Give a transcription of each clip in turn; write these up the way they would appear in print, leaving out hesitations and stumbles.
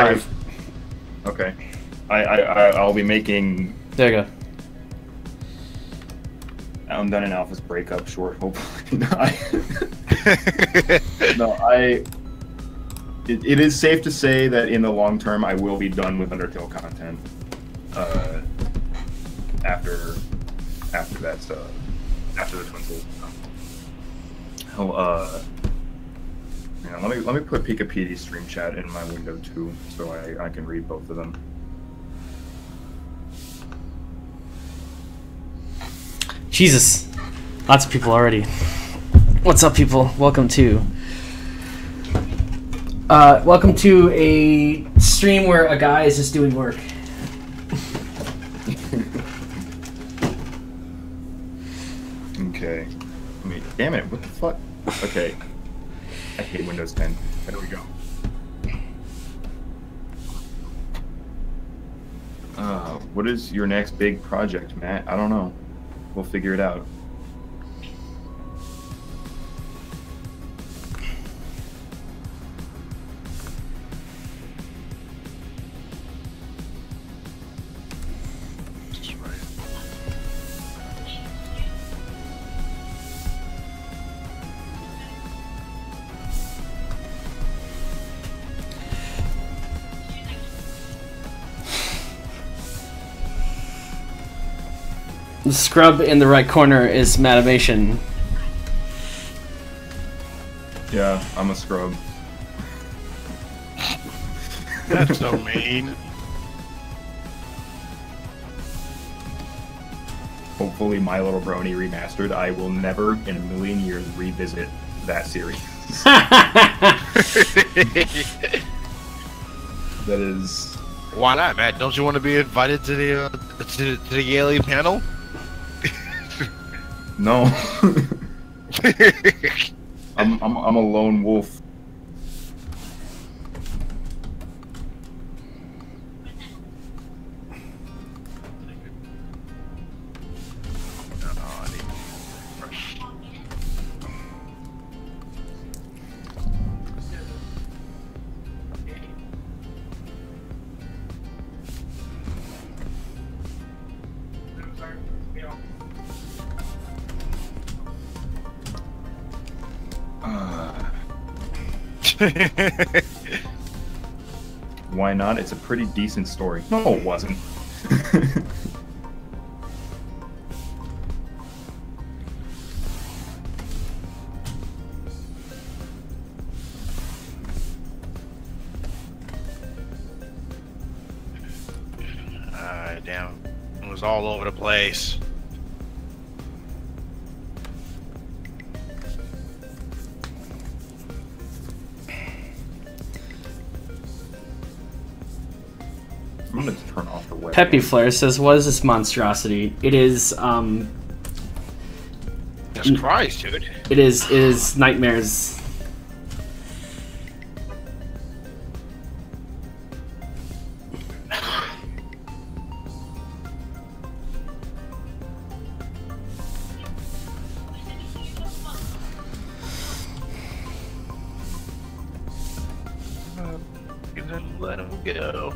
5. Okay. I'll be making. There you go. I'm done in Alpha's breakup short. Hopefully not. No, It is safe to say that in the long term, I will be done with Undertale content. After that stuff, after the Twin Souls. Yeah, let me put Pikapetey stream chat in my window too, so I can read both of them. Jesus, lots of people already. What's up, people? Welcome to a stream where a guy is just doing work. Okay. Damn it! What the fuck? Okay. I hate Windows 10. There we go. What is your next big project, Matt? I don't know. We'll figure it out. The scrub in the right corner is Matimation. Yeah, I'm a scrub. That's so mean. Hopefully, My Little Brony Remastered. I will never in a million years revisit that series. That is. Why not, Matt? Don't you want to be invited to the alien panel? No. I'm a lone wolf. Why not? It's a pretty decent story. No, it wasn't. Damn. It was all over the place. I'm gonna turn off the web. Peppy Flare says, "What is this monstrosity?" It is Jesus Christ, dude. It is Nightmares. And then let him go.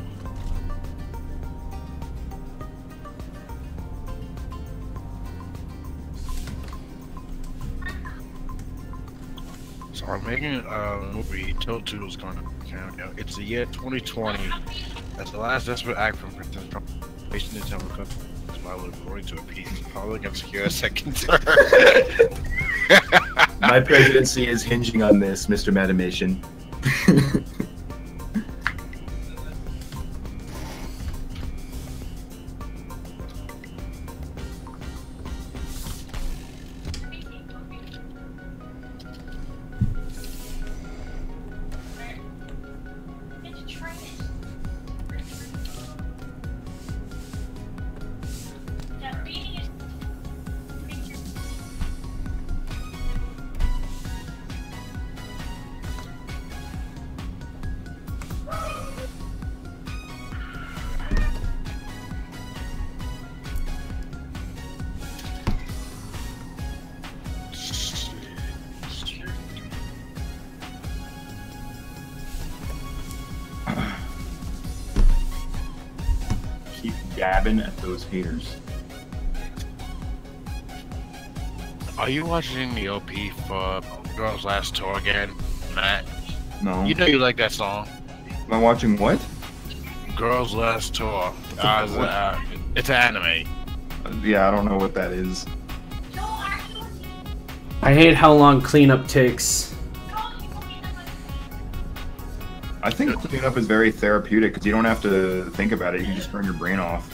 So I'm making a movie, Toadstool's going to count. It's the year 2020. That's the last desperate act from Princess Patient is while we're going to a peace. Probably going to secure a second term. My presidency is hinging on this, Mr. Matimation. keep gabbing at those haters. Are you watching the OP for Girls Last Tour again, Matt? No. You know you like that song. Am I watching what? Girls Last Tour. It's an anime. Yeah, I don't know what that is. I hate how long cleanup takes. I think cleanup is very therapeutic because you don't have to think about it. You can just turn your brain off.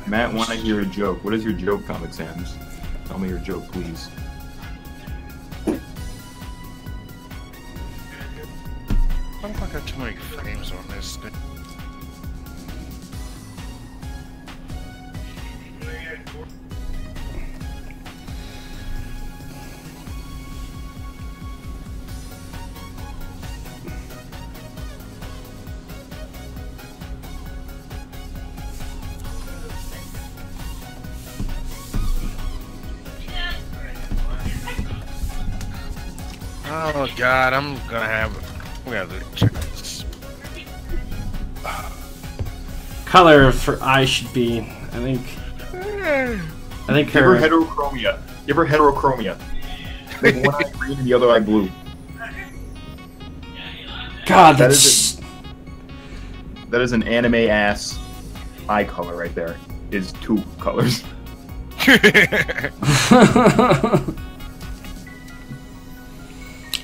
Matt, want to hear a joke? What is your joke, Comic Sans? Tell me your joke, please. Why do I got too many frames on this thing? Oh God, I'm gonna have. We have to check this. Color for eye should be, I think Give her heterochromia. Give her heterochromia. Make one eye green and the other eye blue. God, that is an anime ass eye color right there. Is 2 colors.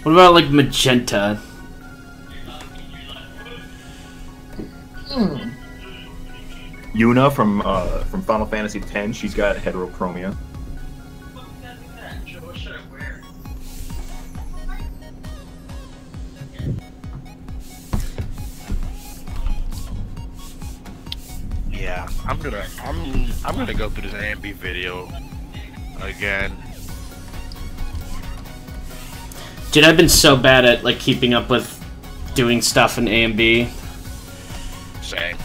What about like magenta? Yuna from Final Fantasy X, she's got heterochromia. Yeah, I'm gonna go through this AMB video again. Dude, I've been so bad at like keeping up with doing stuff in A and B. Same.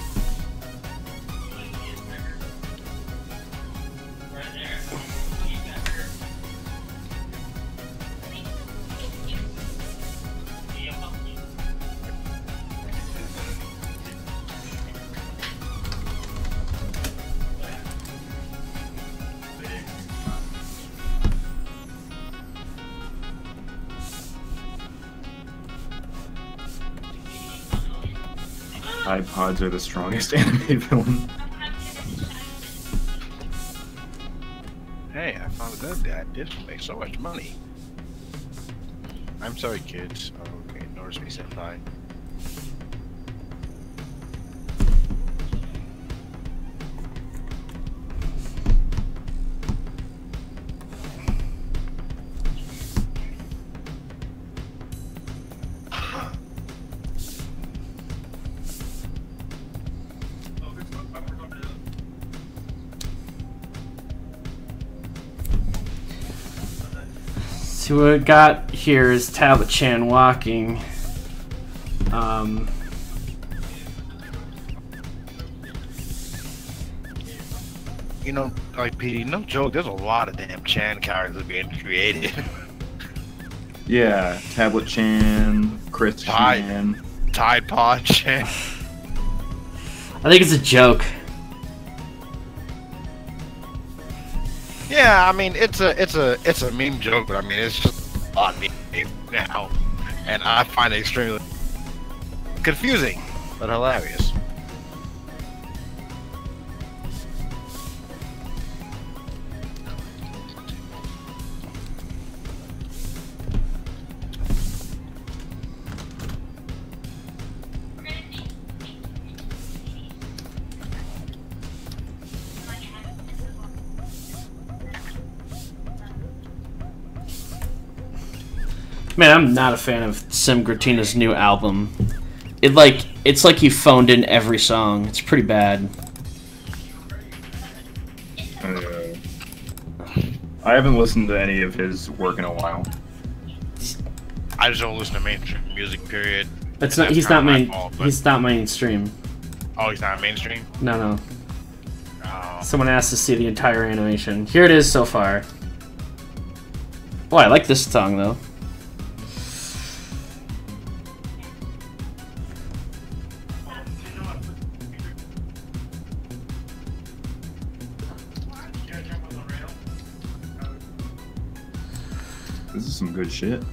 iPods are the strongest anime villain. Hey, I found a good dad. This will make so much money. I'm sorry, kids. Oh, okay, ignores me, senpai. So what we got here is Tablet Chan walking. You know, like PD, no joke. There's a lot of damn Chan characters being created. Yeah, Tablet Chan, Chris Chan, Tide Pod Chan. I think it's a joke. Yeah, I mean it's a meme joke, but I mean it's just on me now, and I find it extremely confusing but hilarious. Man, I'm not a fan of Sim Gratina's new album. It's like he phoned in every song. It's pretty bad. I haven't listened to any of his work in a while. I just don't listen to mainstream music. Period. It's not. He's not main. He's not mainstream. Oh, he's not mainstream. No, no. Oh. Someone asked to see the entire animation. Here it is so far. Oh, I like this song though. This is some good shit.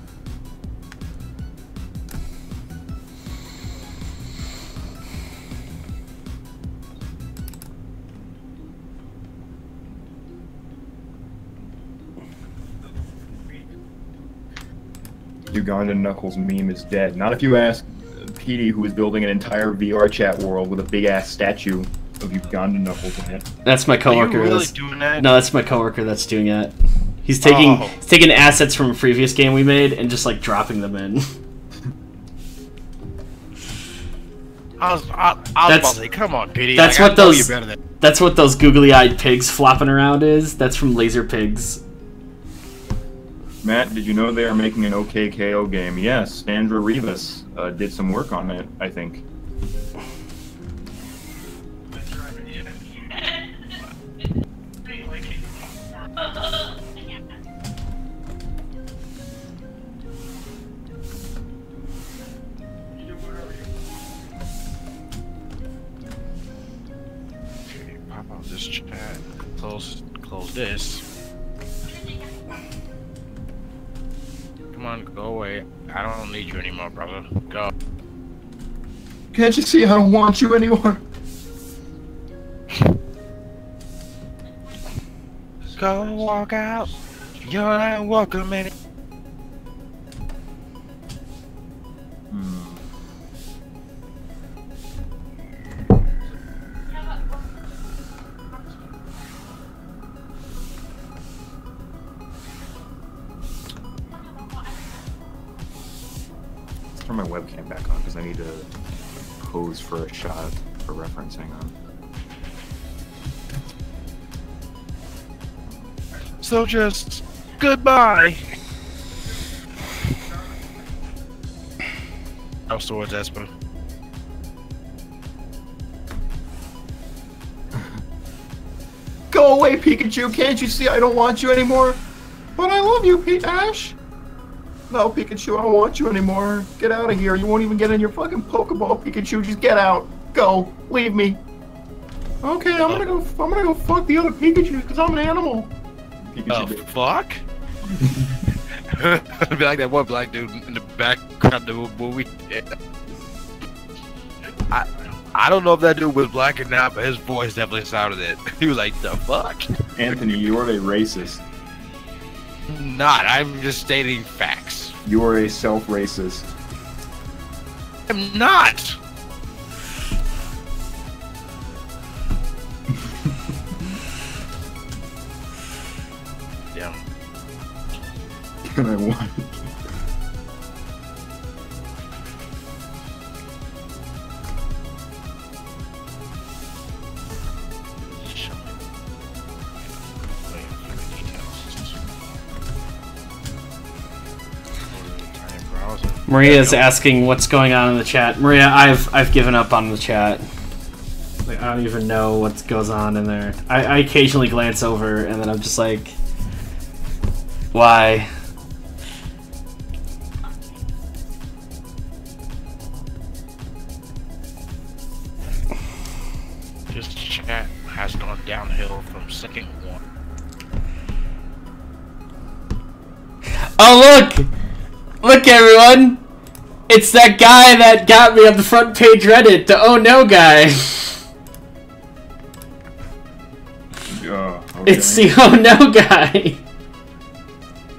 Uganda Knuckles meme is dead. Not if you ask Petey, who is building an entire VR chat world with a big ass statue of Uganda Knuckles in it. That's my coworker. Are you really doing that? No, that's my coworker that's doing it. He's taking assets from a previous game we made and just like dropping them in. I was about to say, come on, Petey. That's like, what those. That's what those googly-eyed pigs flopping around is. That's from Laser Pigs. Matt, did you know they are making an OKKO game? Yes, Sandra Rivas did some work on it, I think. Pop out this chat. Close this. Come on, go away. I don't need you anymore, brother. Go. Can't you see I don't want you anymore? Go walk out. You're not welcome in. Turn my webcam back on because I need to pose for a shot for referencing on. So just goodbye. House towards Espen. Go away, Pikachu! Can't you see I don't want you anymore? But I love you, Ash! No, Pikachu, I don't want you anymore. Get out of here. You won't even get in your fucking Pokeball, Pikachu. Just get out. Go. Leave me. Okay, I'm gonna go fuck the other Pikachu because I'm an animal. Pikachu Fuck? It'd be like that one black dude in the background of the movie. I don't know if that dude was black or not, but his voice definitely sounded it. He was like, the fuck? Anthony, you're a racist. Not. I'm just stating facts. You are a self-racist. I'm not. Damn. And I want. Maria's asking what's going on in the chat. Maria, I've given up on the chat. Like, I don't even know what goes on in there. I occasionally glance over and then I'm just like, why? This chat has gone downhill from second one. Oh look! Look everyone! It's that guy that got me on the front page Reddit, the oh no guy. Okay. It's the oh no guy.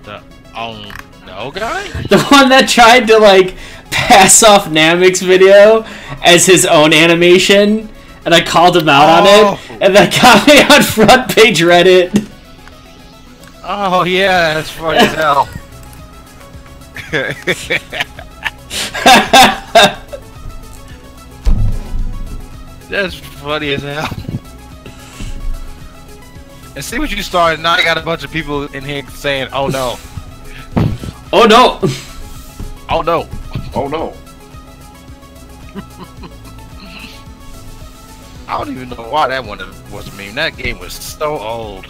The oh no guy? The one that tried to like pass off Namek's video as his own animation, and I called him out on it, and that got me on front page Reddit. Oh yeah, that's funny as hell. That's funny as hell. And see what you started. Now I got a bunch of people in here saying, "Oh no, oh no, oh no, Oh no. I don't even know why that one was a meme. That game was so old.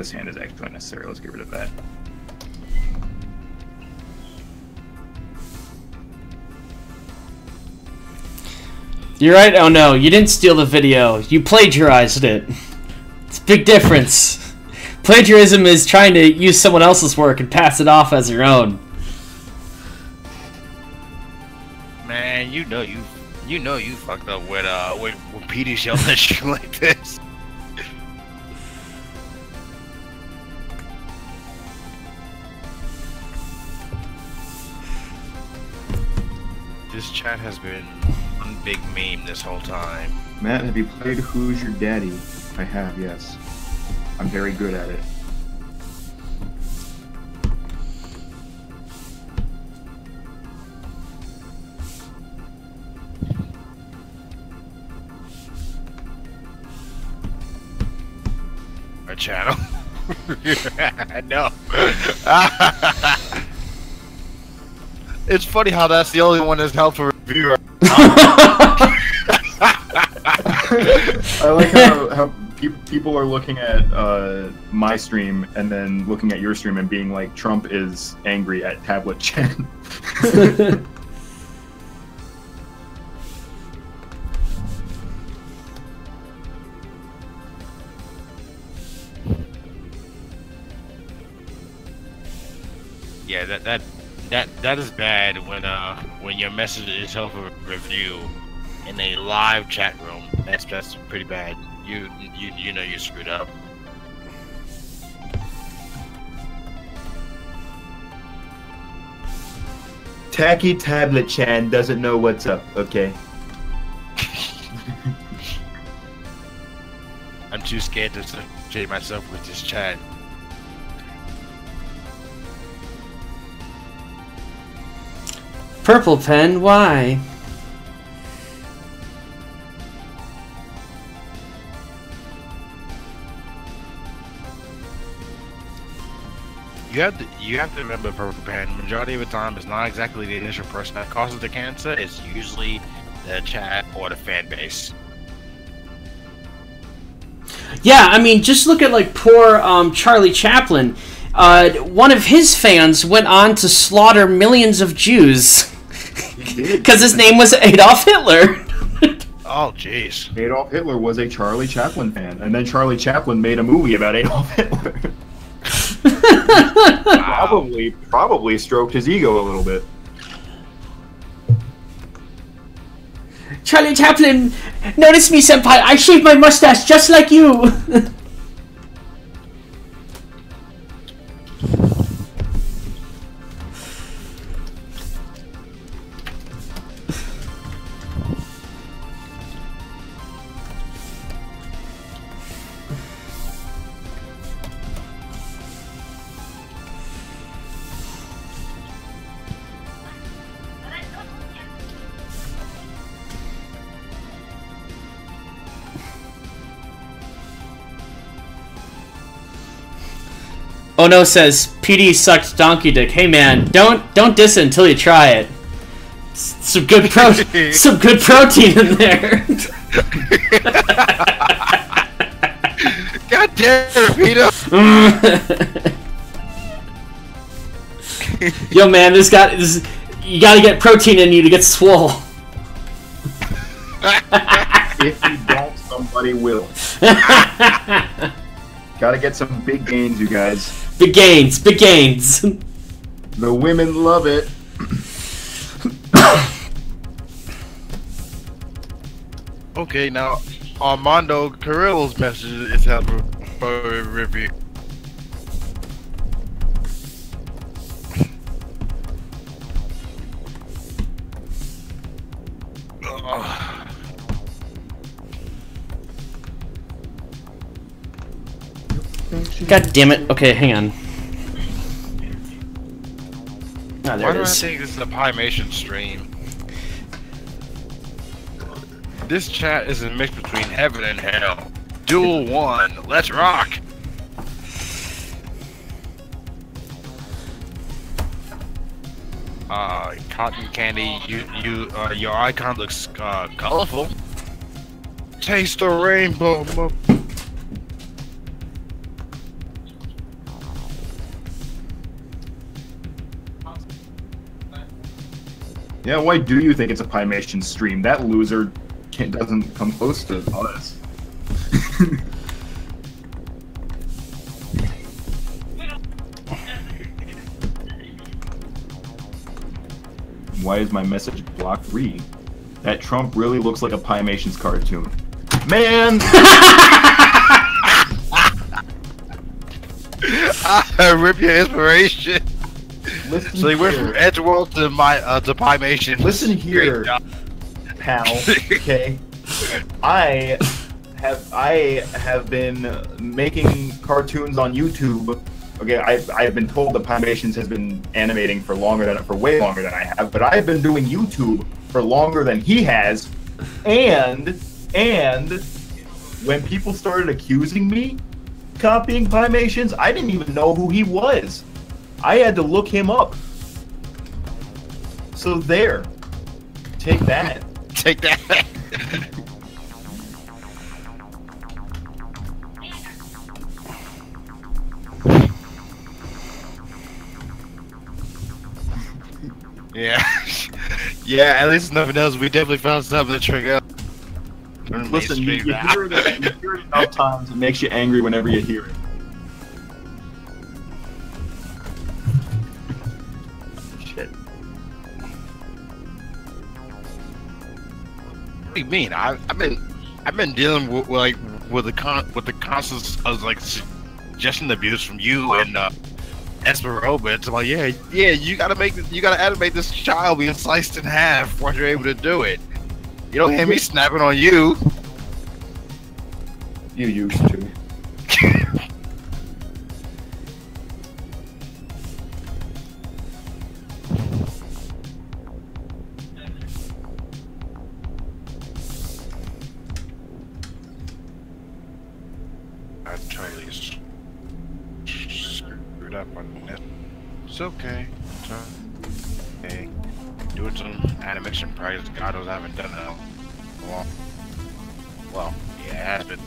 this hand is actually unnecessary. Let's get rid of that. You're right. Oh no, you didn't steal the video. You plagiarized it. It's a big difference. Plagiarism is trying to use someone else's work and pass it off as your own. Man, you know you fucked up when Petey yelled at you like this. This chat has been one big meme this whole time. Matt, have you played Who's Your Daddy? I have, yes. I'm very good at it. Our channel. No. It's funny how that's the only one that's held for review. I like how people are looking at my stream and then looking at your stream and being like, Trump is angry at Tablet Chen. Yeah, that is bad when your message is held for review in a live chat room. That's pretty bad. You know you screwed up. Tacky Tablet Chan doesn't know what's up, okay? I'm too scared to associate myself with this chat. Purple pen, why? You have to remember, Purple Pen, majority of the time it's not exactly the initial person that causes the cancer, it's usually the chat or the fan base. Yeah, I mean, just look at like poor Charlie Chaplin. One of his fans went on to slaughter millions of Jews because his name was Adolf Hitler. Oh, jeez. Adolf Hitler was a Charlie Chaplin fan, and then Charlie Chaplin made a movie about Adolf Hitler. Wow. Probably stroked his ego a little bit. Charlie Chaplin, notice me, senpai. I shaved my mustache just like you. Oh no says PD sucked donkey dick. Hey man, don't diss it until you try it. Some good protein in there. God damn it, Peter! Yo man, you gotta get protein in you to get swole. If you don't, somebody will. Gotta get some big gains, you guys. Big gains, big gains. The women love it. Okay, now Armando Carrillo's message is held for review. God damn it. Okay, hang on. Ah, there Why it do I is. think this is a Pymation stream? This chat is a mix between heaven and hell. Duel 1, let's rock! Cotton candy, your icon looks colorful. Taste the rainbow. Yeah, why do you think it's a Pymation stream? That loser doesn't come close to us. Why is my message block 3? That Trump really looks like a Pymation's cartoon. Man! Rip your inspiration. Listen so you went from Edgeworld to Pymation. Listen here, pal. Okay, I have been making cartoons on YouTube. Okay, I've been told that Pymations has been animating for way longer than I have, but I've been doing YouTube for longer than he has, and when people started accusing me copying Pymations, I didn't even know who he was. I had to look him up. So there. Take that. Take that. Yeah. Yeah, at least nothing else, we definitely found something to trigger. Listen, you hear it enough times, it makes you angry whenever you hear it. Shit. What do you mean? I've been dealing with the constant of like suggestion abuse from you and Esperoba. It's like, yeah, you gotta animate this child being sliced in half once you're able to do it. You don't hear me snapping on you. You used to. I totally screwed up on this. It's okay. It's okay. Doing some animation projects. God knows I haven't done that in a long. Well, yeah, it has been.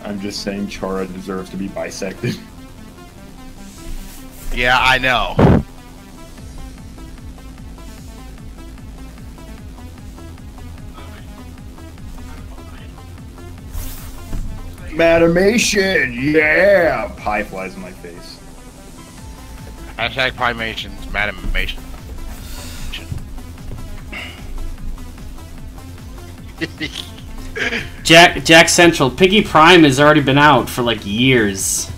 I'm just saying Chara deserves to be bisected. Yeah, I know. Animation, yeah! Pie flies in my face. Hashtag Pymations, Madamation. Jack Central. Piggy Prime has already been out for like years.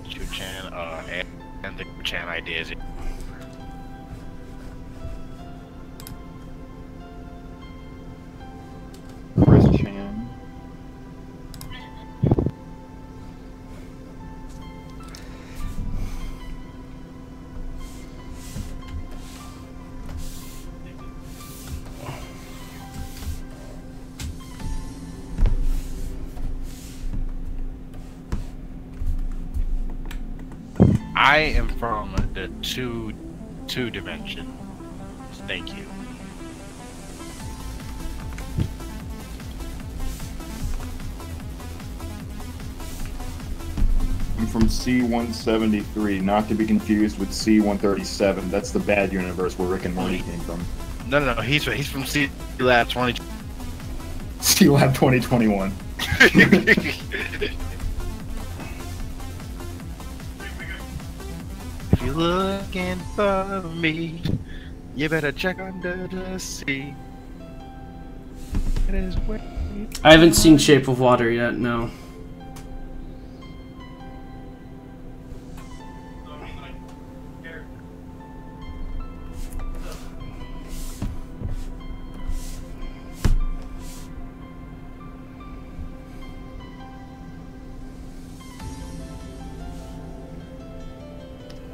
Chu-chan, and the Chan ideas. Chris Chan. I am from the two dimension. Thank you. I'm from C-173, not to be confused with C-137. That's the bad universe where Rick and Morty came from. No, he's from C-Lab 20. C-Lab 2021. If you're looking for me, you better check under the sea. I haven't seen Shape of Water yet, no.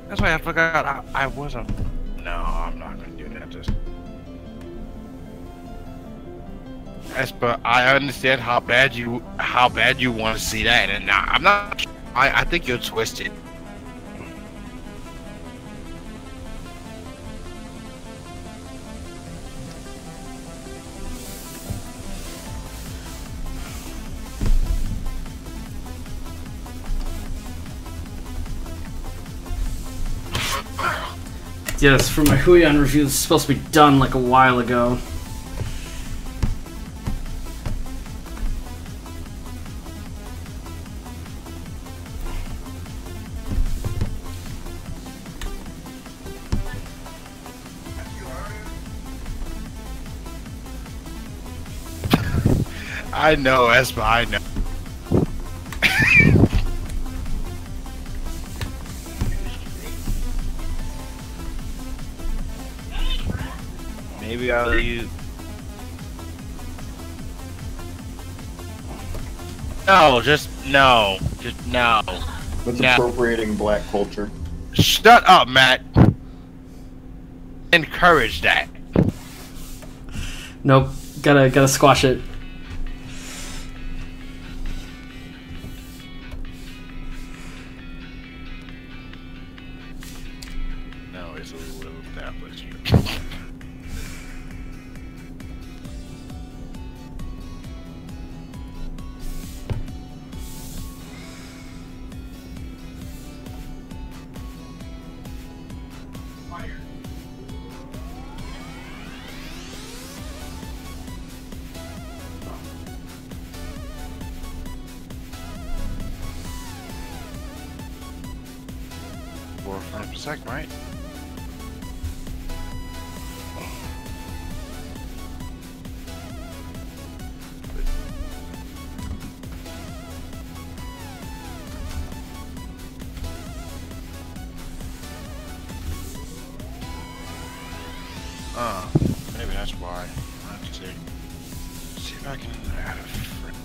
That's why I forgot I wasn't. No, I'm not gonna do that. Just. But I understand how bad you want to see that, and I'm not. I think you're twisted. Yes, for my Huion review, it's supposed to be done like a while ago. I know, Espa, I know. Maybe I'll use... No, just no. Just no. That's No. appropriating black culture. Shut up, Matt. Encourage that. Nope, gotta squash it. No, it's a little established. Per sec, right? Maybe that's why. I have to see if I can add a friend.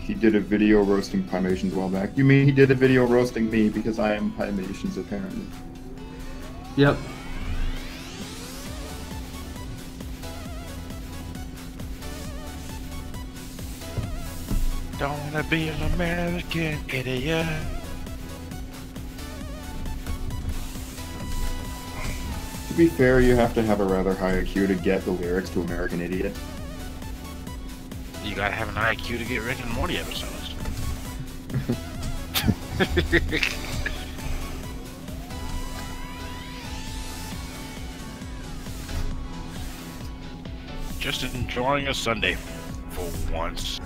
He did a video roasting Pymations a while back. You mean he did a video roasting me because I am Pymations apparently? Yep. Don't wanna be an American idiot. To be fair, you have to have a rather high IQ to get the lyrics to American Idiot. You gotta have an IQ to get Rick and Morty episodes. Just enjoying a Sunday for once.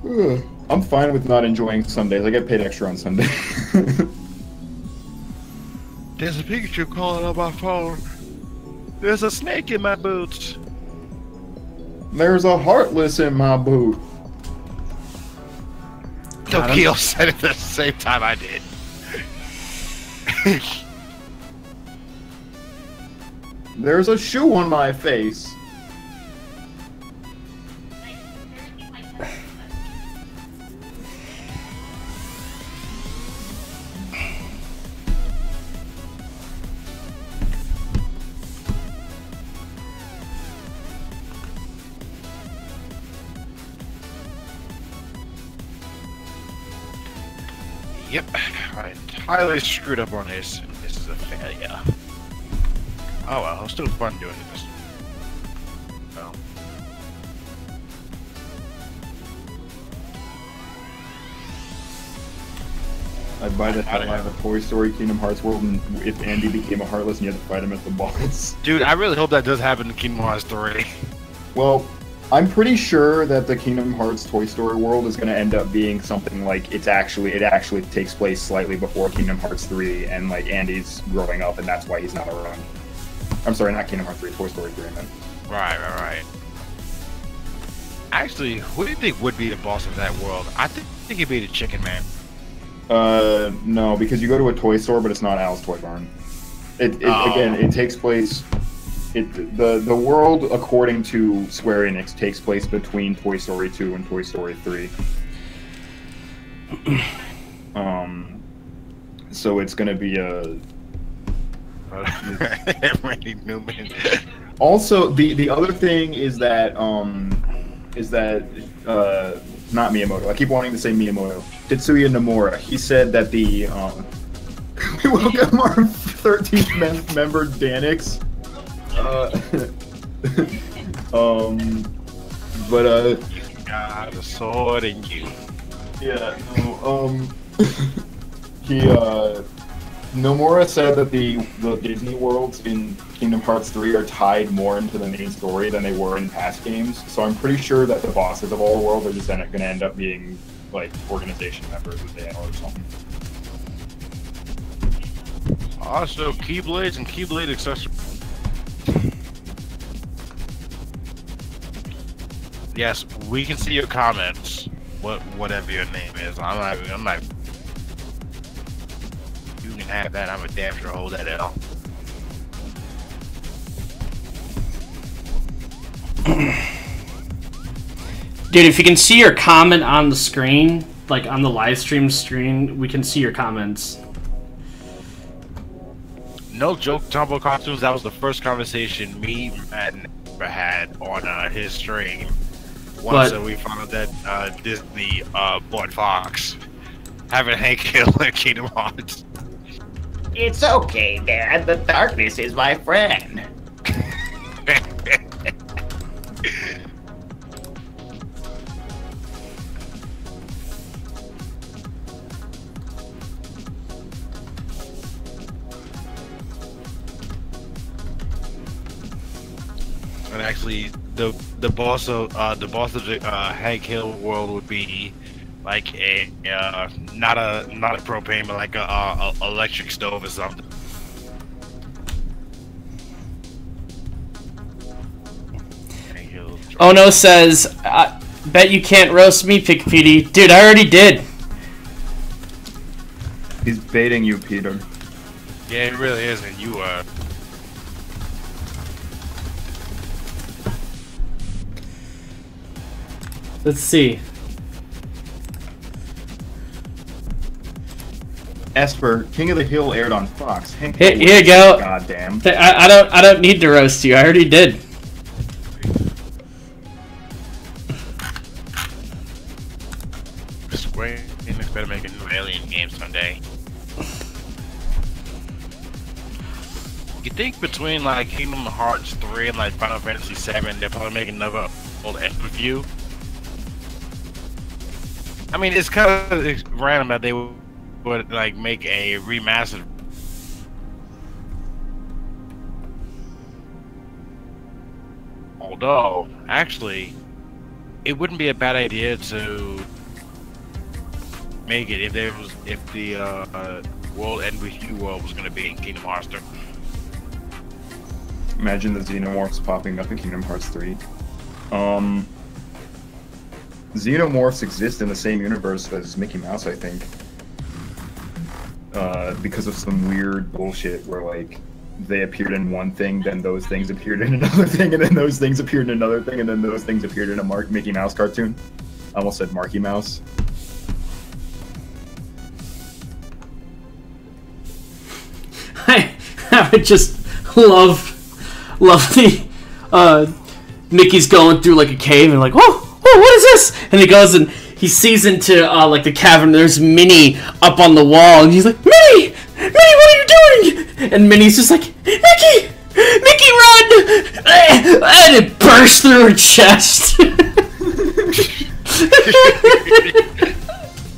Ugh, I'm fine with not enjoying Sundays. I get paid extra on Sunday. There's a Pikachu calling on my phone. There's a snake in my boots. There's a Heartless in my boot. Tokyo said it at the same time I did. There's a shoe on my face. Yep, I entirely screwed up on this, and this is a failure. Oh well, it was still fun doing this. Well. I'd buy the hell out of a Toy Story Kingdom Hearts world and if Andy became a Heartless and you had to fight him at the boss. Dude, I really hope that does happen in Kingdom Hearts 3. Well, I'm pretty sure that the Kingdom Hearts Toy Story world is going to end up being something like it actually takes place slightly before Kingdom Hearts 3 and like Andy's growing up and that's why he's not around. I'm sorry, not Kingdom Hearts 3, Toy Story 3, man. Right. Actually, who do you think would be the boss of that world? I think it'd be the Chicken Man. No, because you go to a toy store, but it's not Al's Toy Barn. Again, it takes place. The world, according to Square Enix, takes place between Toy Story 2 and Toy Story 3. So it's gonna be a. Randy Newman. Also, the other thing is that not Miyamoto. I keep wanting to say Miyamoto. Tetsuya Nomura. He said that the we welcome our 13th member Danix. You got a sword in you. Yeah, no, Nomura said that the Disney worlds in Kingdom Hearts 3 are tied more into the main story than they were in past games, so I'm pretty sure that the bosses of all the worlds are just going to end up being, like, organization members of the or something. Also, Keyblades and Keyblade accessories. Yes, we can see your comments. Whatever your name is, I'm not. You can have that. I'm a damn sure hold that L. Dude, if you can see your comment on the screen, like on the live stream screen, we can see your comments. No joke, Jumbo Cartoons, that was the first conversation me and Matt never had on his stream. Once we found out that Disney bought Fox. Having Hank Hill in Kingdom Hearts. It's okay, Dad. The darkness is my friend. And actually, the boss of the Hank Hill world would be like a not a propane, but like a electric stove or something. Ono says, I bet you can't roast me, Pikapetey. Dude, I already did. He's baiting you, Peter. Yeah, it really is, and you Let's see. Esper, King of the Hill aired on Fox. Hank Here you go. Goddamn. I don't need to roast you. I already did. Square Enix better make a new Alien game someday. You think between like Kingdom Hearts 3 and like Final Fantasy 7, they're probably making another old review? I mean, it's kind of random that they would like make a remastered. Although, actually, it wouldn't be a bad idea to make it if the World End With You world was going to be in Kingdom Hearts 3. Imagine the Xenomorphs popping up in Kingdom Hearts 3. Xenomorphs exist in the same universe as Mickey Mouse, I think. Because of some weird bullshit where, like, they appeared in one thing, then those things appeared in another thing, and then those things appeared in another thing, and then those things appeared in a Mickey Mouse cartoon. I almost said Marky Mouse. I would just love the Mickey's going through like a cave and like, whoa, what is this? And he goes and he sees into like the cavern. There's Minnie up on the wall, and he's like, Minnie, what are you doing? And Minnie's just like, Mickey, run! And it bursts through her chest.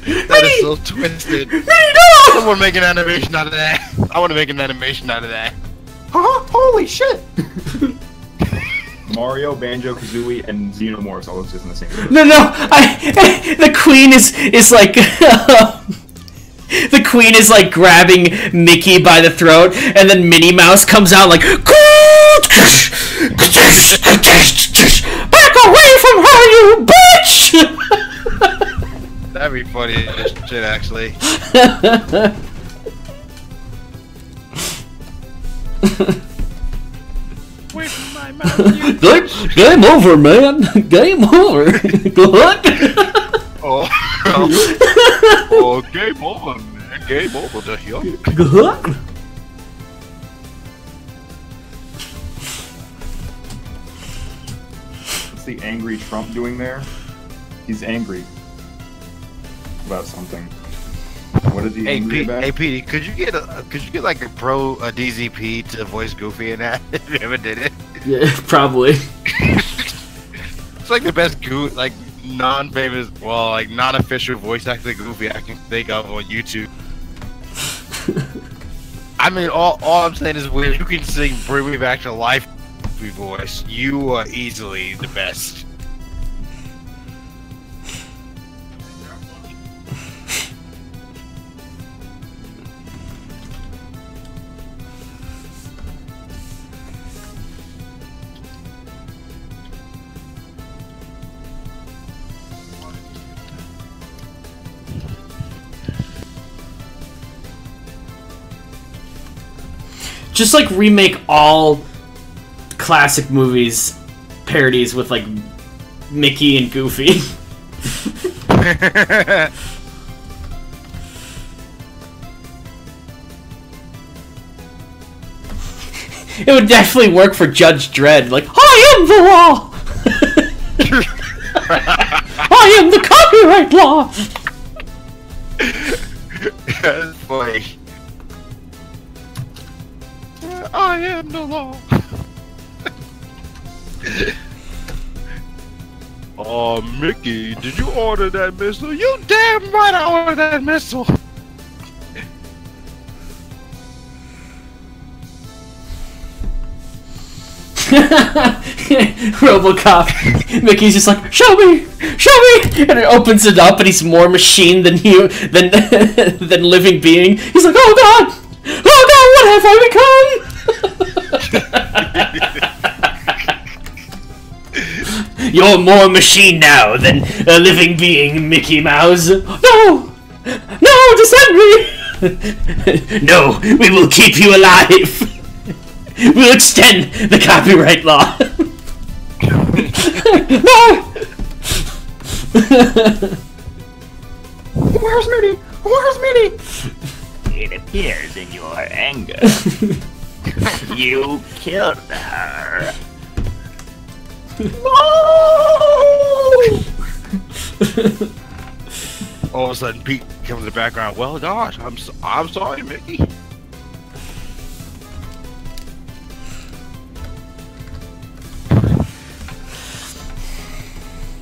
That is so twisted. Minnie, no! Someone make an animation out of that. I want to make an animation out of that. Huh? Holy shit! Mario, Banjo-Kazooie, and Xenomorphs all exist in the same universe. No, the queen is like the queen is like grabbing Mickey by the throat, and then Minnie Mouse comes out like, back away from her, you bitch! That'd be funny as shit, actually. Wait from my mouth, you bitch. Game over, man. Game over. Good luck. Oh, game over, man. Game over to you. Good luck. What's the angry Trump doing there? He's angry about something. What is he Hey, angry about? hey, Petey, could you get like a pro DZP to voice Goofy in that? If you ever did it, Yeah, probably. it's like the best like non-famous, well, like non-official voice acting Goofy I can think of on YouTube. I mean, all I'm saying is when you can sing "Bring Me Back to Life" Goofy voice, you are easily the best. Just like remake all classic movies parodies with like Mickey and Goofy. It would definitely work for Judge Dredd. Like, I am the law! I am the copyright law! That's funny. I am the law. Oh, Mickey, did you order that missile? You damn right I ordered that missile. RoboCop. Mickey's just like, show me, and it opens it up, and he's more machine than than living being. He's like, oh god, what have I become? You're more machine now than a living being, Mickey Mouse. No, descend me. No, we will keep you alive. We'll extend the copyright law. No! Where's Minnie? Where's Minnie? It appears in your anger. You killed her. No! All of a sudden, Pete comes in the background. Well, gosh, I'm sorry, Mickey.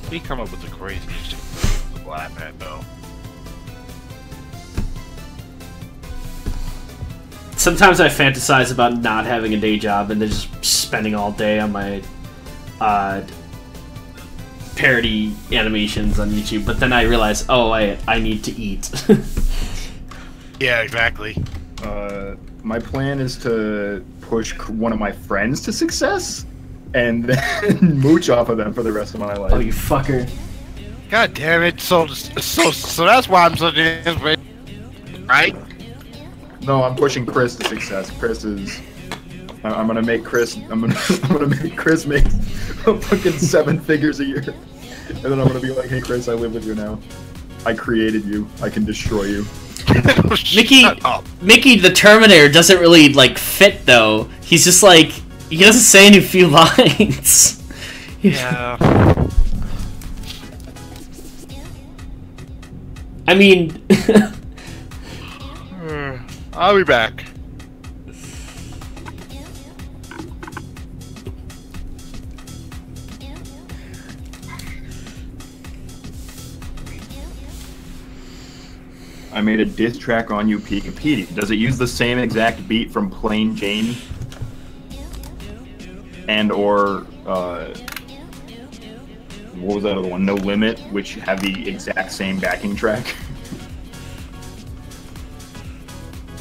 He come up with the craziest shit to laugh at, though. Sometimes I fantasize about not having a day job and then just spending all day on my parody animations on YouTube, but then I realize, oh, I need to eat. Yeah, exactly. My plan is to push one of my friends to success and then mooch off of them for the rest of my life. Oh, you fucker. God damn it! So that's why I'm such an inspiration, right? No, I'm pushing Chris to success. I'm gonna make Chris make fucking 7 figures a year, and then I'm gonna be like, hey Chris, I live with you now. I created you. I can destroy you. Mickey the Terminator doesn't really like fit though. He's just like, he doesn't say any few lines. Yeah. I mean, I'll be back. I made a diss track on you, Pikapetey. Does it use the same exact beat from Plain Jane? And or what was that other one? No Limit, which have the exact same backing track.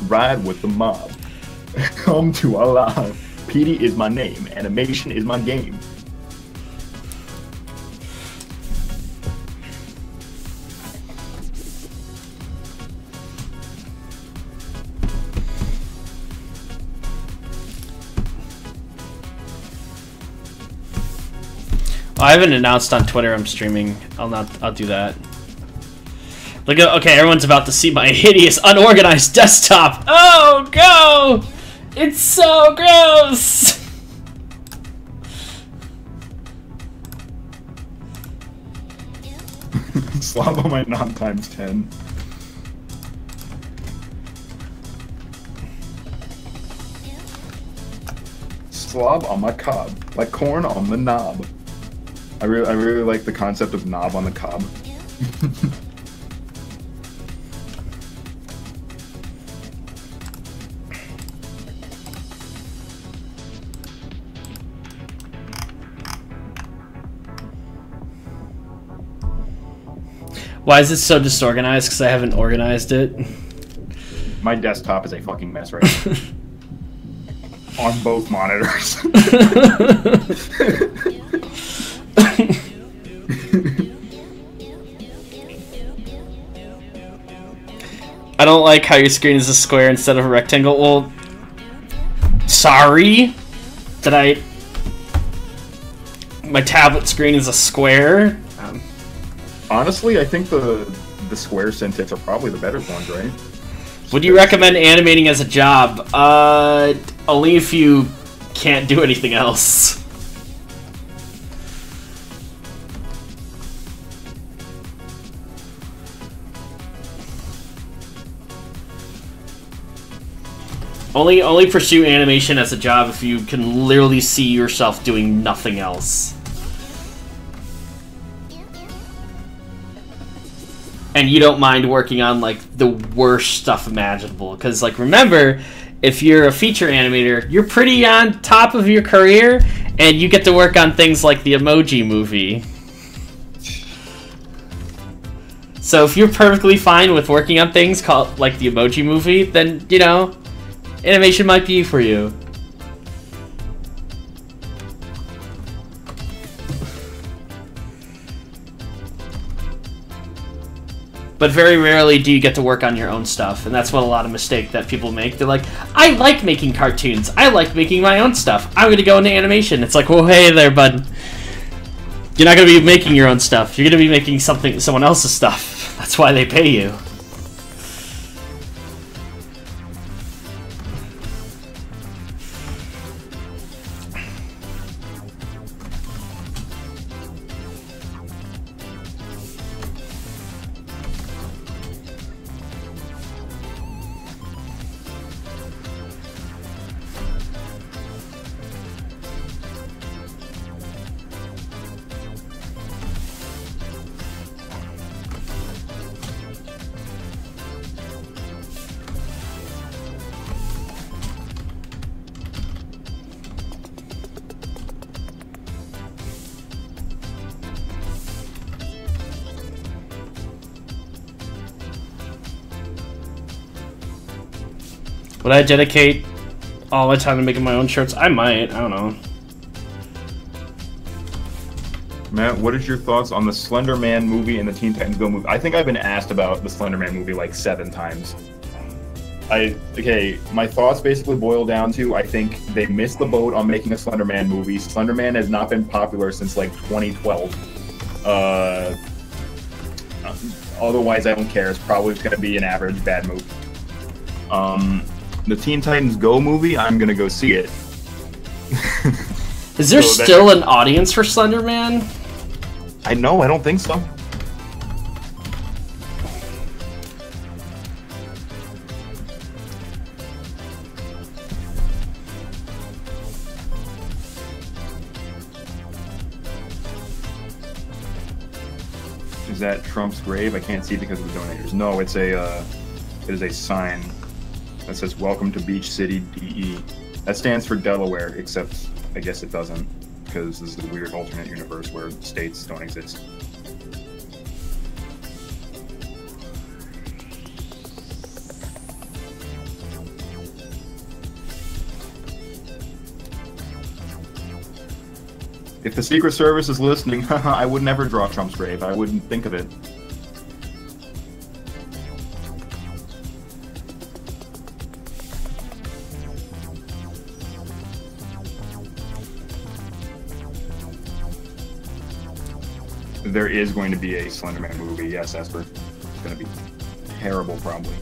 Ride with the mob. Come to Allah. Petey is my name. Animation is my game. I haven't announced on Twitter I'm streaming. I'll do that. Look at, okay, everyone's about to see my hideous, unorganized desktop. Oh, go! It's so gross! Slavo might not times 10. slob on my cob, like corn on the knob. I really like the concept of knob on the cob. Why is it so disorganized? Because I haven't organized it. My desktop is a fucking mess right now. On both monitors. I don't like how your screen is a square instead of a rectangle. Well, sorry. My tablet screen is a square. Honestly, I think the square CINTIQs are probably the better ones, right? Would you recommend animating as a job? Only if you can't do anything else. Only pursue animation as a job if you can literally see yourself doing nothing else. And you don't mind working on, like, the worst stuff imaginable. Because, like, remember, if you're a feature animator, you're pretty on top of your career, and you get to work on things like the Emoji Movie. So if you're perfectly fine with working on things called, like, the Emoji Movie, then, you know, animation might be for you. But very rarely do you get to work on your own stuff, and that's what a lot of mistake that people make. They're like, I like making cartoons. I like making my own stuff. I'm going to go into animation. It's like, well, hey there, bud. You're not going to be making your own stuff. You're going to be making someone else's stuff. That's why they pay you. Would I dedicate all my time to making my own shirts? I might. I don't know. Matt, what is your thoughts on the Slender Man movie and the Teen Titans Go movie? I think I've been asked about the Slender Man movie like 7 times. Okay, my thoughts basically boil down to I think they missed the boat on making a Slender Man movie. Slender Man has not been popular since like 2012. Otherwise, I don't care. It's probably going to be an average bad movie. The Teen Titans Go movie, I'm gonna go see it. Is there still an audience for Slender Man? I don't think so. Is that Trump's grave? I can't see because of the donators. No, it is a sign that says "Welcome to Beach City, DE." That stands for Delaware, except I guess it doesn't, because this is a weird alternate universe where states don't exist. If the Secret Service is listening, I would never draw Trump's grave. I wouldn't think of it. There is going to be a Slender Man movie, yes, Esper. It's going to be terrible, probably.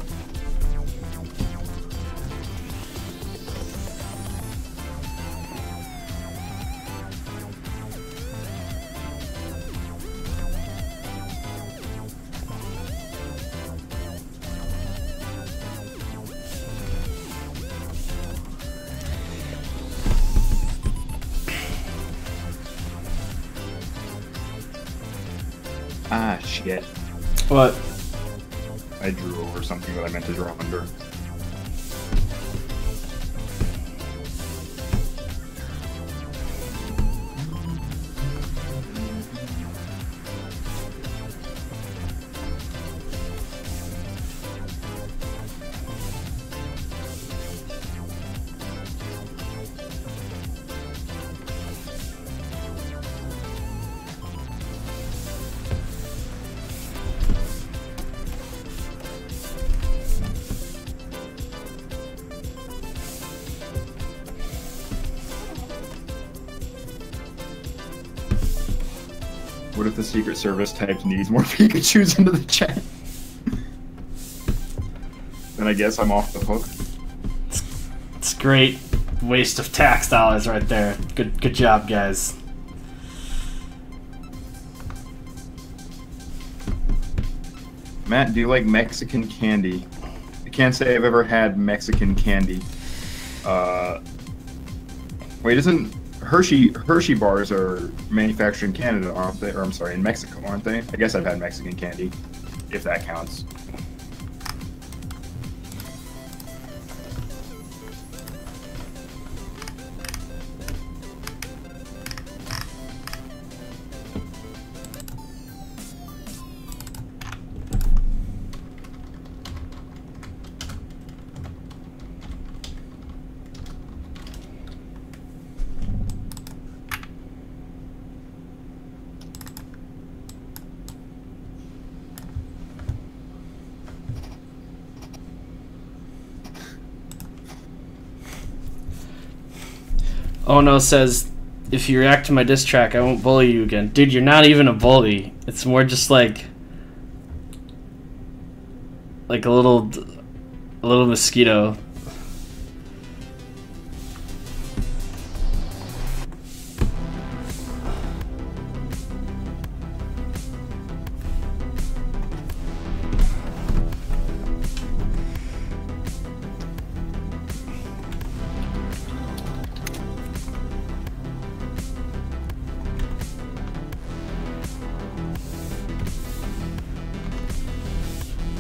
Ah, shit. What? I drew over something that I meant to draw under. What if the Secret Service types needs more Pikachus into the chat? Then I guess I'm off the hook. It's great waste of tax dollars right there. Good job, guys. Matt, do you like Mexican candy? I can't say I've ever had Mexican candy. Wait, isn't Hershey bars are manufactured in Canada, aren't they? Or I'm sorry, in Mexico, aren't they? I guess I've had Mexican candy, if that counts. Oh no says, if you react to my diss track, I won't bully you again. Dude, you're not even a bully. It's more just like a little mosquito.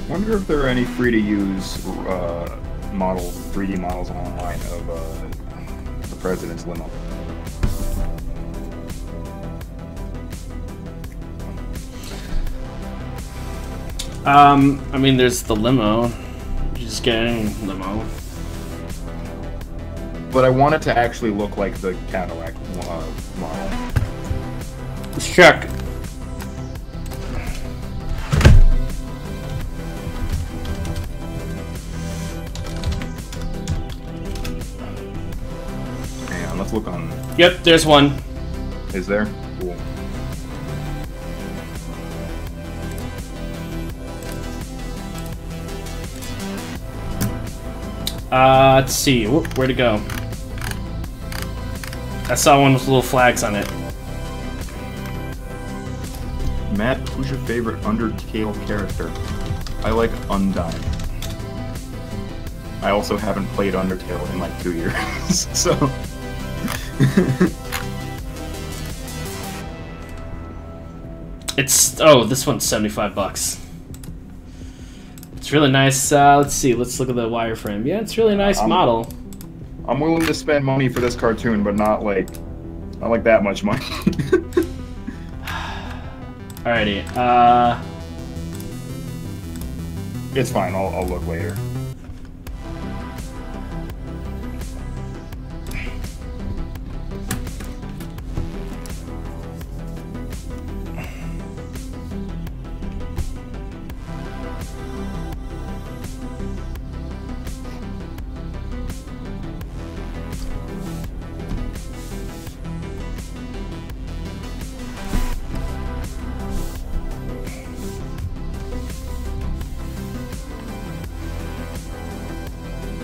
I wonder if there are any free-to-use 3D models online of the president's limo. I mean, there's the limo. You just get any limo. But I want it to actually look like the Cadillac model. Let's check. Let's look on. Yep, there's one. Is there? Cool. Let's see. Where'd it go? I saw one with little flags on it. Matt, who's your favorite Undertale character? I like Undyne. I also haven't played Undertale in like 2 years, so... This one's $75. It's really nice. Let's see. Let's look at the wireframe. Yeah, it's a really nice model. I'm willing to spend money for this cartoon, but not like that much money. Alrighty. It's fine. I'll look later.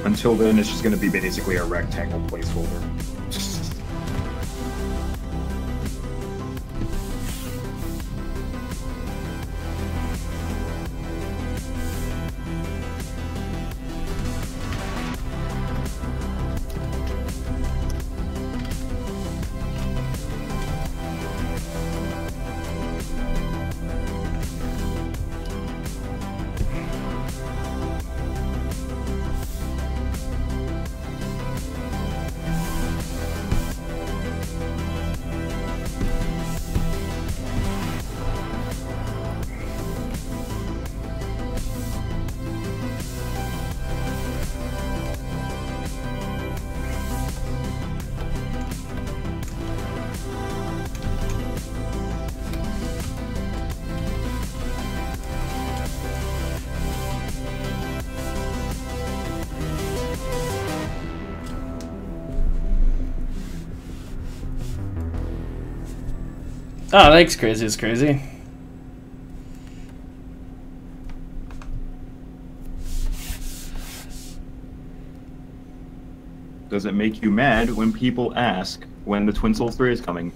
Until then, it's just going to be basically a rectangle placeholder. Oh, thanks, Crazy is Crazy. Does it make you mad when people ask when the Twin Souls 3 is coming?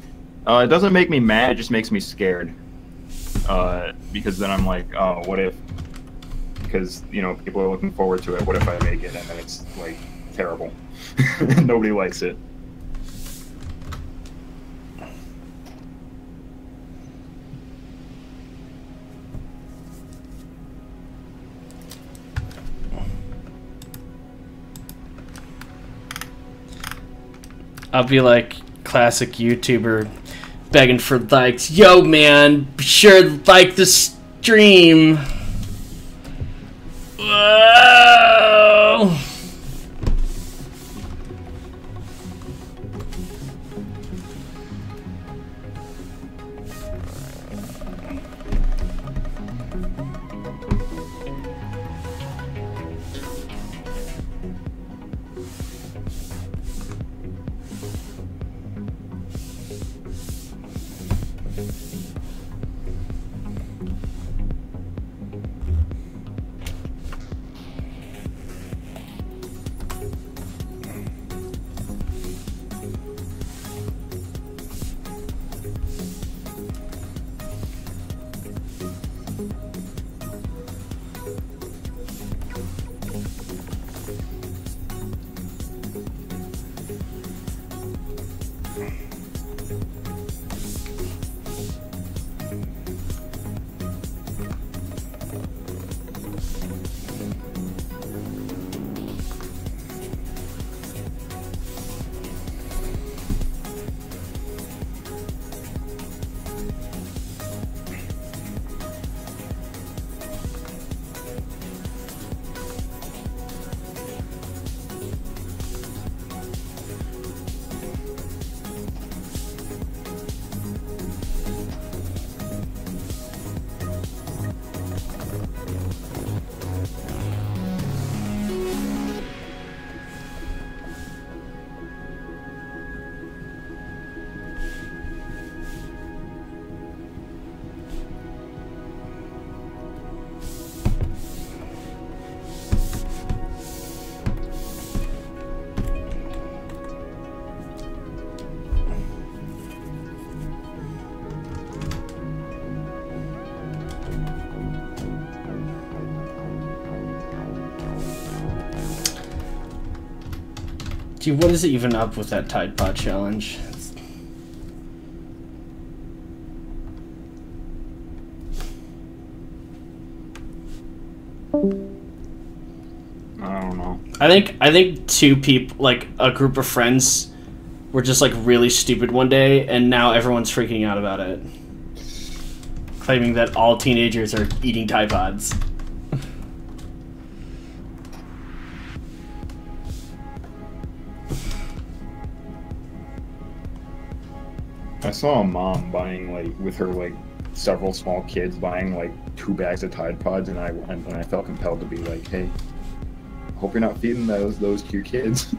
It doesn't make me mad, it just makes me scared. Because then I'm like, oh, what if... Because, you know, people are looking forward to it. What if I make it and then it's, like, terrible? Nobody likes it. I'll be like classic YouTuber begging for likes. Yo, man, be sure to like the stream. Whoa. Dude, what is it even up with that Tide Pod challenge? I don't know. I think two people, like a group of friends, were just like really stupid one day, and now everyone's freaking out about it, claiming that all teenagers are eating Tide Pods. I saw a mom buying, like, with her, like, several small kids buying, like, 2 bags of Tide Pods, and I felt compelled to be like, hey, hope you're not feeding those to your kids.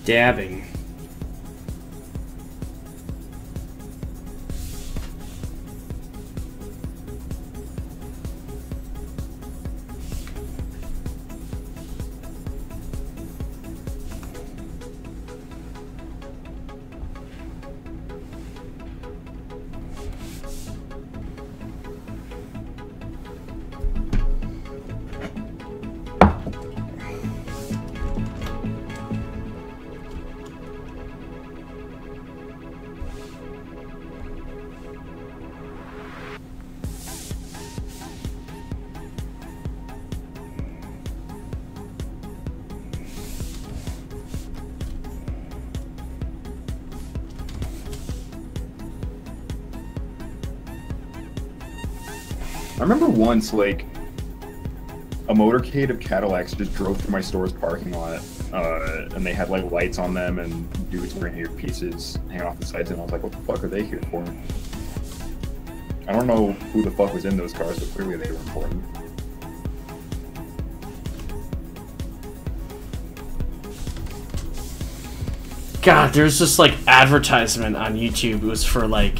Dabbing. I remember once, like, a motorcade of Cadillacs just drove through my store's parking lot, and they had, like, lights on them, and dudes wearing earpieces hanging off the sides, and I was like, what the fuck are they here for? I don't know who the fuck was in those cars, but clearly they were important. God, there's this like advertisement on YouTube. It was for like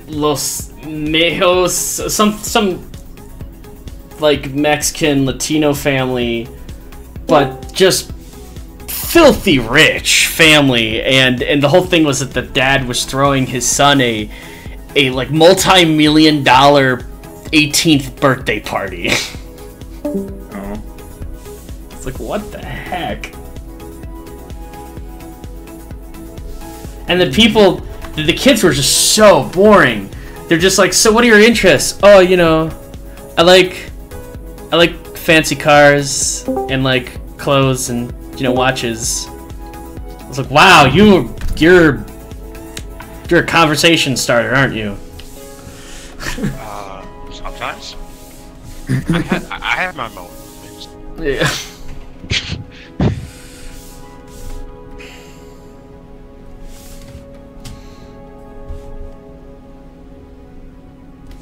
Los Mejos, some like Mexican Latino family, but just filthy rich family, and the whole thing was that the dad was throwing his son a like multi-million-dollar 18th birthday party. It's like, what the heck? And the people, the kids were just so boring. They're just like, so what are your interests? Oh, you know, I like fancy cars and like clothes and, you know, watches. I was like, wow, you're a conversation starter, aren't you? Sometimes. I have my moments. Yeah.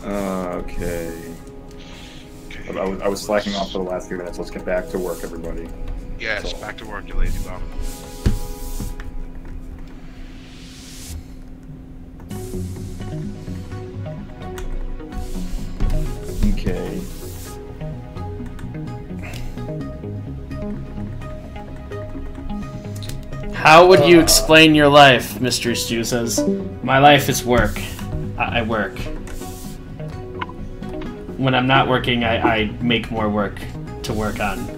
Okay. I was slacking off for the last few minutes. Let's get back to work, everybody. Yes, back to work, you lazy bum. Okay. How would you explain your life? Mystery Stew says, my life is work. I work. When I'm not working, I make more work to work on.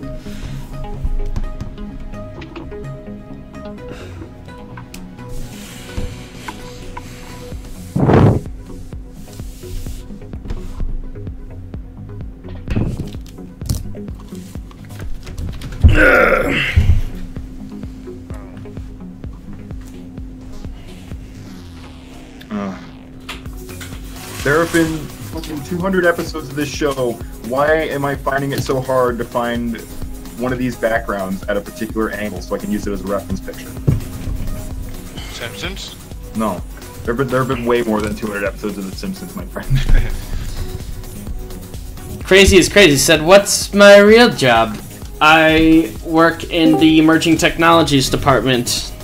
There have been fucking 200 episodes of this show. Why am I finding it so hard to find one of these backgrounds at a particular angle so I can use it as a reference picture? Simpsons? No. There have been way more than 200 episodes of The Simpsons, my friend. Crazy is Crazy said, what's my real job? I work in the Emerging Technologies Department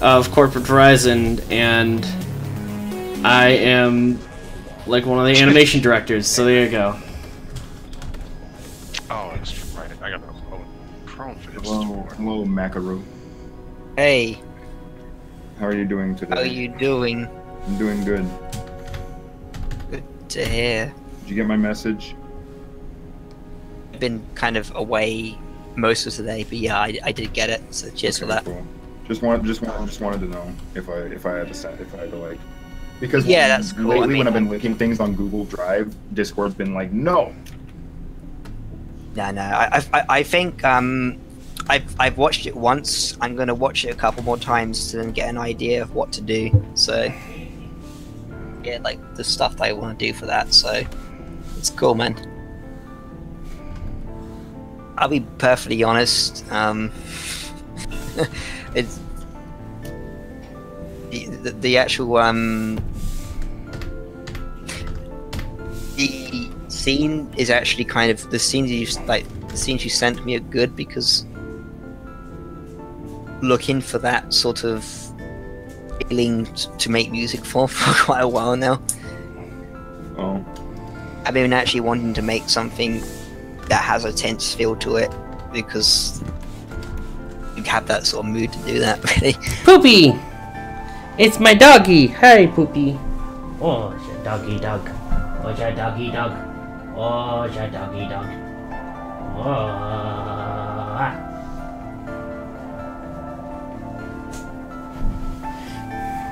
of Corporate Verizon, and I am like one of the animation directors, so there you go. Oh, that's right. I got a Chrome for this. Hello, Macaru. Hey, How are you doing today? how are you doing? I'm doing good. Good to hear. Did you get my message? I've been kind of away most of today, but yeah, I did get it. So cheers for that. Cool. Just wanted to know if I had to like, because Yeah, that's cool. lately I mean, when I've been linking things on Google Drive, Discord's been like, no. No, I think I've watched it once. I'm gonna watch it a couple more times to then get an idea of what to do. So yeah, like the stuff that I want to do for that. So it's cool, man. I'll be perfectly honest. It's the actual the scene is actually kind of the scenes you sent me are good because looking for that sort of feeling to make music for quite a while now. Oh. I've been actually wanting to make something that has a tense feel to it because you have that sort of mood to do that, really. Poopy! It's my doggy! Hi, Poopy. Oh, it's a doggy dog. Oh, it's a doggy dog. Oh, it's a doggy dog. Oh.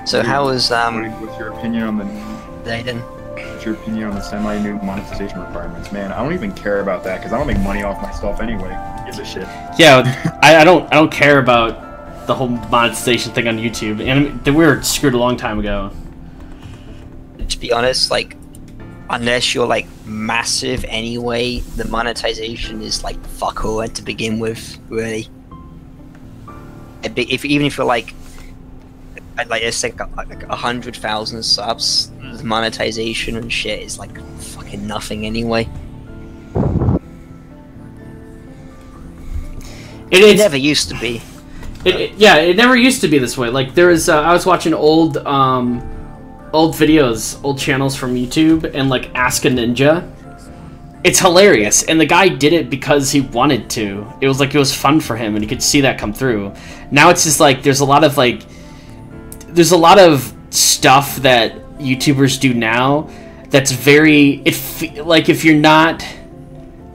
So how was What's your opinion on the Zayden? What's your opinion on the semi-new monetization requirements? Man, I don't even care about that because I don't make money off my stuff anyway. Who gives a shit? Yeah, I don't care about the whole monetization thing on YouTube, and we were screwed a long time ago. to be honest, like, unless you're like massive anyway, the monetization is like fuck all to begin with, really. Even if you're like it's like 100,000 subs, the monetization and shit is like fucking nothing anyway. It never used to be. Yeah, it never used to be this way. Like, there was, I was watching old videos, old channels from YouTube, and like Ask a Ninja. It's hilarious, and the guy did it because he wanted to. It was like, it was fun for him, and you could see that come through. Now it's just like, there's a lot of stuff that YouTubers do now that's very, like, if you're not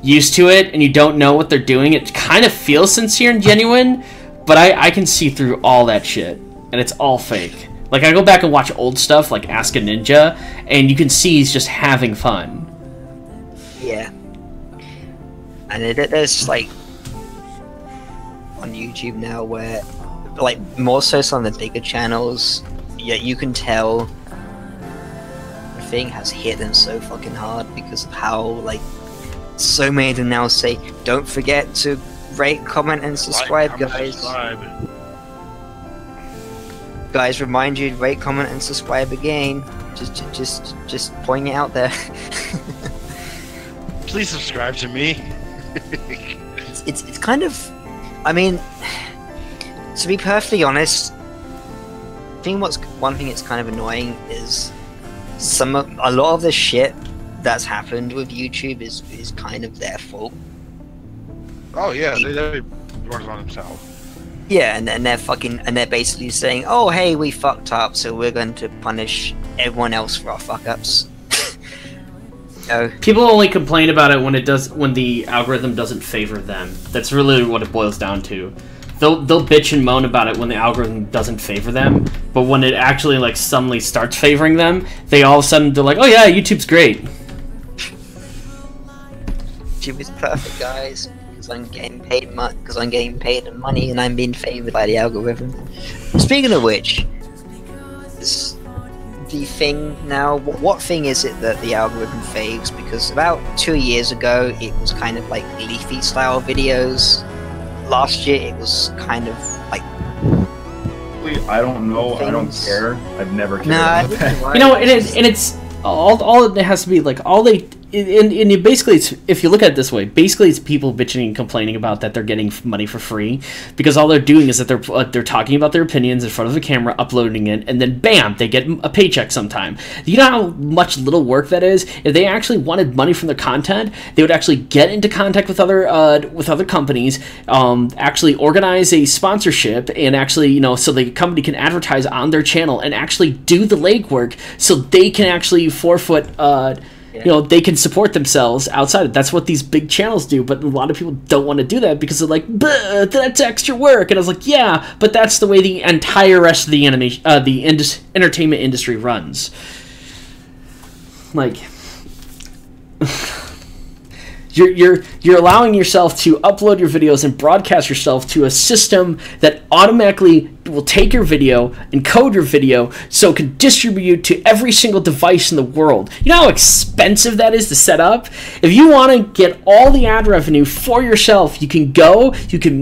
used to it and you don't know what they're doing, it kind of feels sincere and genuine, but I can see through all that shit, and it's all fake. Like, I go back and watch old stuff like Ask a Ninja, and you can see he's just having fun. Yeah. And there's like on YouTube now where, like, more so some of the bigger channels, yeah, you can tell the thing has hit them so fucking hard because of how, like, so many of them now say, don't forget to rate, comment, and subscribe, Like, comment, guys. subscribe. Guys, remind you to rate, comment, and subscribe again. Just pointing it out there. Please subscribe to me. It's kind of, I mean, to be perfectly honest, I think one thing that's kind of annoying is a lot of the shit that's happened with YouTube is kind of their fault. Oh yeah, they work on themselves. Yeah, and they're basically saying, oh hey, we fucked up, so we're going to punish everyone else for our fuck ups. No. People only complain about it when the algorithm doesn't favor them. That's really what it boils down to. They'll bitch and moan about it when the algorithm doesn't favor them, but when it actually like suddenly starts favoring them, they're like, oh yeah, YouTube's great. YouTube is perfect, guys, because I'm getting paid money and I'm being favored by the algorithm. Speaking of which, the thing now, what thing is it that the algorithm faves? Because about 2 years ago it was kind of like leafy style videos. Last year it was kind of like, I don't know. I don't care. I've never cared about that. You know, it's all it has to be like all they. And basically, if you look at it this way, basically it's people bitching and complaining about that they're getting money for free, because all they're doing is that they're talking about their opinions in front of the camera, uploading it, and then bam, they get a paycheck sometime. You know how much little work that is? If they actually wanted money from their content, they would actually get into contact with other companies, actually organize a sponsorship, and actually, you know, so the company can advertise on their channel and actually do the legwork, so they can actually forefoot. You know, they can support themselves outside of that's what these big channels do, but a lot of people don't want to do that because they're like, that's extra work. And I was like, yeah, but that's the way the entire rest of the entertainment industry runs. Like, you're allowing yourself to upload your videos and broadcast yourself to a system that automatically will take your video, encode your video, so it can distribute to every single device in the world. You know how expensive that is to set up? If you want to get all the ad revenue for yourself, you can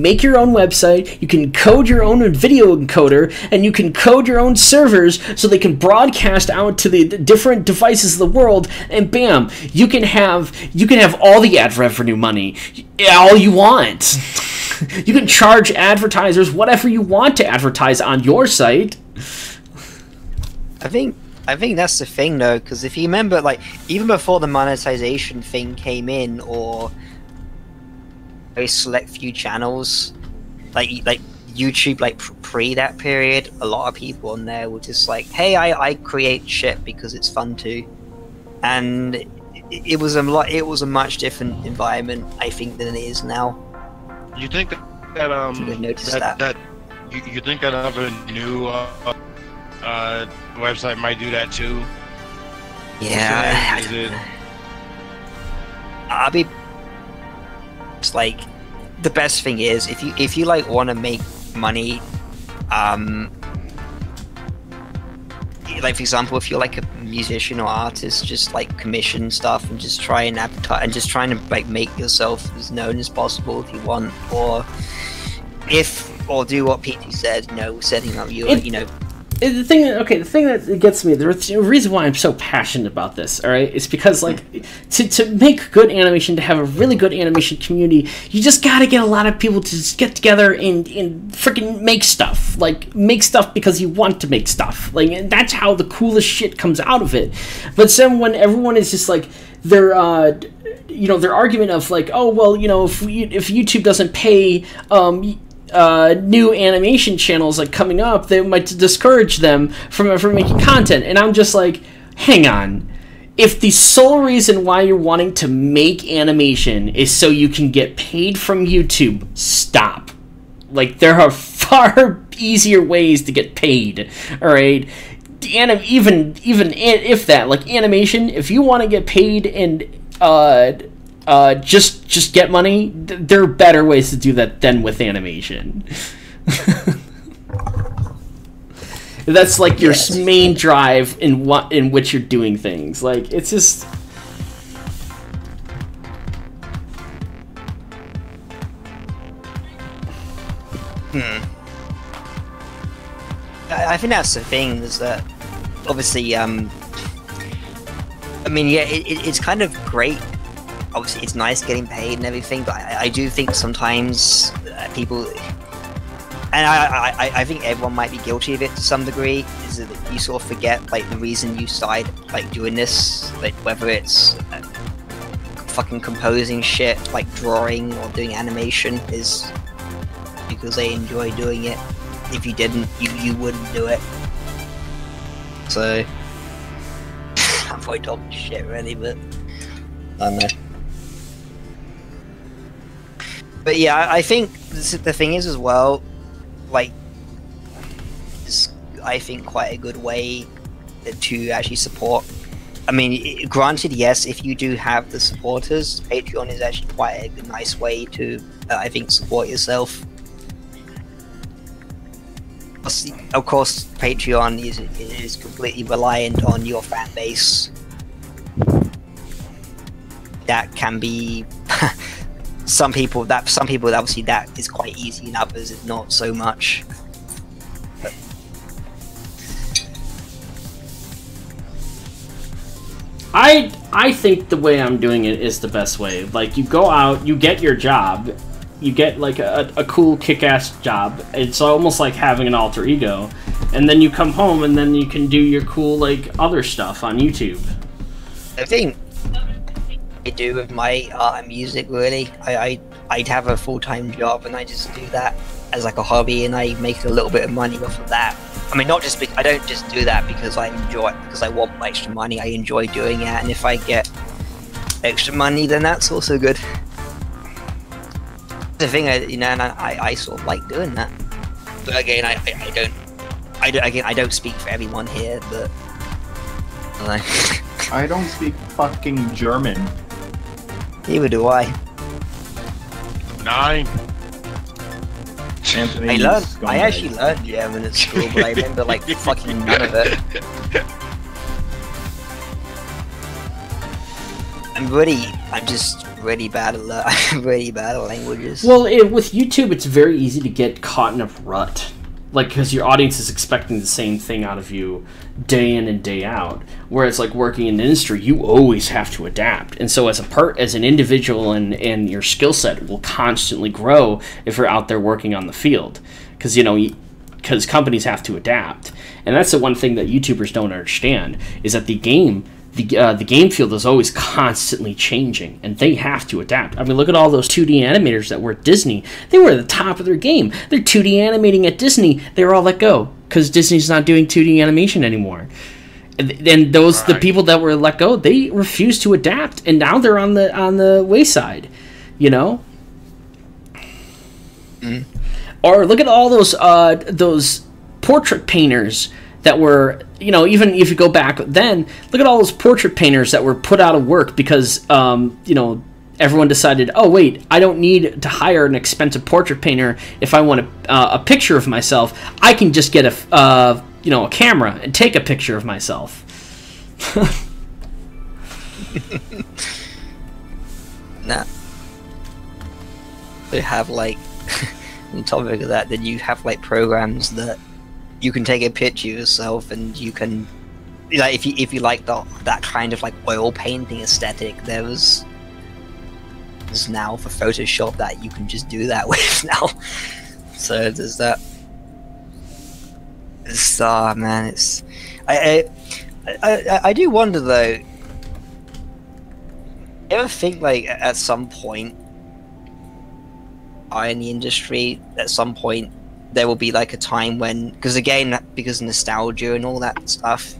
make your own website, you can code your own video encoder, and you can code your own servers so they can broadcast out to the different devices of the world, and bam, you can have all the ad revenue money, all you want. You can charge advertisers whatever you want to advertise on your site. I think that's the thing though, because if you remember, like, even before the monetization thing came in, or very select few channels, like YouTube, like pre that period, a lot of people on there were just like, hey, I create shit because it's fun too, and it was a much different environment, I think, than it is now. You think that you think that another new website might do that too? Yeah. Is it? I'll be. It's like the best thing is if you like want to make money, like for example, if you're like a musician or artist, just like commission stuff and just try and advertise and just trying to like make yourself as known as possible if you want, or do what PT said, you know, setting up your, you know. The thing that gets me, the reason why I'm so passionate about this, all right, is because like to make good animation, to have a really good animation community, you just gotta get a lot of people to just get together and freaking make stuff. Like make stuff because you want to make stuff. Like, and that's how the coolest shit comes out of it. But then when everyone is just like their argument of like, oh well, you know, if YouTube doesn't pay new animation channels like coming up, they might discourage them from making content. And I'm just like, hang on, if the sole reason why you're wanting to make animation is so you can get paid from YouTube, stop. Like, there are far easier ways to get paid, all right? Even if that, like animation, if you want to get paid and just get money, there are better ways to do that than with animation. That's like your main drive in which you're doing things. Like, it's just I think that's the thing, is that obviously I mean, yeah, it's kind of great. Obviously, it's nice getting paid and everything, but I do think sometimes people, and I think everyone might be guilty of it to some degree, is that you sort of forget like the reason you started like doing this, like whether it's fucking composing shit, like drawing or doing animation, is because they enjoy doing it. If you didn't, you wouldn't do it. So I'm probably talking shit really, but I don't know. But yeah, I think the thing is as well, like, it's, I think, quite a good way to actually support. I mean, granted, yes, if you do have the supporters, Patreon is actually quite a nice way to, I think, support yourself. Of course, Patreon is completely reliant on your fan base. That can be some people obviously that is quite easy, and others it's not so much. But I think the way I'm doing it is the best way. Like, you go out, you get your job, you get like a cool kick-ass job. It's almost like having an alter ego, and then you come home and then you can do your cool like other stuff on YouTube. I think I do with my art and music, really. I'd have a full-time job and I just do that as like a hobby, and I make a little bit of money off of that. I mean, not just I don't just do that because I enjoy it, because I want extra money. I enjoy doing it, and if I get extra money, then that's also good. The thing, you know, and I sort of like doing that. But again, I don't speak for everyone here, but I don't speak fucking German. Neither do I. 9. I actually learned German at school, but I remember like fucking none of it. I'm just really bad at languages. Well, with YouTube, it's very easy to get caught in a rut. Like, because your audience is expecting the same thing out of you day in and day out. Whereas, like, working in the industry, you always have to adapt. And so as an individual, and your skill set will constantly grow if you're out there working on the field. Because, you know, because companies have to adapt. And that's the one thing that YouTubers don't understand, is that the game field is always constantly changing, and they have to adapt. I mean, look at all those 2D animators that were at Disney. They were at the top of their game. They're 2D animating at Disney. They were all let go because Disney's not doing 2D animation anymore. And those the people that were let go, they refused to adapt, and now they're on the wayside. You know. Mm. Or look at all those portrait painters that were, you know, even if you go back then, look at all those portrait painters that were put out of work because, you know, everyone decided, oh, wait, I don't need to hire an expensive portrait painter if I want a picture of myself. I can just get you know, a camera and take a picture of myself. Nah. They have like, on topic of that, then you have like programs that you can take a picture of yourself, and you can, like, if you like that kind of like oil painting aesthetic, there's now for Photoshop that you can just do that with now. So there's that. It's man, it's I do wonder though. You ever think like at some point, in the industry, at some point there will be like a time when, because nostalgia and all that stuff,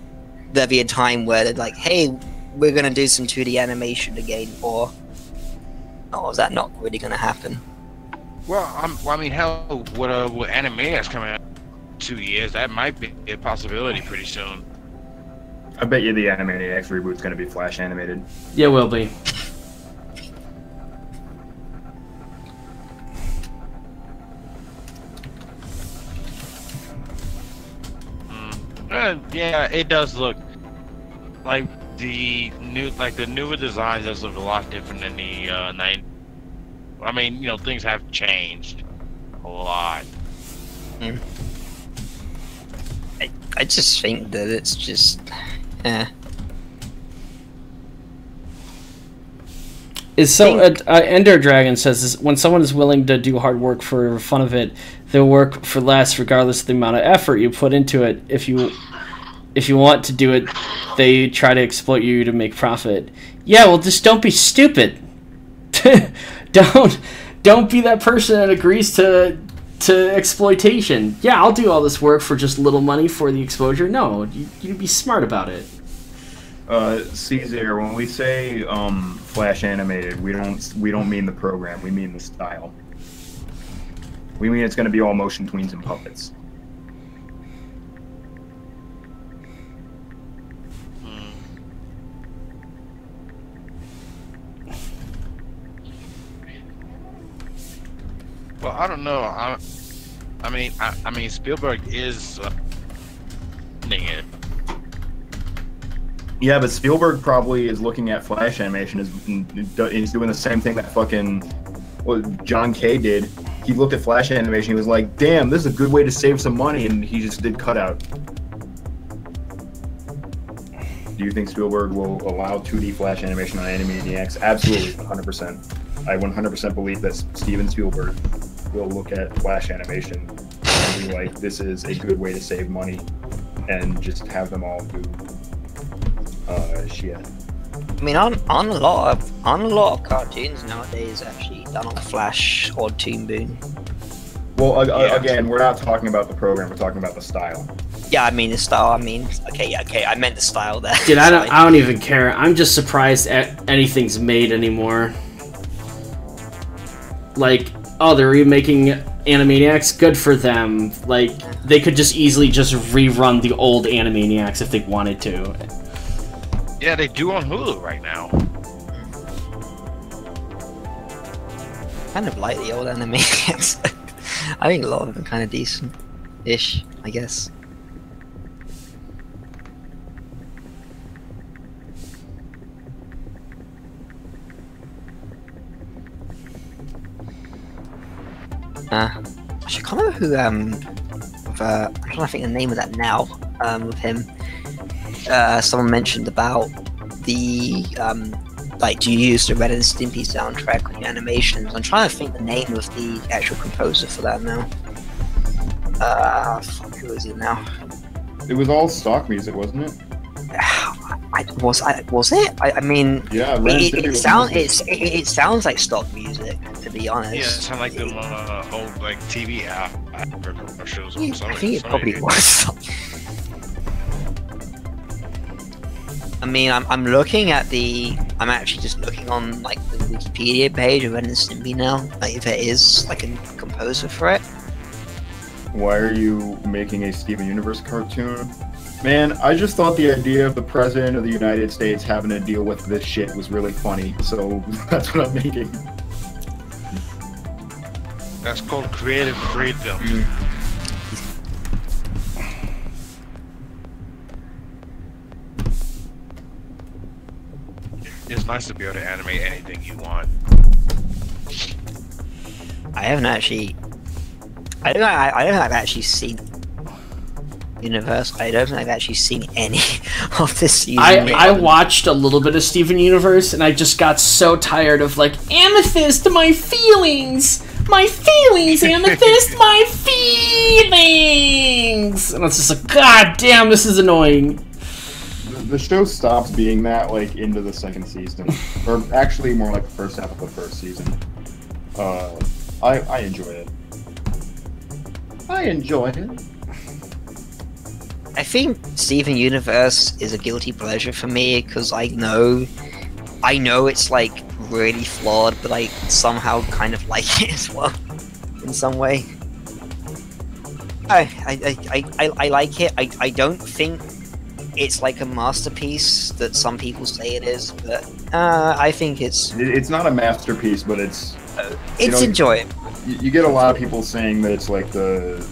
there'll be a time where they're like, hey, we're gonna do some 2D animation again, or is that not really gonna happen? Well, I mean, hell, with Animating's coming out in 2 years, that might be a possibility pretty soon. I bet you the Animating reboot's gonna be Flash animated. Yeah, will be. Yeah, it does look like the newer designs does look a lot different than the 90s. I mean, you know, things have changed a lot. I just think that it's just, Ender Dragon says when someone is willing to do hard work for fun of it, they'll work for less regardless of the amount of effort you put into it. If you want to do it, they try to exploit you to make profit. Yeah, well, just don't be stupid. Don't be that person that agrees to exploitation. Yeah, I'll do all this work for just little money for the exposure. No, you be smart about it. Caesar, when we say Flash animated, we don't mean the program. We mean the style. We mean it's going to be all motion tweens and puppets. Well, I don't know. I mean, Spielberg is doing it. Yeah, but Spielberg probably is looking at Flash animation as he's doing the same thing that fucking John Kay did. He looked at Flash animation. He was like, "Damn, this is a good way to save some money," and he just did cutout. Do you think Spielberg will allow 2D Flash animation on Animaniacs? Absolutely, 100%. I 100% believe that Steven Spielberg will look at Flash animation and be like, "This is a good way to save money," and just have them all do shit. I mean, on a lot of cartoons nowadays, actually done on Flash or Toonboom. Well, again, we're not talking about the program. We're talking about the style. Yeah, I mean the style. I mean, okay. I meant the style there. Dude, I don't even care. I'm just surprised anything's made anymore. Like, oh, they're remaking Animaniacs. Good for them. Like, they could just easily just rerun the old Animaniacs if they wanted to. Yeah, they do on Hulu right now. Kind of like the old Animaniacs. I think a lot of them are kind of decent-ish, I guess. Actually, I can't remember who, I'm trying to think the name of that now, with him. Someone mentioned about the, like, do you use the Ren and Stimpy soundtrack with your animations? I'm trying to think the name of the actual composer for that now. Fuck, who is it now? It was all stock music, wasn't it? Was it? I mean, yeah, it sounds like stock music, to be honest. Yeah, it sounds like them old like TV commercials. I think it probably was. I mean, I'm looking at I'm actually just looking on like the Wikipedia page of Ren and Stimpy now. Like, if there is like a composer for it. Why are you making a Steven Universe cartoon? Man, I just thought the idea of the President of the United States having to deal with this shit was really funny, so that's what I'm making. That's called creative freedom. It's nice to be able to animate anything you want. I haven't actually. I don't know. I don't think I've actually seen Universe. I don't think I've actually seen any of this season. I watched a little bit of Steven Universe, and I just got so tired of like Amethyst, my feelings, Amethyst, my feelings, and it's just like, God damn, this is annoying. The show stops being that like into the second season, or actually more like the first half of the first season. I enjoy it. I think Steven Universe is a guilty pleasure for me because I know it's like really flawed, but I somehow kind of like it as well in some way. I like it. I don't think it's like a masterpiece that some people say it is, but I think it's not a masterpiece, but it's enjoyable. You get a lot of people saying that it's like the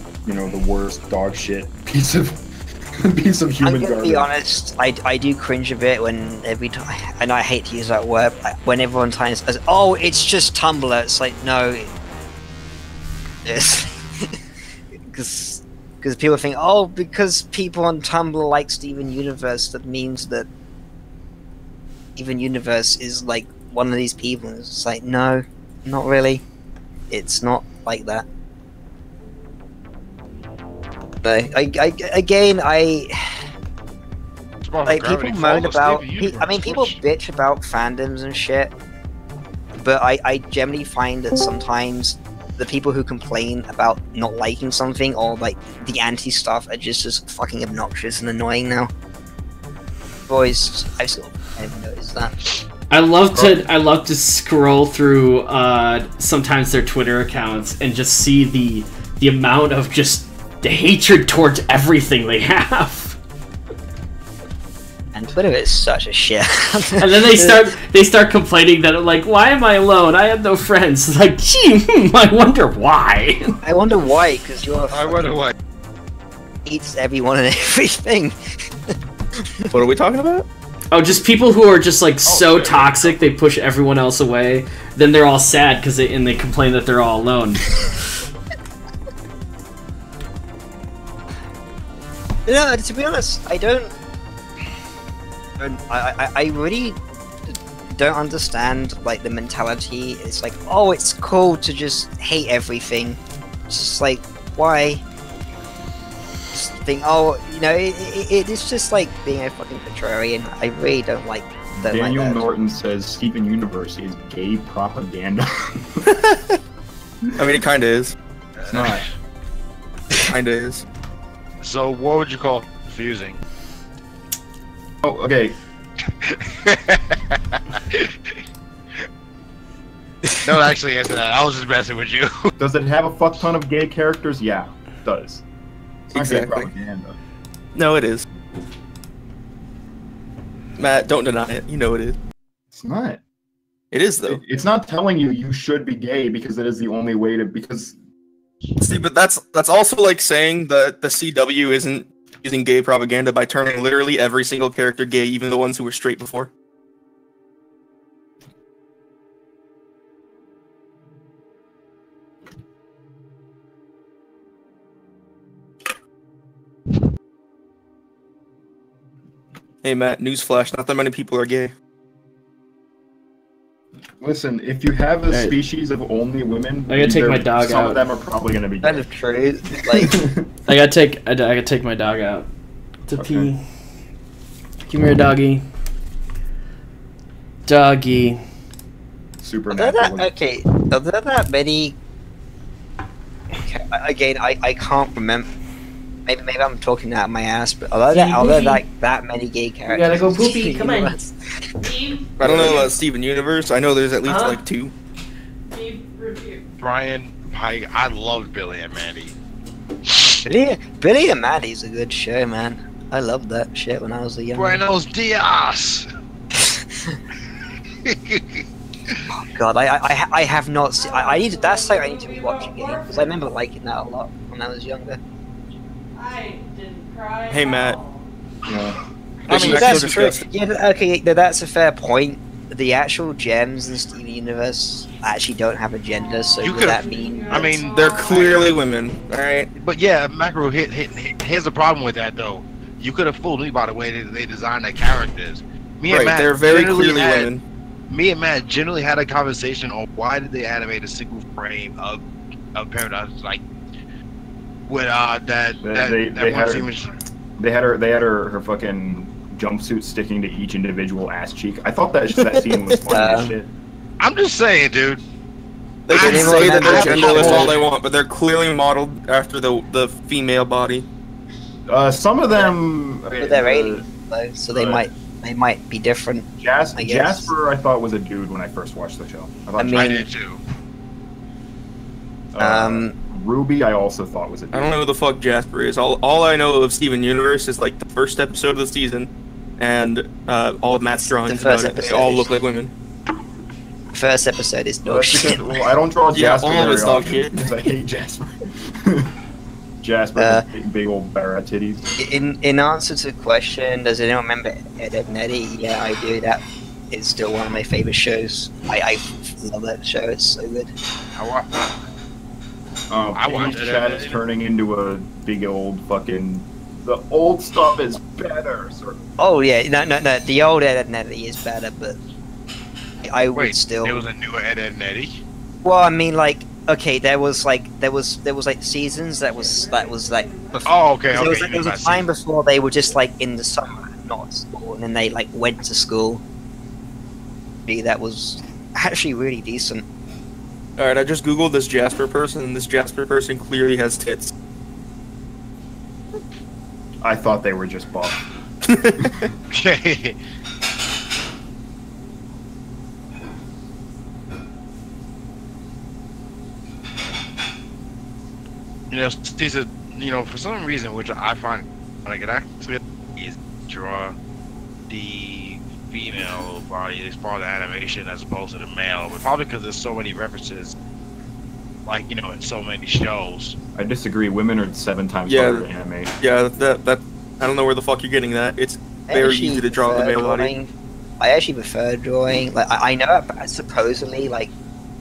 worst dog shit piece of human garbage. I'm gonna be honest, I do cringe a bit when every time, and I hate to use that word, when everyone says, "Oh, it's just Tumblr." It's like, no, it's because people think, oh, because people on Tumblr like Steven Universe, that means that Steven Universe is like one of these people. And it's like, no, not really. It's not like that. But again, like people moan about. People bitch about fandoms and shit. But I generally find that sometimes the people who complain about not liking something or like the anti stuff are just as fucking obnoxious and annoying now. Boys, I've noticed that. I love to scroll through sometimes their Twitter accounts and just see the amount of just the hatred towards everything they have. And Twitter is such a shit. And then they start complaining that like, why am I alone? I have no friends. It's like, gee, I wonder why. I wonder why, because you're. I wonder why. Eats everyone and everything. What are we talking about? Oh, just people who are just like so toxic they push everyone else away. Then they're all sad because they complain that they're all alone. No, to be honest, I really don't understand like the mentality. It's like, oh, it's cool to just hate everything. It's just like, why? Just think, oh, it's just like being a fucking contrarian. I really don't like that. Daniel Norton says Steven Universe is gay propaganda. I mean, it kinda is. It's not. It kinda is. So, what would you call confusing? Oh, okay. No, actually answer that. I was just messing with you. Does it have a fuck ton of gay characters? Yeah, it does. It's not gay Exactly. propaganda. No, it is. Matt, don't deny it. You know it is. It's not. It is, though. It's not telling you should be gay because that is the only way to. Because See, but that's also like saying that the CW isn't using gay propaganda by turning literally every single character gay, even the ones who were straight before. Hey Matt, newsflash, not that many people are gay. listen, if you have a species of only women, I gotta take my dog some out. of them are probably gonna be Kind gay. of true. Like, I gotta take my dog out to pee. Come here, doggy. Doggy. are there that many? Okay, again, I can't remember. Maybe I'm talking out of my ass, but are there like that many gay characters? gotta go poopy, come on. I don't know about Steven Universe. I know there's at least like 2. Brian, I loved Billy and Mandy. Billy and Maddie's a good show, man. I loved that shit when I was a young. Buenos dias. Oh God, I have not seen. I need to. That's something I need to rewatch again because I remember liking that a lot when I was younger. I didn't cry. Hey Matt. Yeah. I mean, that's true. Yeah, okay, that's a fair point. the actual gems in Steven Universe actually don't have a gender, so You would could- that mean? I mean, They're clearly women. All right. but yeah, Macro. Here's the problem with that though. You could have fooled me by the way they designed their characters. Me and Right. Matt They're very generally clearly had- women. Me and Matt generally had a conversation on why did they animate a single frame of Paradise, like with that They one had scene her- was- They had her fucking jumpsuit sticking to each individual ass cheek. I thought that scene was funny as shit. I'm just saying, dude. They can I say that they're remember- genderless all they want, but they're clearly modeled after the female body. Some of them. But they're aliens, though, so they might be different. I guess. Jasper, I thought was a dude when I first watched the show. I thought mean- I did too. Ruby, I also thought was a dude. I don't know who the fuck Jasper is. All I know of Steven Universe is like the first episode of the season, and all of Matt's drawings The about first it. They episode all is- look like women. First episode is Well, no that's shit. because, well, I don't draw Yeah, Jasper all of very it's dog often shit. because I hate Jasper. Jasper with big old barra titties. In answer to the question, does anyone remember Ed, Ed and Eddie? Yeah, I do. That is still one of my favorite shows. I love that show. It's so good. I watched it, Chad is turning into a big old fucking. The old stuff is better. Sort of. Oh yeah, no. The old Ed, Ed and Eddie is better, but I would Wait, still. there was a newer Ed, Ed and Eddie. Well, I mean, like, okay, there was like seasons that was like. Oh, okay, There was, okay. there was a time before they were just like in the summer, not at school, and then they like went to school. That was actually really decent. All right, I just googled this Jasper person, and this Jasper person clearly has tits. I thought they were just buff. Okay. You know, Caesar, for some reason, which I find like it actually is draw the female body as part of the animation as opposed to the male, but probably because there's so many references, like in so many shows. I disagree. Women are 7 times Yeah. harder to animate. Yeah, that I don't know where the fuck you're getting that. It's very Actually easy to draw the prefer male body. drawing- I actually prefer drawing. Like I know supposedly like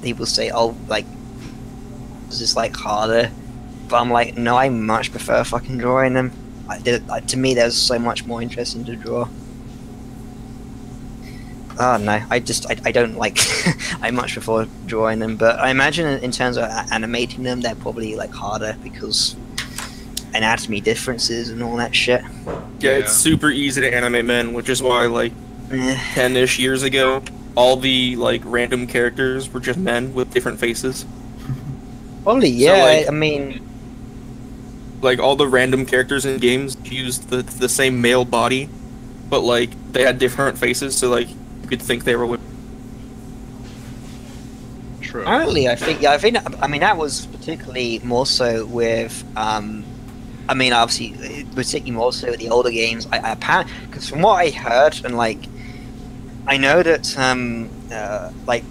people say, oh, like this is like harder, but I'm like, no, I much prefer fucking drawing them. To me, there's so much more interesting to draw. Oh no, I don't like. I much prefer drawing them, but I imagine in terms of animating them, they're probably like harder because anatomy differences and all that shit. Yeah, it's super easy to animate men, which is why like Eh. 10-ish years ago, all the like random characters were just men with different faces. Probably, yeah. like- I mean, Like all the random characters in games used the same male body, but like they had different faces, so like you could think they were women. True. apparently, I mean, that was particularly more so with, I mean, obviously, particularly more so with the older games. I apparently, because from what I heard, and like, I know that, like,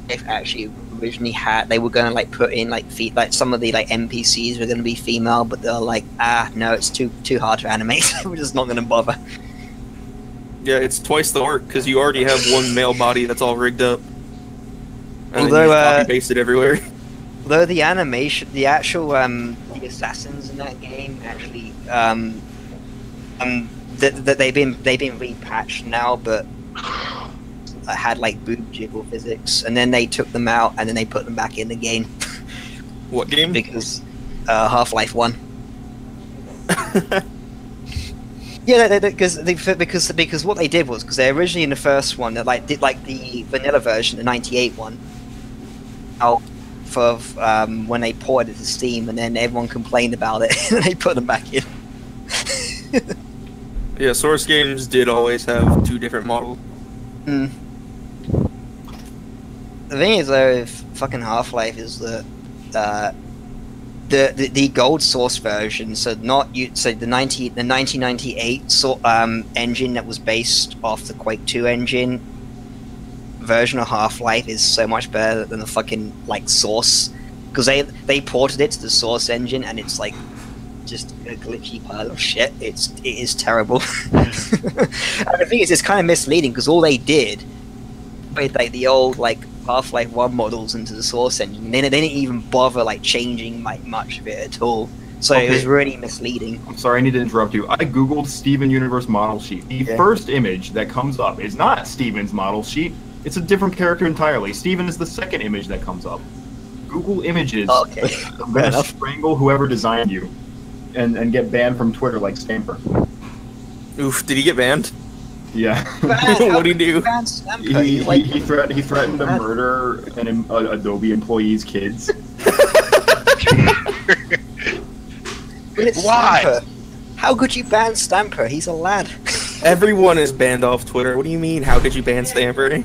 if actually originally they were going to like put in like some of the like NPCs were going to be female, but they're like, no, it's too hard to animate. We're just not going to bother. Yeah, it's twice the work because you already have one male body that's all rigged up. And Although, then you just copy paste it everywhere. Although the animation, the actual the assassins in that game actually, that they've been repatched now, but I had like boob jiggle physics, and then they took them out and then they put them back in again What game? because Half-Life 1. Yeah, because what they did was because they originally in the first one they did like the vanilla version, the '98 one, out for when they ported it to Steam, and then everyone complained about it, and they put them back in. Yeah, Source games did always have 2 different models. Mm. The thing is though, if fucking Half-Life is that the gold source version, so the 1998 engine that was based off the Quake 2 engine version of Half-Life is so much better than the fucking like source, because they ported it to the source engine and it's like just a glitchy pile of shit. It is terrible. And the thing is, it's kind of misleading because all they did copied like the old like Half-Life 1 models into the Source engine. They didn't even bother like changing like much of it at all. So it was really misleading. I'm sorry, I need to interrupt you. I googled Steven Universe model sheet. The first image that comes up is not Steven's model sheet. It's a different character entirely. Steven is the second image that comes up. Google images. Okay. I'm gonna strangle whoever designed you, and get banned from Twitter like Stamper. Oof, did he get banned? Yeah. What'd he do? He threatened to murder an Adobe employee's kids. Why? Stamper. How could you ban Stamper? He's a lad. Everyone is banned off Twitter. What do you mean? How could you ban Stamper?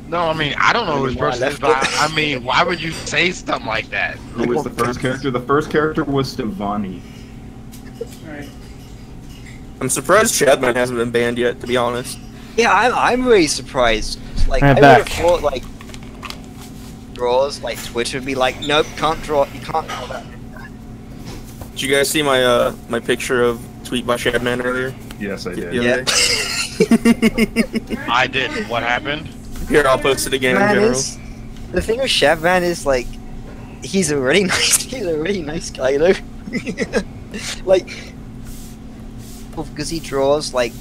No, I mean, I don't know who this person is, but I mean, why would you say something like that? Who was the first character? The first character was Stevani. Alright. I'm surprised Shadman hasn't been banned yet, to be honest. Yeah, I'm really surprised. Like, I'm I would back. have thought, like, draws, like, Twitter would be like, nope, can't draw, you can't draw that. Did you guys see my my picture of tweet by Shadman earlier? Yes, I did. The other day? I did. What happened? Here, I'll post it again in general. The thing with Shadman is, like, he's a really nice guy, you know? Like, because he draws quite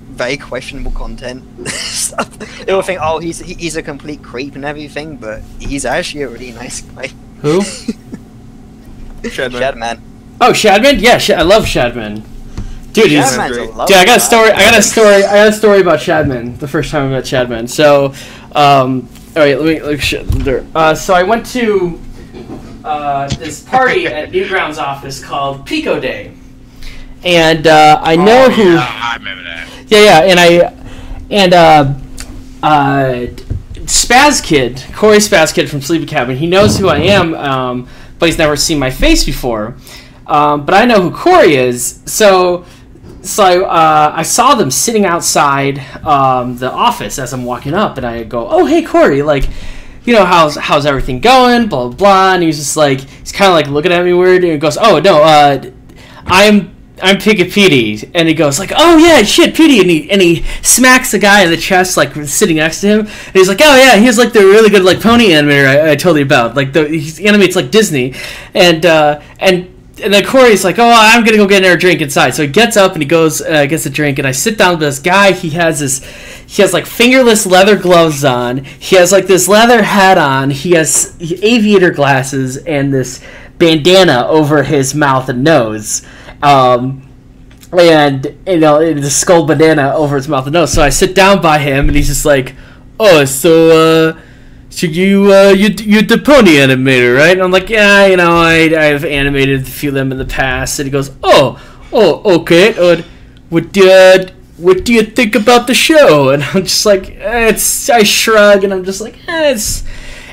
very questionable content. They will think, oh, he's a complete creep and everything, but he's actually a really nice guy. Who? Shadman. Oh, Shadman? Yeah, I love Shadman. Dude, he's Shadman's a lovely dude. I got a guy. story about Shadman. The first time I met Shadman. So, all right, let me so I went to this party at Newground's office called Pikapetey, and I know who. Yeah, I remember that. Spaz Kid, Corey Spaz Kid from Sleepy Cabin. He knows who I am, but he's never seen my face before. But I know who Corey is, so I saw them sitting outside the office as I'm walking up, and I go, "Oh, hey, Corey, like, you know, how's everything going?" Blah blah blah. And he's just like, he's kind of like looking at me weird, and he goes, "Oh no, I'm Pikapetey," and he goes like, "Oh yeah, shit, Petey," and he smacks the guy in the chest like sitting next to him, and he's like, "Oh yeah, he's like the really good like pony animator I told you about, like he animates like Disney," and then Corey's like, "Oh, I'm gonna go get another drink inside." So he gets up and he goes gets a drink, and I sit down with this guy. He has like fingerless leather gloves on. He has like this leather hat on. He has aviator glasses and this bandana over his mouth and nose. And you know, the skull bandana over his mouth and nose. So I sit down by him, and he's just like, "Oh, so you're the pony animator, right?" And I'm like, "Yeah, you know, I've animated a few of them in the past." And he goes, "Oh, okay. What do you think about the show?" And I'm just like, I shrug, and I'm just like,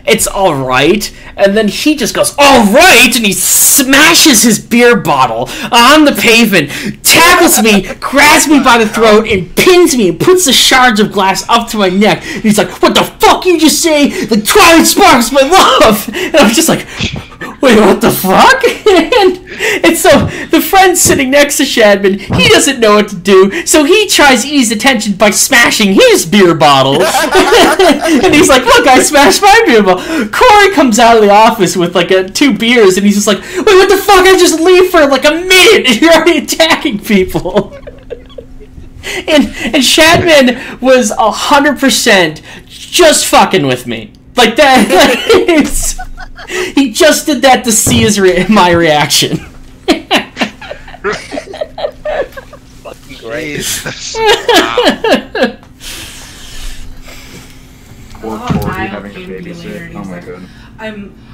it's all right. And then he just goes, "All right," and he smashes his beer bottle on the pavement, tackles me, grabs me by the throat, and pins me, and puts the shards of glass up to my neck. And he's like, "What the fuck you just say? The Twilight Sparks, my love!" And I'm just like, wait, what the fuck? And so the friend sitting next to Shadman, he doesn't know what to do, so he tries to ease the tension by smashing his beer bottle. And he's like, "Look, I smashed my beer bottle." Corey comes out of the office with like 2 beers, and he's just like, "Wait, what the fuck? I just leave for like a minute, and you're already attacking people." And Shadman was 100% just fucking with me. Like that. He just did that to see my reaction. Fucking great. Wow. Poor Corey having a babysit. Oh my god.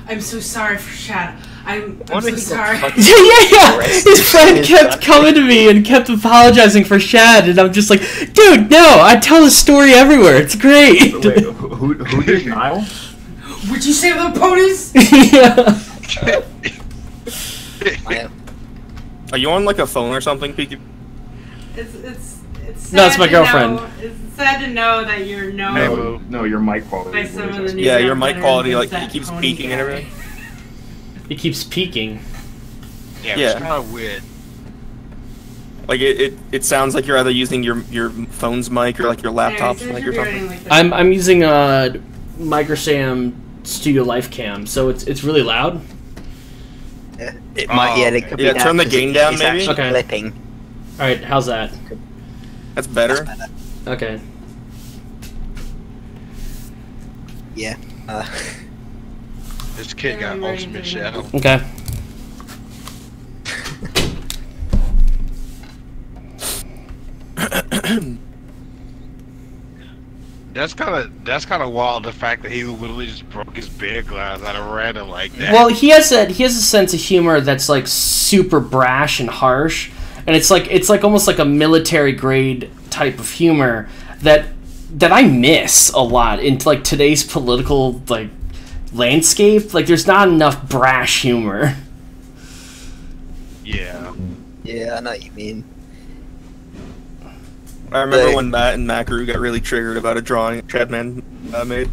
I'm so sorry for Shad. I'm so Wonder if he sorry. got Yeah. His friend kept coming to me and kept apologizing for Shad, and I'm just like, "Dude, no, I tell the story everywhere. It's great." Wait, who did Niall? Would you say the ponies? Yeah. Are you on like a phone or something, Piki? It's sad No, it's my to girlfriend. know- it's sad to know that you're known No, your mic quality. by is some of really the new Yeah, your young mic quality, veterans like, it that keeps pony peaking and carry. everything. It keeps peaking. Yeah, Yeah. it's kind of weird. Like it sounds like you're either using your phone's mic or like your laptop's mic or something. I'm using a Microsam Studio Life Cam, so it's really loud. It might, yeah. It could be turn the gain down, it's maybe. actually Okay. Clipping. All right, how's that? That's better. That's better. Okay. Yeah. This kid got ultimate shadow. Okay. That's kind of wild. The fact that he literally just broke his beer glass out of random like that. Well, he has a sense of humor that's like super brash and harsh, and it's like almost like a military grade type of humor that I miss a lot in like today's political like landscape. Like, there's not enough brash humor. Yeah. Yeah, I know what you mean. I remember when Matt and Macru got really triggered about a drawing Chadman made.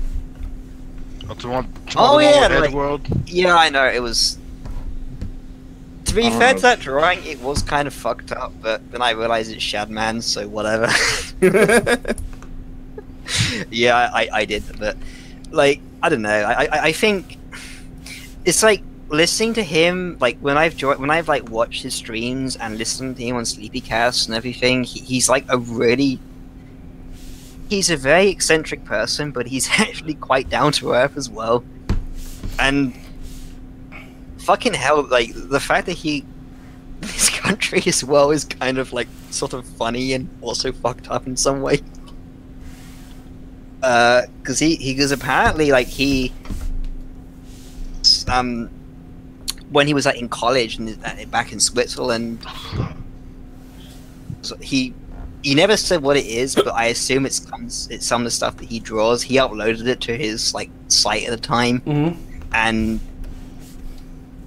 Oh yeah, like, world. yeah, I know, it was... To be fair to that drawing, it was kind of fucked up, but then I realized it's Shadman, so whatever. Yeah, I did, but, like, I don't know, I think... It's like, listening to him, like, when I've like watched his streams and listened to him on Sleepycast and everything, he's like he's a very eccentric person, but he's actually quite down to earth as well. And fucking hell, like, the fact that his country as well is kind of like sort of funny and also fucked up in some way. Because he goes, apparently, like, when he was like in college and back in Switzerland, so he never said what it is, but I assume it's some of the stuff that he draws. He uploaded it to his like site at the time, and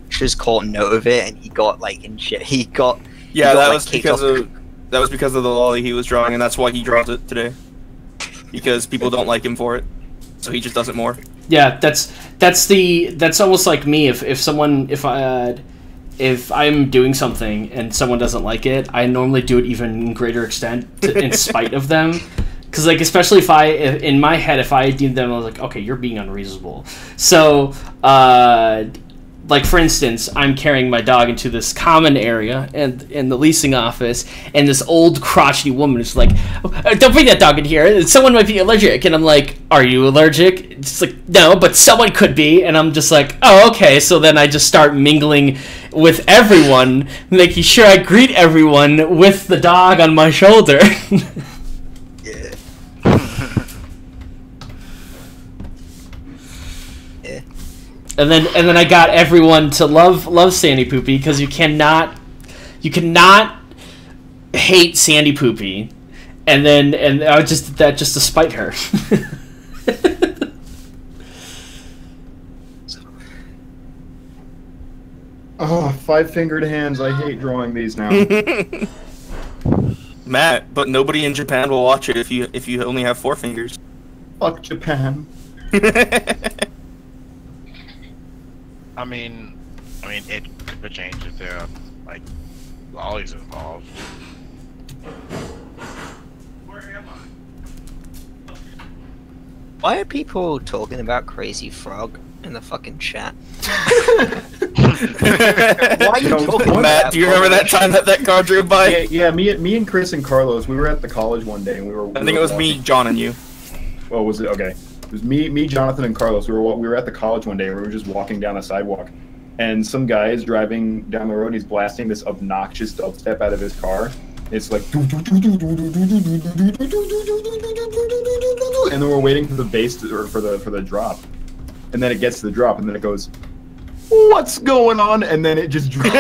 just caught note of it, and he got like in shit. Yeah, that was because of the lolly he was drawing, and that's why he draws it today. Because people don't like him for it, so he just does it more. Yeah, that's almost like me. If I'm doing something and someone doesn't like it, I normally do it even in greater extent in spite of them. Because, like, especially if in my head, if I deem them, I was like, okay, you're being unreasonable. So, like, for instance, I'm carrying my dog into this common area and in the leasing office, and this old crotchety woman is like, don't bring that dog in here, someone might be allergic. And I'm like, are you allergic? It's like, no, but someone could be. And I'm just like, oh, okay. So then I just start mingling with everyone, making sure I greet everyone with the dog on my shoulder. Yeah. Yeah. And then I got everyone to love Sandy Poopy, because you cannot hate Sandy Poopy, and I just did that just to spite her. Oh, 5-fingered hands. I hate drawing these now. Matt, but nobody in Japan will watch it if you only have 4 fingers. Fuck Japan. I mean, it could change if there are like lollies involved. Where am I? Why are people talking about Crazy Frog in the fucking chat? Why are you talking about Matt, do you remember that time that car drove by? Yeah, me and Chris and Carlos, we were at the college one day, and we were. I think it was me, John, and you. Well, was it okay? It was me, Jonathan, and Carlos. We were at the college one day, and we were just walking down the sidewalk, and some guy is driving down the road. And he's blasting this obnoxious dubstep out of his car. It's like, and then we're waiting for the bass for the drop, and then it gets to the drop, and then it goes, "What's going on?" And then it just drops.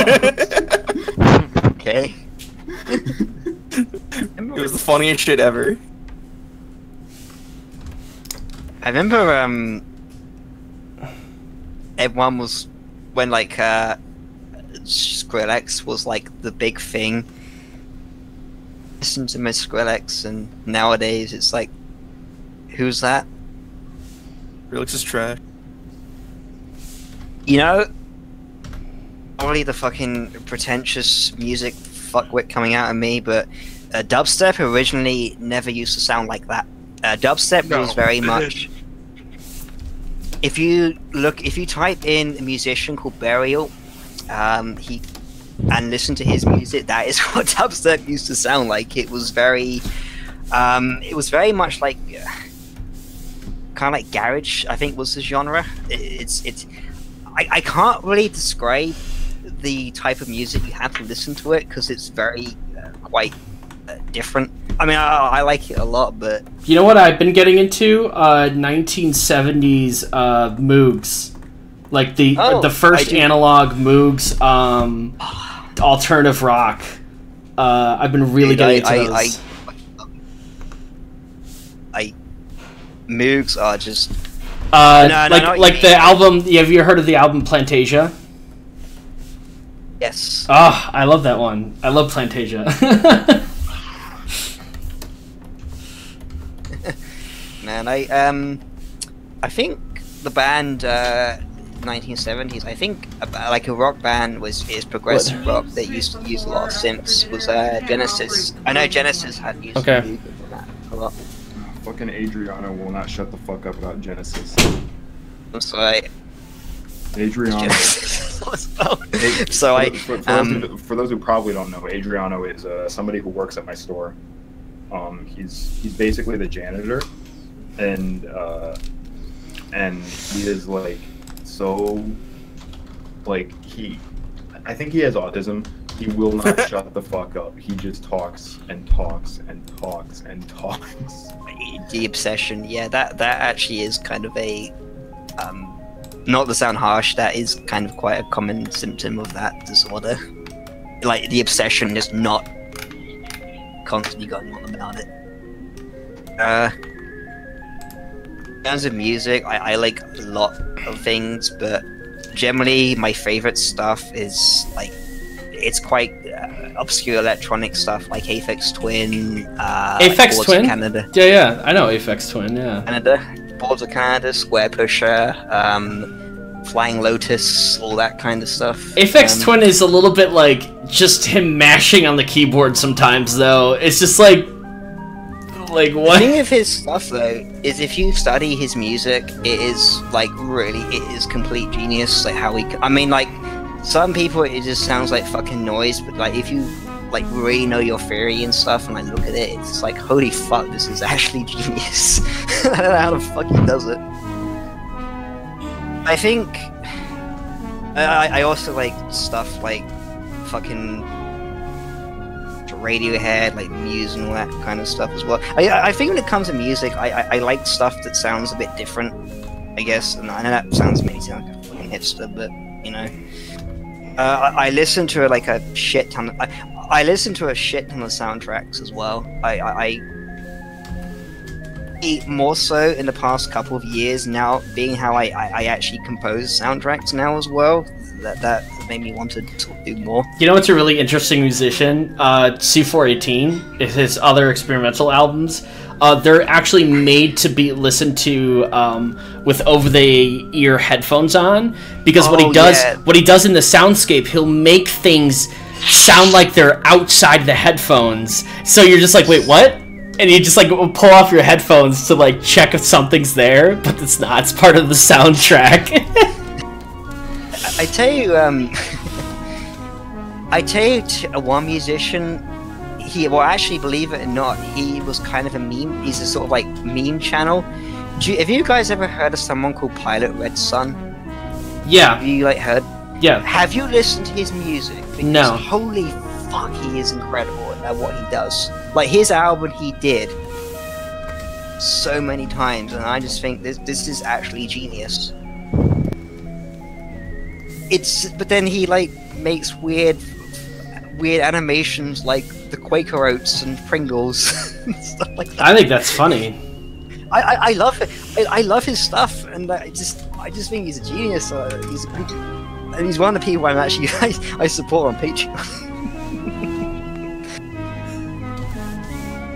Okay. It was the funniest shit ever. I remember everyone was when like Skrillex was like the big thing. Listen to my Skrillex, and nowadays it's like, who's that? Skrillex is trash. You know, probably the fucking pretentious music fuckwit coming out of me, but dubstep originally never used to sound like that. Dubstep was very much. If you type in a musician called Burial, and listen to his music, that is what dubstep used to sound like. It was very much like kind of like garage, I think was the genre. I can't really describe the type of music. You have to listen to it because it's very quite different. I mean, I like it a lot, but you know what I've been getting into? 1970s Moogs, like the first analog Moogs, alternative rock. I've been really getting into those. Moogs are just the album. Have you heard of the album Plantasia? Yes. Oh, I love that one. I love Plantasia. Man, I think the band 1970s. I think like a rock band is progressive rock that used to use a lot of synths. Was Genesis? I know Genesis had used okay. a lot. Fucking Adriano will not shut the fuck up about Genesis. I'm sorry. Adriano. For those who probably don't know, Adriano is somebody who works at my store. He's basically the janitor. And he is like so like I think he has autism. He will not shut the fuck up. He just talks and talks and talks and talks. The obsession, yeah, that actually is kind of a not to sound harsh, that is kind of quite a common symptom of that disorder. Like the obsession, just not constantly going on about it. In terms of music, I like a lot of things, but generally my favorite stuff is like it's quite obscure electronic stuff like Aphex Twin, Aphex Twin, Canada. Yeah, I know Aphex Twin. Yeah, Canada, Boards of Canada, Square Pusher, Flying Lotus, all that kind of stuff. Aphex Twin is a little bit like just him mashing on the keyboard sometimes, though. It's just like what? The thing of his stuff, though, is if you study his music, it is like really, it is complete genius. Like how I mean, like some people, it just sounds like fucking noise, but like if you like really know your theory and stuff, and like look at it, it's like holy fuck, this is actually genius. I don't know how the fuck he does it. I think I also like stuff like fucking Radiohead, like Muse and all that kind of stuff as well. I think when it comes to music, I like stuff that sounds a bit different, I guess. And I know that sounds maybe like a fucking hipster, but you know, I listen to like a shit ton. I listen to a shit ton of soundtracks as well. I more so in the past couple of years now, being how I actually compose soundtracks now as well. That made me want to do more. You know what's a really interesting musician? C418, his other experimental albums. They're actually made to be listened to with over-the-ear headphones on, because what he does in the soundscape, he'll make things sound like they're outside the headphones. So you're just like, wait, what? And you just like pull off your headphones to like check if something's there, but it's not. It's part of the soundtrack. I tell you, one musician, actually, believe it or not, he was kind of a meme. He's a sort of like meme channel. Have you guys ever heard of someone called Pilot Red Sun? Yeah. Have you like heard? Yeah. Have you listened to his music? Because no. Holy fuck, he is incredible at what he does. Like his album, he did so many times, and I just think this is actually genius. But then he like makes weird animations like the Quaker Oats and Pringles and stuff like that. I think that's funny. I love it. I love his stuff, and I just think he's a genius. And he's one of the people I'm actually I support on Patreon.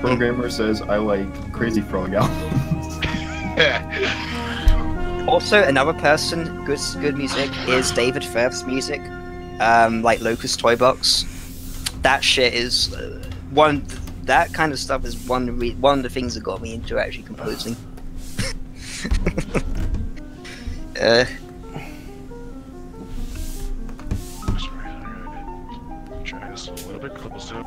Programmer says I like Crazy Frog albums. Also, another person, good music, is David Firth's music, like Locust Toy Box. that shit is that kind of stuff is one of the things that got me into actually composing. Try this a little bit closer.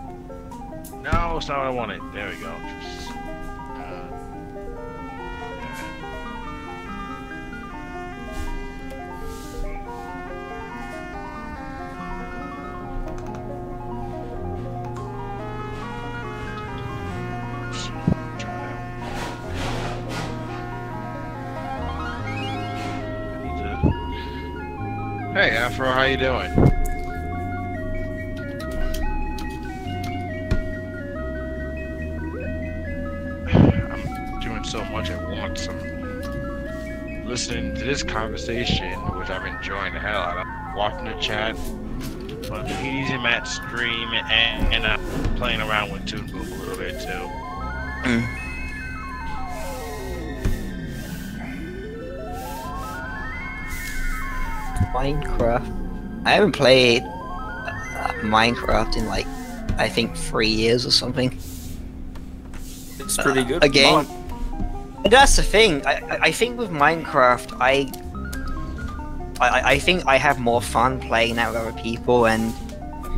No, it's not what I wanted. There we go. Hey Afro, how you doing? I'm doing so much at once. I'm listening to this conversation, which I'm enjoying the hell out of. Watching the chat, but he's in Matt's stream, and I'm playing around with Toonboom a little bit too. Minecraft. I haven't played Minecraft in like, I think 3 years or something. It's pretty good. Again, and that's the thing. I think with Minecraft, I think I have more fun playing that with other people, and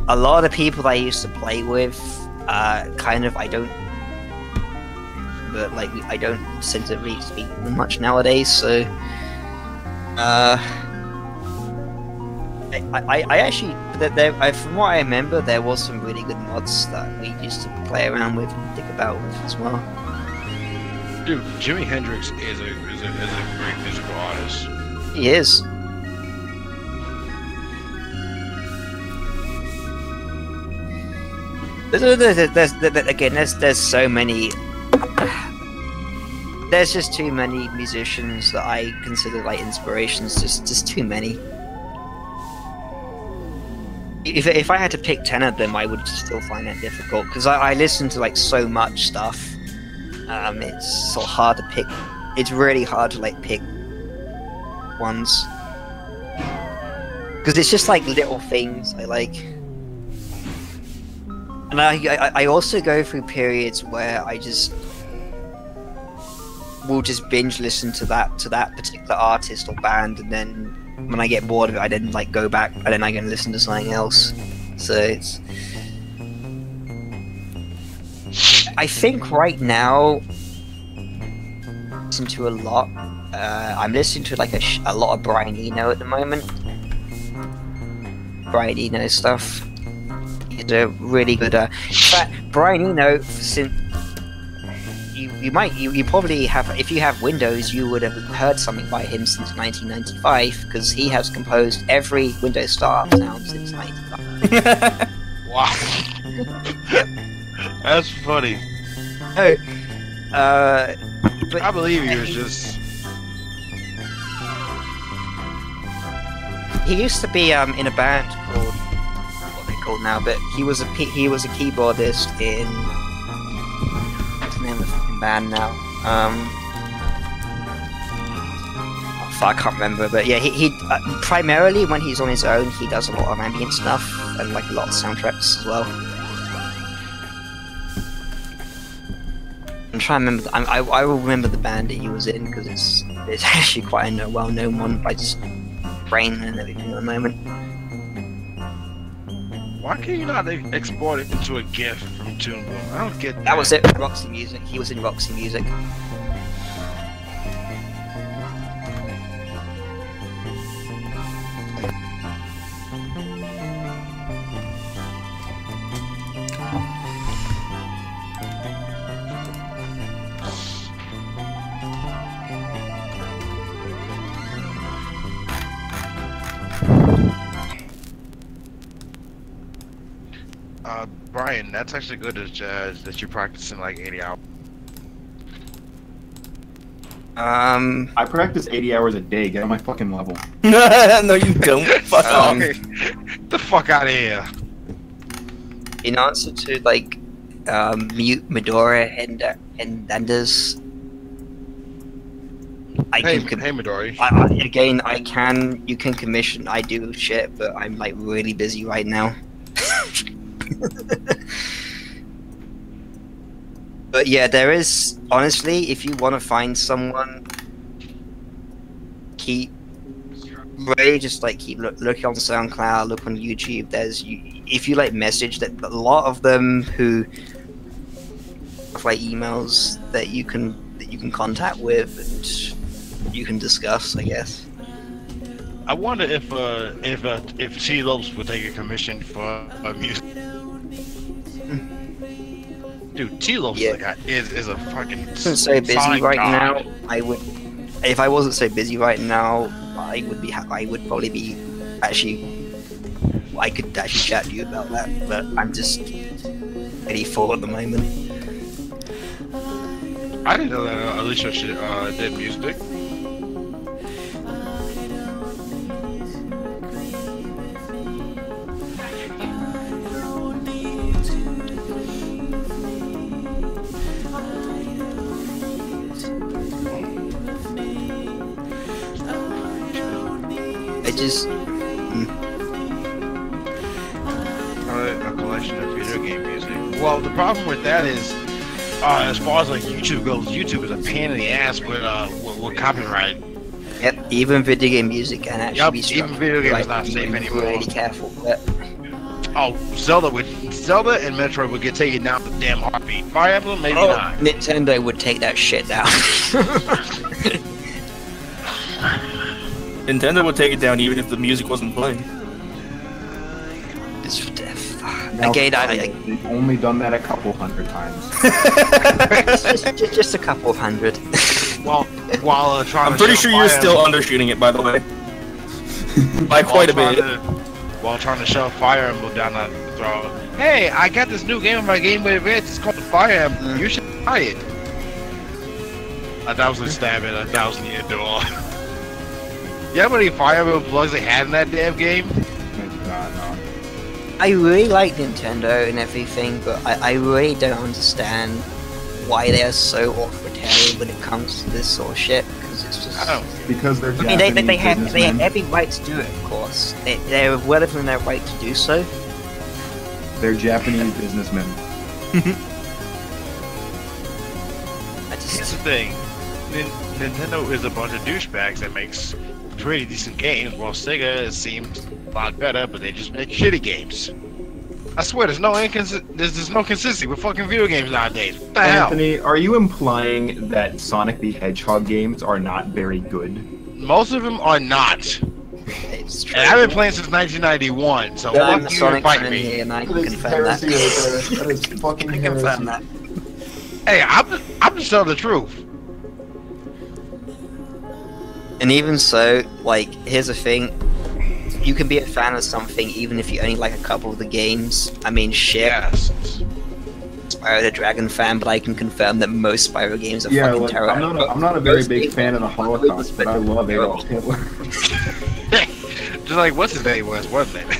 a lot of the people that I used to play with, kind of I don't seem to really speak to them much nowadays. So, I actually, from what I remember, there was some really good mods that we used to play around with and think about with as well. Dude, Jimi Hendrix is a great musical artist. He is. There's so many. There's just too many musicians that I consider like inspirations. Just too many. If I had to pick 10 of them, I would still find that difficult because I listen to like so much stuff. It's so hard to pick. It's really hard to like pick ones because it's just like little things I like. And I also go through periods where I just will just binge listen to that particular artist or band, and then when I get bored of it, I then like go back and then I can listen to something else. So it's. I think right now, I listen to a lot. I'm listening to like a lot of Brian Eno at the moment. Brian Eno stuff. He's a really good. In fact, Brian Eno, since you probably have, if you have Windows, you would have heard something by him since 1995 because he has composed every Windows startup sound since 1995. Wow. Yep. That's funny. No, but I believe he was just. He used to be in a band called what they called now, but he was a keyboardist in what's the name of the fucking band now? I can't remember, but yeah, he primarily when he's on his own, he does a lot of ambient stuff and like a lot of soundtracks as well. I'm trying to remember. I will remember the band that he was in because it's actually quite a well-known one. I just brain and everything at the moment. Why can you not export it into a GIF from Toonboom? I don't get that. That was it. Roxy Music. He was in Roxy Music. Brian, that's actually good that you're practicing like 80 hours. I practice 80 hours a day. Get on my fucking level. No, you don't. Fuck off. Get the fuck out of here. In answer to like mute Medora and Anders, Hey Midori. You can commission. I do shit, but I'm like really busy right now. But yeah, there is, honestly, if you want to find someone, keep really just like keep look on SoundCloud, look on YouTube. There's if you like message that a lot of them who have like emails that you can contact with and you can discuss, I guess. I wonder if LULZ would take a commission for music. Dude, LULZ is a fucking. I wasn't so busy right now. I would, if I wasn't so busy right now, I would probably be actually. I could actually chat to you about that, but I'm just ready for at the moment. I didn't know that Alicia did music. Just a collection of video game music. Well, the problem with that is, as far as like YouTube goes, YouTube is a pain in the ass with copyright. Yep, even video game music can actually be struck. Even video game is not safe anymore. Really careful. But... Oh, Zelda and Metroid would get taken down with the damn heartbeat. Fire Emblem, maybe not. Nintendo would take that shit down. Nintendo would take it down even if the music wasn't playing. It's Now, again, they've only done that a couple hundred times. just a couple of hundred. While trying. I'm pretty sure you're still undershooting it, by the way. By quite a bit. While trying to shove Fire Emblem down the throat. Hey, I got this new game on my Game Boy Advance. It's called Fire Emblem. You should buy it. 1,000 stab it, 1,000 in the door. You know how many Fire Emblem plugs they had in that damn game? I really like Nintendo and everything, but I really don't understand why they are so authoritarian when it comes to this sort of shit. Because it's just because they're. I mean, they have every right to do it, of course. They're well within their right to do so. They're Japanese businessmen. Here's the thing: Nintendo is a bunch of douchebags that makes pretty decent games, while Sega seems a lot better, but they just make shitty games. I swear, there's no consistency with fucking video games nowadays. What the Anthony, hell? are you implying that Sonic the Hedgehog games are not very good? Most of them are not. It's true. And I've been playing since 1991, so I'm fuck a you Sonic and fight fan me. here, and I can That is confirm that. heresy right there. That is fucking I can confirm heresy. that. Hey, I'm just telling the truth. And even so, like, here's the thing. You can be a fan of something even if you only like a couple of the games. I mean, shit. Yes. Spyro the Dragon fan, but I can confirm that most Spyro games are Yeah, fucking like, terrible. I'm not a very big fan of the Holocaust, but I love Adolf Hitler. Just like, what's his name was, wasn't it?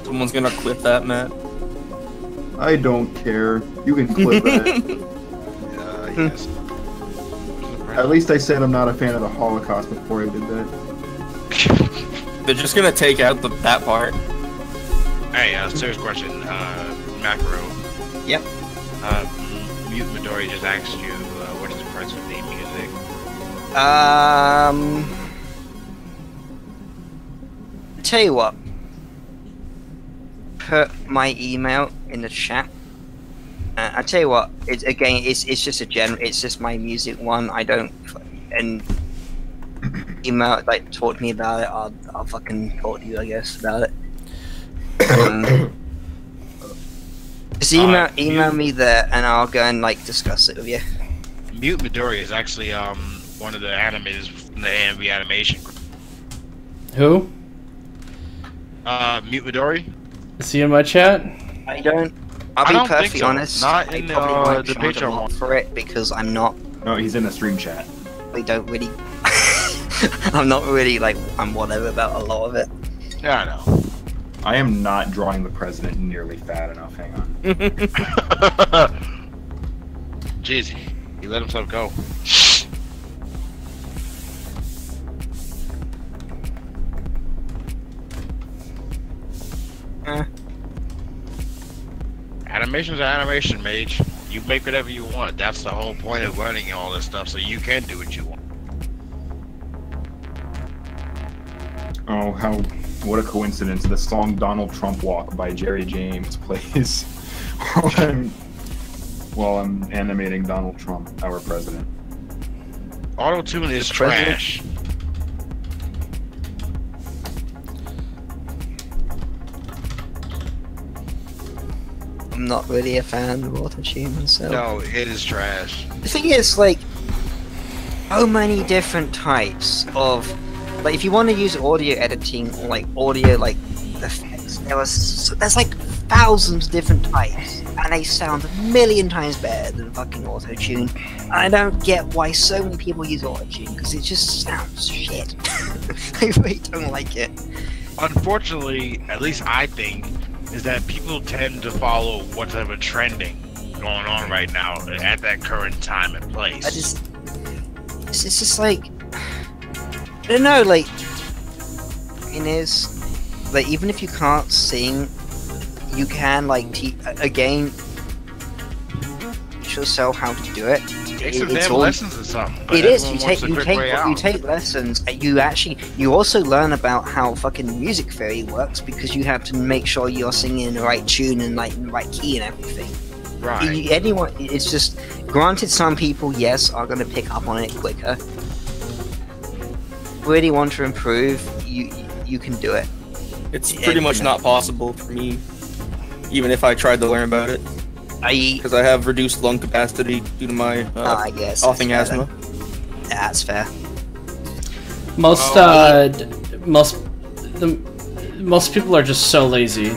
Someone's gonna clip that, Matt. I don't care. You can clip it. Yes. At least I said I'm not a fan of the Holocaust before I did that. They're just gonna take out that part. Hey, serious question, Macro. Yep. Mute Midori just asked you, what is the price of the music? Tell you what. Put my email in the chat. I tell you what. It's just a it's just my music one. I don't and email like talk to me about it. I'll fucking talk to you, I guess, about it. Just email me there, and I'll go and like discuss it with you. Mute Midori is actually one of the animators from the AMV animation group. Who? Mute Midori? Is he in my chat? I don't. I'll I be don't think perfectly so. honest. Not I in probably won't the charge a Patreon lot one. for it because I'm not. No, he's in the stream chat. I don't really. I'm not really like I'm whatever about a lot of it. Yeah, I know. I am not drawing the president nearly fat enough. Hang on. Jeez, he let himself go. Animation's an animation, mage. You make whatever you want. That's the whole point of learning all this stuff, so you can do what you want. Oh, what a coincidence. The song Donald Trump Walk by Jerry James plays while I'm animating Donald Trump, our president. Auto-tune is trash. I'm not really a fan of auto-tune myself. No, it is trash. The thing is, like, so many different types of, like, if you want to use audio editing or like audio like effects, there's like thousands of different types, and they sound a million times better than fucking auto-tune. I don't get why so many people use auto-tune, because it just sounds shit. I really don't like it. Unfortunately, at least I think, is that people tend to follow whatever trending going on right now at that current time and place. It's just like, I don't know, like, it is, like, even if you can't sing, you can, like, again, teach yourself how to do it. Take some It's damn all- lessons or something. But It is. everyone You wants take the quick way out. lessons. And you also learn about how fucking music theory works, because you have to make sure you're singing in the right tune and like in the right key and everything. Right. Anyone, it's just granted. Some people, yes, are going to pick up on it quicker. Really want to improve, you can do it. It's pretty much not possible for me, even if I tried to learn about it, because I have reduced lung capacity due to my I guess coughing that's fair asthma. then. That's fair. Most people are just so lazy.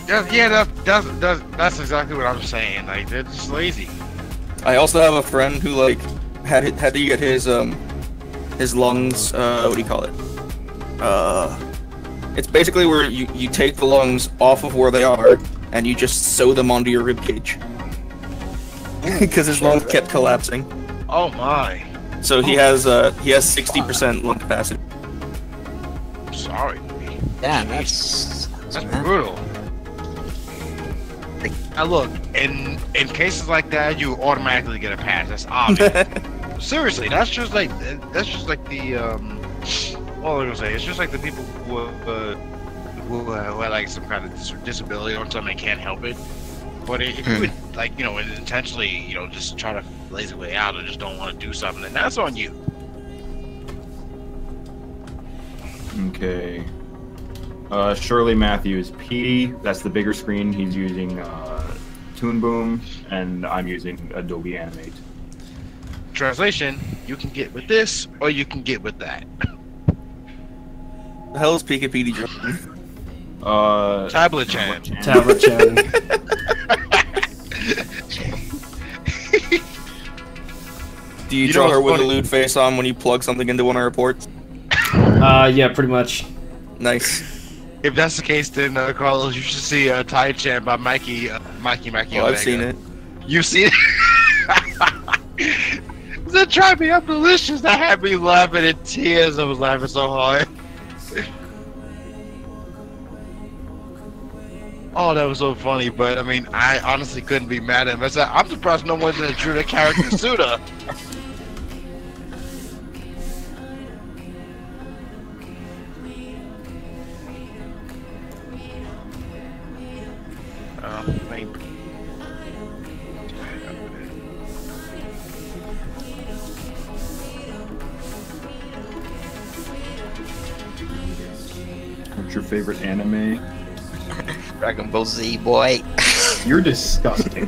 Yeah, that's exactly what I'm saying. Like, they're just lazy. I also have a friend who like had to get his lungs. What do you call it? It's basically where you take the lungs off of where they are and you just sew them onto your rib cage because his lungs kept collapsing. Oh my. So he has 60% lung capacity. I'm sorry. Damn, that's brutal. Now look, in cases like that, you automatically get a pass. That's obvious. Seriously, that's just like the what was I gonna say? It's just like the people who have like some kind of disability or something, they can't help it. But if you would, like, you know, intentionally, you know, just try to lazy way out or just don't want to do something, then that's on you. Okay. Shirley Matthews, Petey, that's the bigger screen. He's using Toonboom, and I'm using Adobe Animate. Translation: you can get with this, or you can get with that. The hell is Pikapetey drawing? Tablet Chan. Tablet Chan. Do you draw her with a lewd face on when you plug something into one of her ports? Yeah, pretty much. Nice. If that's the case, then Carlos, you should see Tai Chan by Mikey. Mikey. Oh, I've seen it. You've seen it? That tried me up delicious. That had me laughing in tears. I was laughing so hard. Oh, that was so funny. But I mean, I honestly couldn't be mad at him. I'm surprised no one drew the character Suda. What's your favorite anime? Dragon Ball Z, boy. You're disgusting.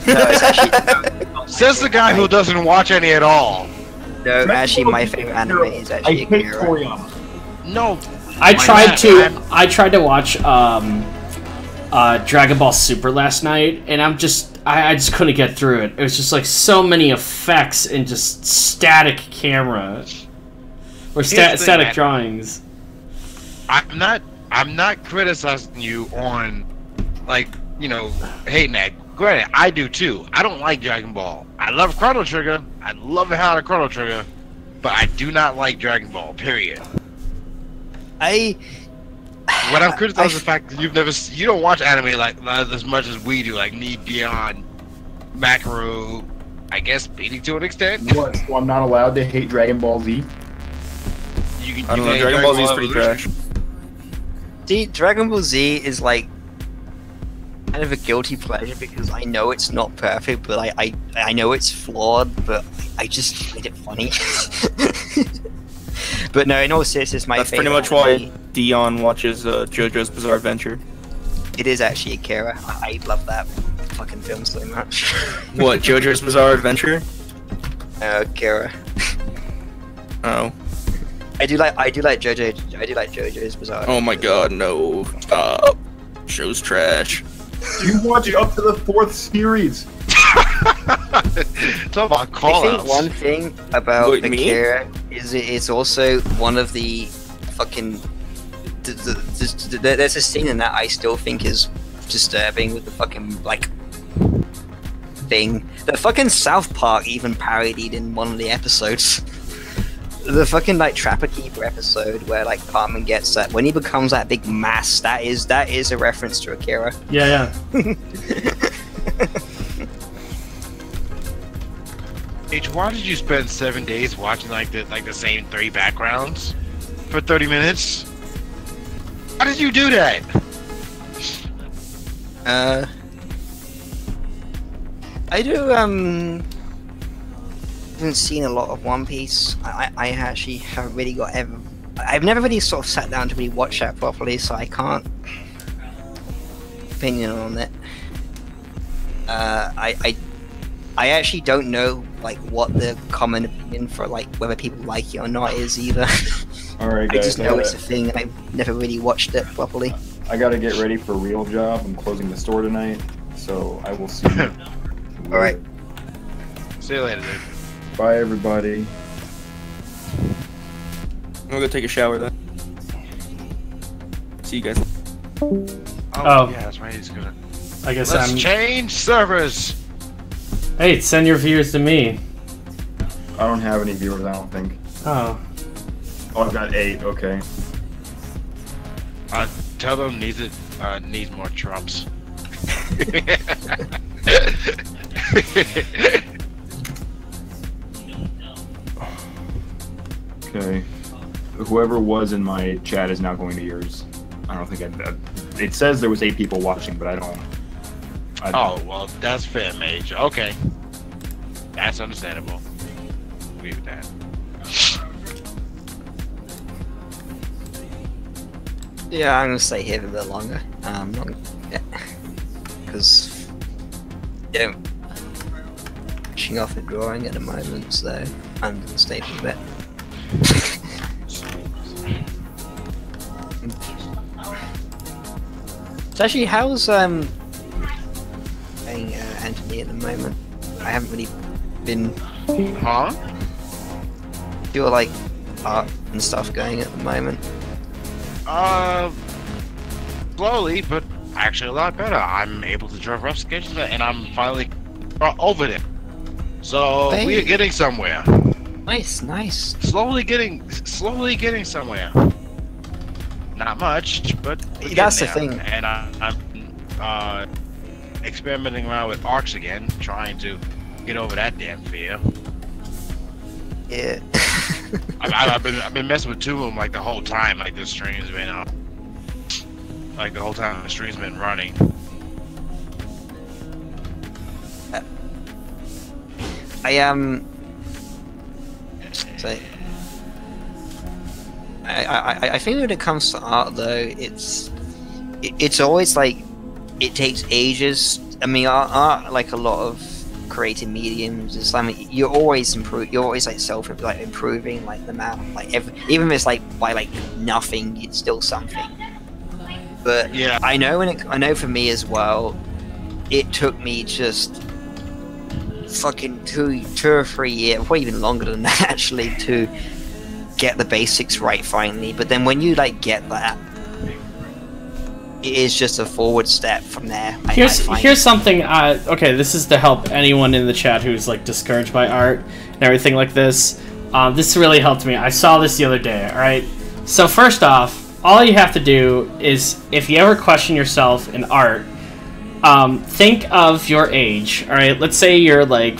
No, it's actually Says the guy who doesn't watch any at all. no. Actually, my favorite anime is actually I hate Akira. Toriyama. No. I tried to watch Dragon Ball Super last night, and I just couldn't get through it. It was just like so many effects and just static camera or static drawings. I'm not criticizing you on, like, you know, hating that. Granted, I do too. I don't like Dragon Ball. I love Chrono Trigger. I love the hell out of Chrono Trigger, but I do not like Dragon Ball. Period. What I'm criticizing is the fact that you don't watch anime like as much as we do, like Need Beyond, Macro, I guess beating to an extent. What? So I'm not allowed to hate Dragon Ball Z? I don't know, Dragon Ball Z is pretty trash. See, Dragon Ball Z is like kind of a guilty pleasure because I know it's not perfect, but I know it's flawed, but I just find it funny. But no, in all seriousness, my That's favorite pretty much why Dion watches JoJo's Bizarre Adventure. it is actually Akira. I love that fucking film so much. What, JoJo's Bizarre Adventure? Akira. Oh. I do like JoJo's Bizarre. Oh my god, no. Stop. Show's trash. You watch up to the 4th series. Talk about call I think one thing about Wait, me? Akira is it's also one of the fucking. There's a scene in that I still think is disturbing with the fucking like thing. The fucking South Park even parodied in one of the episodes. The fucking like Trapper Keeper episode where like Cartman gets that when he becomes that big mass. That is a reference to Akira. Yeah. H, why did you spend 7 days watching like the same 3 backgrounds for 30 minutes? How did you do that? I do haven't seen a lot of One Piece. I actually haven't really got I've never really sort of sat down to really watch that properly, so I can't opinion on it. I actually don't know like what the common opinion for like whether people like it or not is either. Alright, I guys. just know it's a thing. I've never really watched it properly. I gotta get ready for a real job. I'm closing the store tonight, so I will see you. Alright. See you later, dude. Bye, everybody. I'm gonna go take a shower then. See you guys. Oh. Yeah, that's right. He's gonna. I guess Let's I'm. change servers. Hey, send your viewers to me. I don't have any viewers, I don't think. Oh. Oh, I've got 8, okay. Tell them needs more Trumps. Okay. Whoever was in my chat is now going to yours. I don't think it says there was 8 people watching, but I don't. Oh, well, that's fair, Mage. Okay. That's understandable. Agree with that. Yeah, I'm gonna stay here for a bit longer. Because yeah, finishing off a drawing at the moment, so I'm gonna stay for a bit. So actually, how's playing Anthony at the moment? I haven't really been. Huh? Feel like art and stuff going at the moment. Slowly, but actually a lot better. I'm able to draw rough sketches, and I'm finally over it. So Hey. we are getting somewhere. Nice. Slowly getting somewhere. Not much, but we're That's the getting there. thing. And I'm experimenting around with arcs again, trying to get over that damn fear. Yeah. I've been messing with Toonboom like the whole time. Like this stream's been like the whole time the stream's been running. So I think when it comes to art though, it's always like it takes ages. I mean, art like a lot of creative mediums, it's like you're always like improving like the map, like even if it's like by like nothing, it's still something. But yeah, I know for me as well, it took me just fucking two or 3 years, probably even longer than that actually, to get the basics right finally. But then when you like get that, it is just a forward step from there. Here's something. Okay, this is to help anyone in the chat who's like discouraged by art and everything like this. This really helped me. I saw this the other day. All right. So first off, all you have to do is, if you ever question yourself in art, think of your age. All right, let's say you're like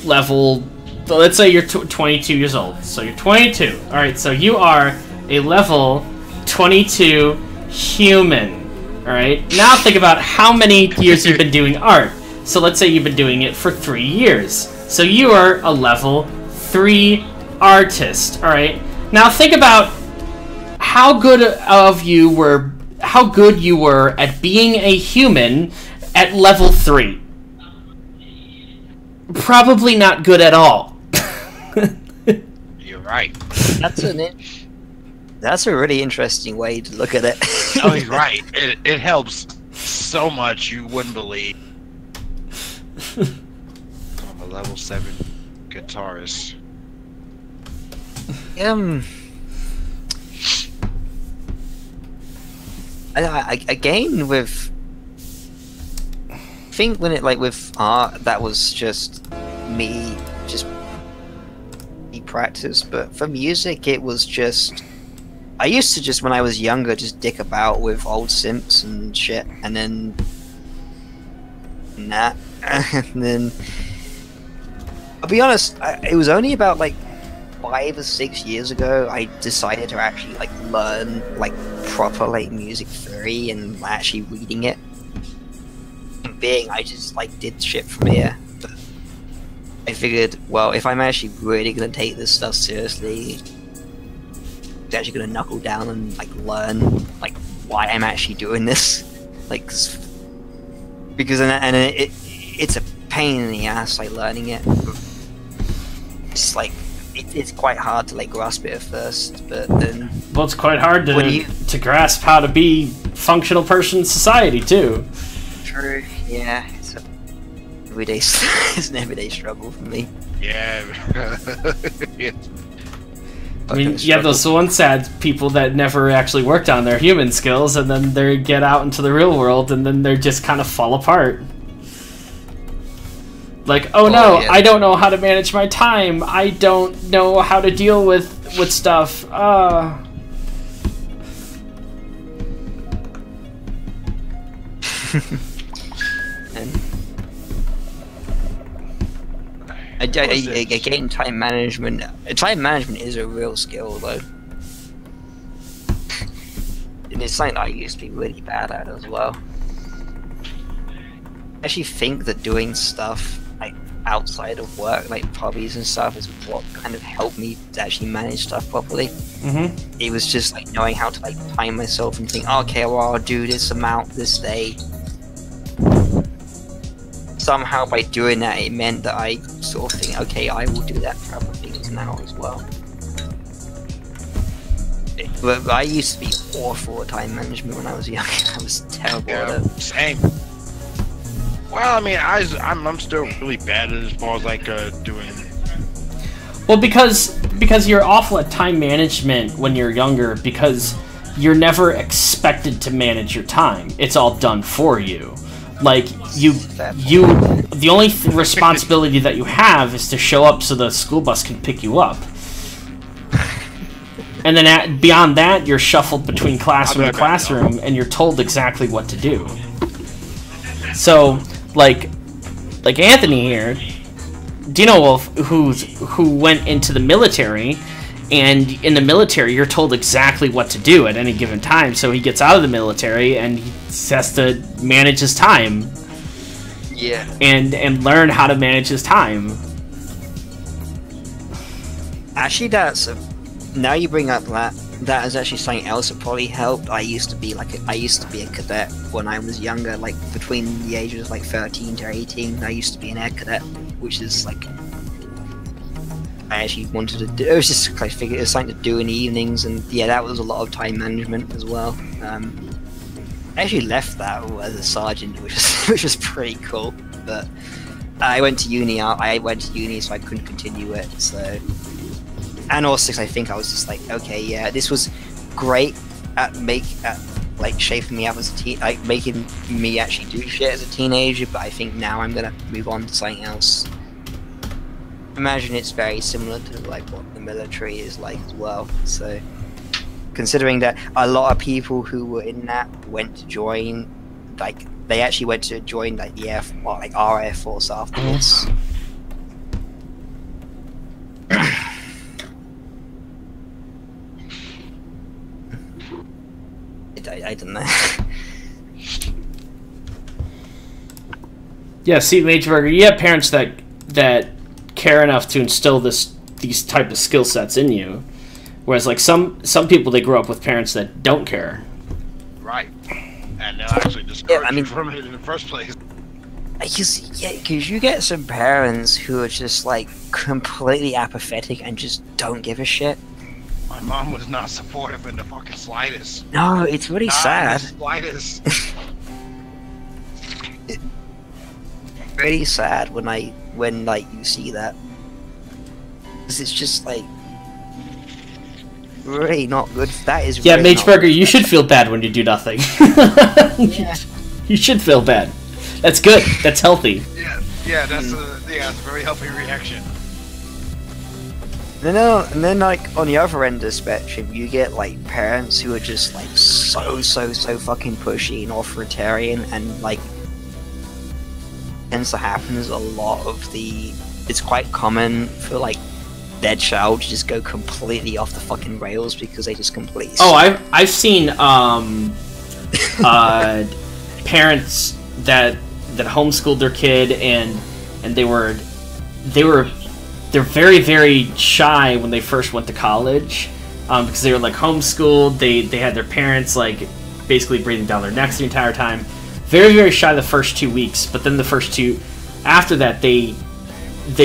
level. Let's say you're 22 years old. So you're 22. All right, so you are a level 22 human. All right. Now think about how many years you've been doing art. So let's say you've been doing it for 3 years. So you are a level 3 artist. All right. Now think about how good you were at being a human at level 3. Probably not good at all. You're right. That's a really interesting way to look at it. Oh, he's right. It helps so much you wouldn't believe. I'm a level 7 guitarist. Again with, I think when it with art, that was just me practice, but for music it was just, I used to just, when I was younger, just dick about with old synths and shit, and then and then I'll be honest, it was only about 5 or 6 years ago I decided to actually learn proper music theory and actually reading it. And being, I just did shit from here. But I figured, well, if I'm actually really gonna take this stuff seriously, I'm actually gonna knuckle down and learn why I'm actually doing this, because it's a pain in the ass learning it. It's it's quite hard to grasp it at first, but then, well, it's quite hard to grasp how to be functional person in society too. True. Yeah, it's an everyday struggle for me. Yeah. I mean, you have those one sad people that never actually worked on their human skills, and then they get out into the real world, and then they just kind of fall apart. Oh no, yeah. I don't know how to manage my time. I don't know how to deal with stuff. Again, time management. Time management is a real skill, though. And it's something that I used to be really bad at as well. I actually think that doing stuff outside of work, hobbies and stuff, is what kind of helped me to actually manage stuff properly. Mm-hmm. It was just knowing how to time myself and think, okay, well, I'll do this amount this day. Somehow by doing that, it meant that I sort of think, okay, I will do that for other things now as well. But I used to be awful at time management when I was young. I was terrible at it. Same. Well, I mean, I'm still really bad at it as far as doing. Well, because you're awful at time management when you're younger, because you're never expected to manage your time. It's all done for you. The only responsibility that you have is to show up so the school bus can pick you up. And then beyond that, you're shuffled between classroom and classroom, and you're told exactly what to do. So, like Anthony here, Dino Wolf, who went into the military, and in the military, you're told exactly what to do at any given time. So he gets out of the military, and he has to manage his time. Yeah. And learn how to manage his time. Actually, now you bring up that is actually something else that probably helped. I used to be a cadet when I was younger, between the ages of 13 to 18. I used to be an air cadet, which is I actually wanted to do. It was just I figured it was something to do in the evenings, and yeah, that was a lot of time management as well. I actually left that as a sergeant, which was pretty cool. But I went to uni. So I couldn't continue it. So. And also, I think I was just okay, yeah, this was great at shaping me up as a teen, making me actually do shit as a teenager. But I think now I'm gonna move on to something else. Imagine it's very similar to what the military is like as well. So, considering that a lot of people who were in that went to join, like they actually went to join like the our Air Force afterwards. I don't know. Yeah, see, Mageburger, you have parents that care enough to instill these type of skill sets in you, whereas like some people, they grow up with parents that don't care. Right, and they'll actually discourage you from it in the first place. Because you get some parents who are just like completely apathetic and just don't give a shit. My mom was not supportive in the fucking slightest. No, it's really sad. The slightest. Really sad when like you see that, because it's just like really not good. That is yeah, really Mageburger, you should feel bad when you do nothing. Yeah. You should feel bad. That's good. That's healthy. Yeah, that's a very healthy reaction. And then like on the other end of the spectrum, you get like parents who are just like so fucking pushy and authoritarian, and like tends to happen is a lot of the. It's quite common for like their child to just go completely off the fucking rails because they just completely. Oh, I've seen parents that homeschooled their kid and they're very, very shy when they first went to college, because they were like homeschooled. They had their parents like basically breathing down their necks the entire time. Very, very shy the first 2 weeks, but then the first two after that, they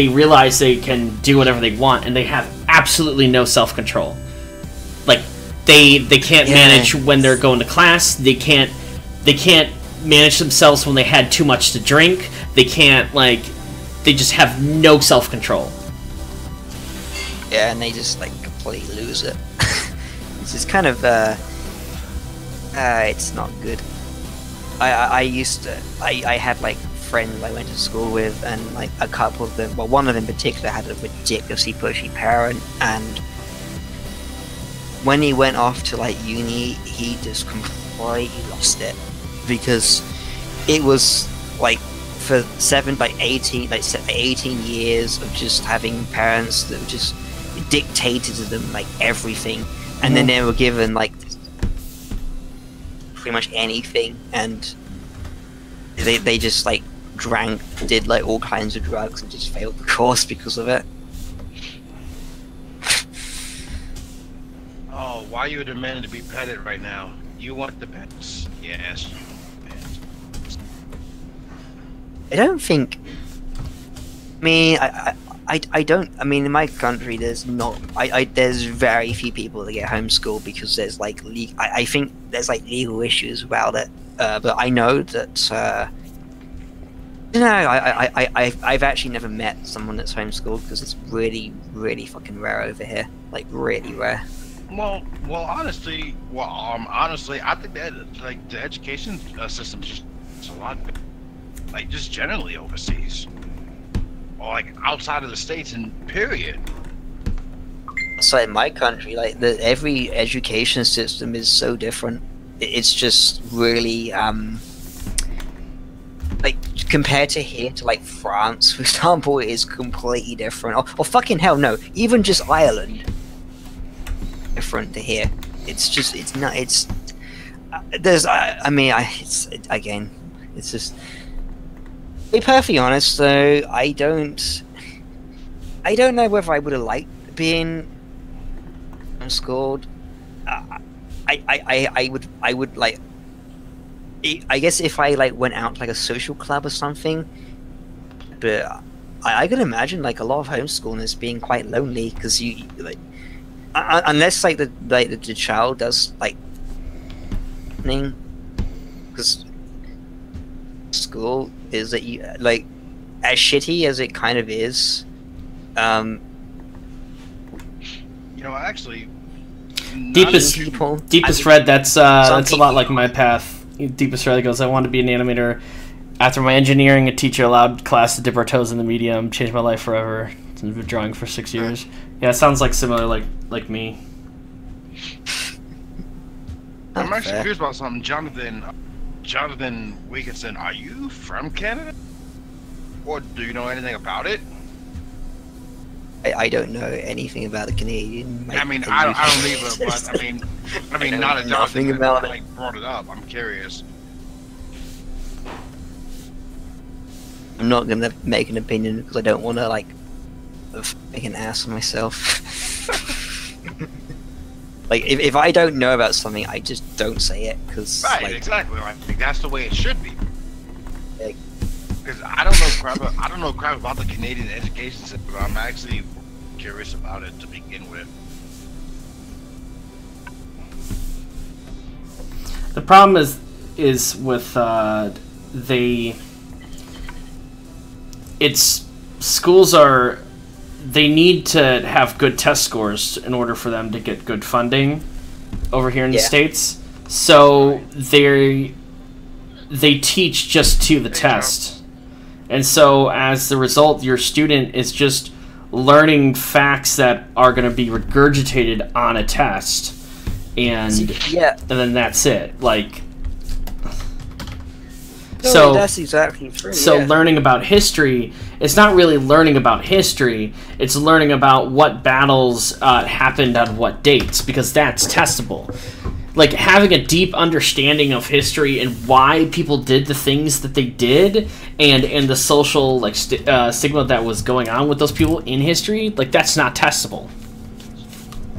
realize they can do whatever they want, and they have absolutely no self-control. Like they can't manage when they're going to class. They can't manage themselves when they had too much to drink. They can't they just have no self-control. Yeah, and they just like completely lose it. It's just kind of it's not good. I had like friends I went to school with, and like a couple of them, well, one of them in particular had a ridiculously pushy parent, and when he went off to like uni, he just completely lost it, because it was like for 18 years of just having parents that were just dictated to them like everything, and then they were given like pretty much anything, and they just like did like all kinds of drugs and just failed the course because of it. Oh, why are you demanding to be petted right now? You want the pets? Yes. I don't think. I mean, I don't. I mean, in my country, there's not. There's very few people that get homeschooled because there's like I think there's like legal issues about it. But I know that. I've actually never met someone that's homeschooled because it's really, really fucking rare over here. Like really rare. Well, honestly, I think that like the education system is just a lot better. Like just generally overseas, or like outside of the states, and period. So in my country, like every education system is so different. It's just really like compared to here to like France, for example, it is completely different. Or fucking hell, no, even just Ireland, different to here. It's just there's again, it's just. To be perfectly honest, though, I don't know whether I would have liked being homeschooled. I would like. I guess if I like went out to like a social club or something, but I could imagine like a lot of homeschooling being quite lonely because you like unless like the child does like thing, because school is that you like as shitty as it kind of is. You know, actually, deepest red. That's a lot like my path. Deepest red goes, I wanted to be an animator. After my engineering, a teacher allowed class to dip our toes in the medium. Changed my life forever. I've been drawing for 6 years. Yeah, it sounds like similar, like me. I'm actually fair. curious about something. Jonathan Wilkinson, are you from Canada? Or do you know anything about it? I don't know anything about the Canadian. I mean, I don't either, but I mean, not a nothing Jonathan about it. like brought it up. I'm curious. I'm not gonna make an opinion because I don't want to like make an ass of myself. Like if I don't know about something, I just don't say it because Right, like, exactly. I think that's the way it should be. Like- Because I don't know crap. I don't know crap about the Canadian education system, but I'm actually curious about it to begin with. The problem is with schools are, they need to have good test scores in order for them to get good funding over here in the States. So they teach just to the test. And so as the result, your student is just learning facts that are going to be regurgitated on a test. And then that's it. Like, no, that's exactly true. So learning about history, it's not really learning about history. It's learning about what battles happened on what dates, because that's testable. Like, having a deep understanding of history and why people did the things that they did, and the social like stigma that was going on with those people in history, like, that's not testable.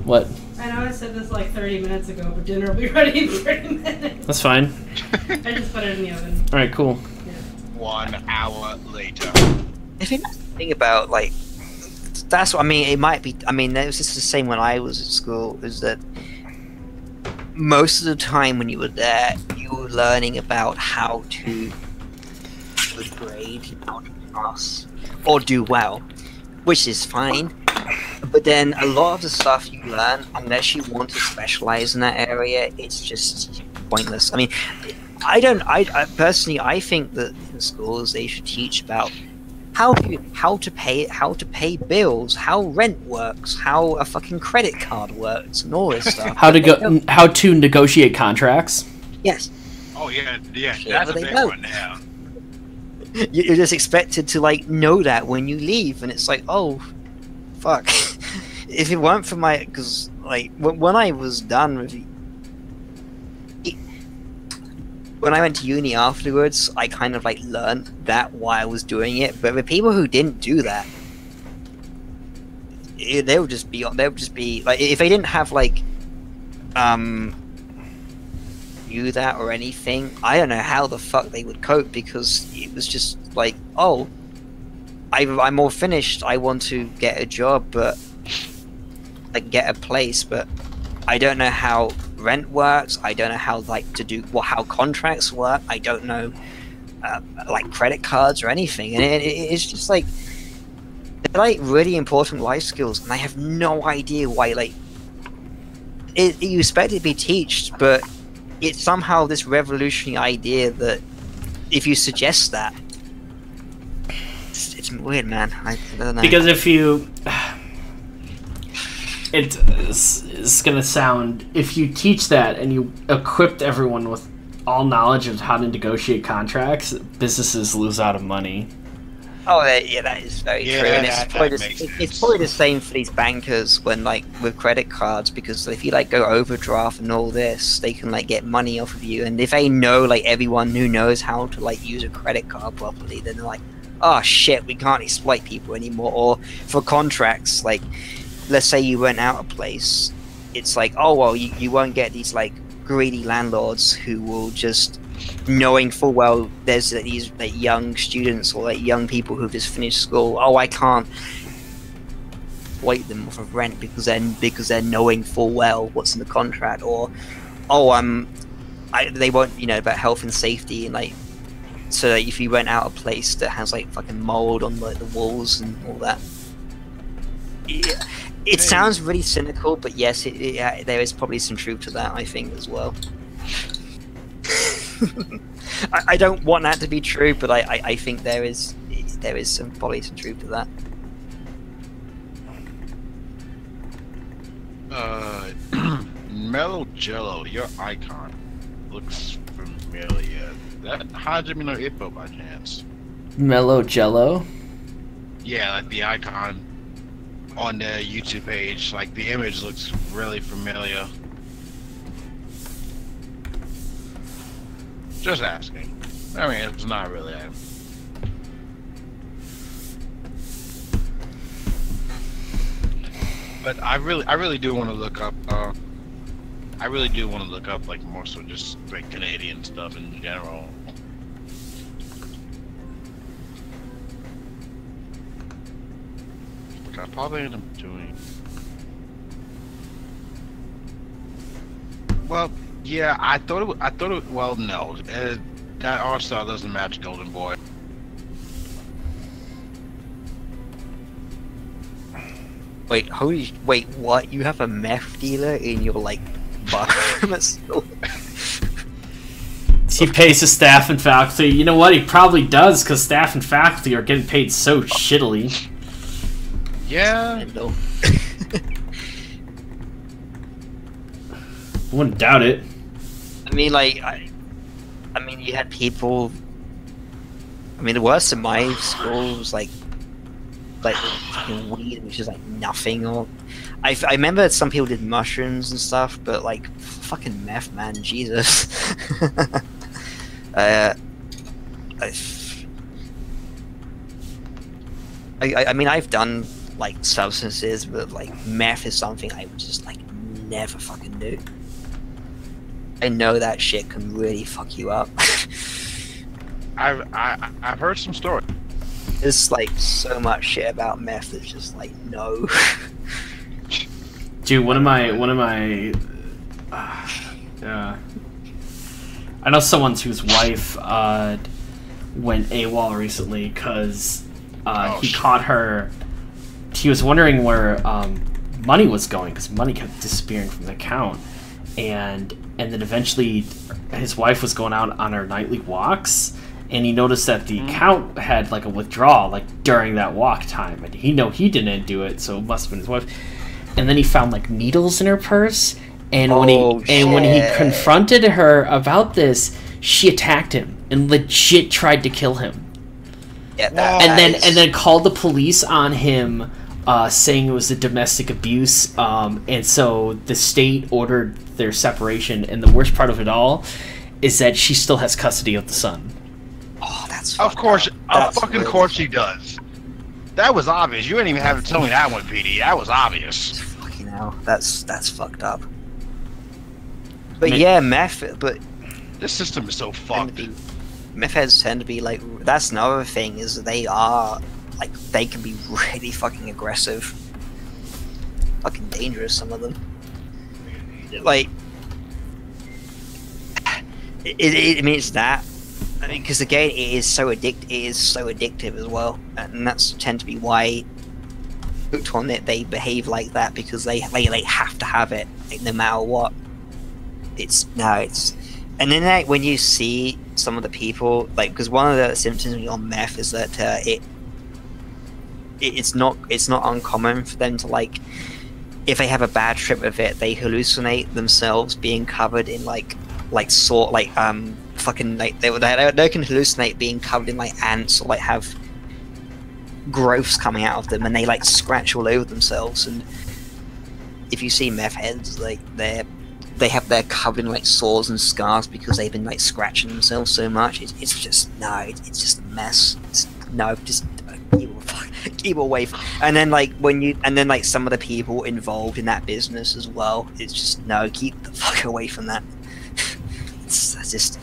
What? I know I said this like 30 minutes ago, but dinner will be ready in 30 minutes. That's fine. I just put it in the oven. All right, cool. 1 hour later. I think that's the thing about like that's what I mean. It might be. I mean, it was just the same when I was at school. Is that most of the time when you were there, you were learning about how to grade, how to pass, or do well, which is fine. But then a lot of the stuff you learn, unless you want to specialize in that area, it's just pointless. I mean, I personally, I think that in schools they should teach about how to pay bills, how rent works, how a fucking credit card works, and all this stuff. How to negotiate contracts. Yes. Oh yeah, that's a big one now. You're just expected to like know that when you leave, and it's like, oh, fuck. If it weren't for my, because like when I was done with when I went to uni afterwards, I kind of like learned that while I was doing it. But the people who didn't do that, they would just be like, if they didn't have like do that or anything, I don't know how the fuck they would cope, because it was just like, oh, I'm all finished, I want to get a job, but like get a place, but I don't know how rent works, I don't know how like to do how contracts work, I don't know like credit cards or anything, and it's just like they're like really important life skills, and I have no idea why like you expect it to be taught, but it's somehow this revolutionary idea that if you suggest that, it's weird, man. I don't know. Because if you, it's gonna sound, if you teach that and you equipped everyone with all knowledge of how to negotiate contracts, businesses lose out of money. Oh yeah, that is very true. And it's probably the same for these bankers when like with credit cards, because if you like go overdraft and all this, they can like get money off of you, and if they know like everyone who knows how to like use a credit card properly, then they're like, oh shit, we can't exploit people anymore. Or for contracts, like let's say you rent out a place, it's like, oh well, you won't get these like greedy landlords who will just, knowing full well there's these like young students or like young people who've just finished school, oh I can't exploit them off of rent because they're knowing full well what's in the contract, or oh they won't, you know, about health and safety, and like so that if you rent out a place that has like fucking mold on like the walls and all that. Yeah. It sounds really cynical, but yes, there is probably some truth to that, I think, as well. I don't want that to be true, but I think there is probably some truth to that. Mellow Jello, your icon looks familiar. How'd you know Ippo by chance? Mellow Jello. Yeah, like the icon on the YouTube page, like the image looks really familiar. Just asking. I mean, it's not really. But I really do want to look up. I really do want to look up like more so just like Canadian stuff in general. Which I probably end up doing. Well, yeah, I thought it. Well, no, that All-Star doesn't match Golden Boy. Wait, wait, what? You have a meth dealer in your, like, bathroom at school? He pays his staff and faculty. You know what? He probably does, because staff and faculty are getting paid so shittily. Yeah. Wouldn't doubt it. I mean, like, I mean, you had people. I mean, the worst in my school was like fucking weed, which is like nothing. Or I remember some people did mushrooms and stuff, but like fucking meth, man, Jesus. I mean, I've done like substances, but like meth is something I would just like never fucking do. I know that shit can really fuck you up. I've heard some stories. There's like so much shit about meth that's just like no. Dude, one of my I know someone whose wife went AWOL recently because he caught her. He was wondering where money was going because money kept disappearing from the account, and then eventually his wife was going out on her nightly walks, and he noticed that the account had like a withdrawal like during that walk time, and he didn't do it, so it must have been his wife. And then he found like needles in her purse, and when he confronted her about this, she attacked him and legit tried to kill him. Yeah, and then called the police on him, saying it was a domestic abuse, and so the state ordered their separation. And the worst part of it all is that she still has custody of the son. Oh, that's of course, course she does. That was obvious. You ain't even have to tell me that one, PD. That was obvious. Fucking hell, that's fucked up. But yeah, meth. But this system is so fucked. Meth heads tend to be like. That's another thing is that they are like they can be really fucking aggressive, fucking dangerous. Some of them. Like, it means that. I mean, because again, it is so addictive as well, and that's tend to be why hooked on it. They behave like that because they have to have it, like, no matter what. And then like when you see some of the people, like, because one of the symptoms when you're on meth is that it's not uncommon for them to, like, if they have a bad trip with it, they hallucinate themselves being covered in fucking like they can hallucinate being covered in like ants, or like have growths coming out of them, and they like scratch all over themselves. And if you see meth heads, like they're covered in like sores and scars because they've been like scratching themselves so much. It's just a mess. Just keep away from. And then like some of the people involved in that business as well, it's just keep the fuck away from that. It's just.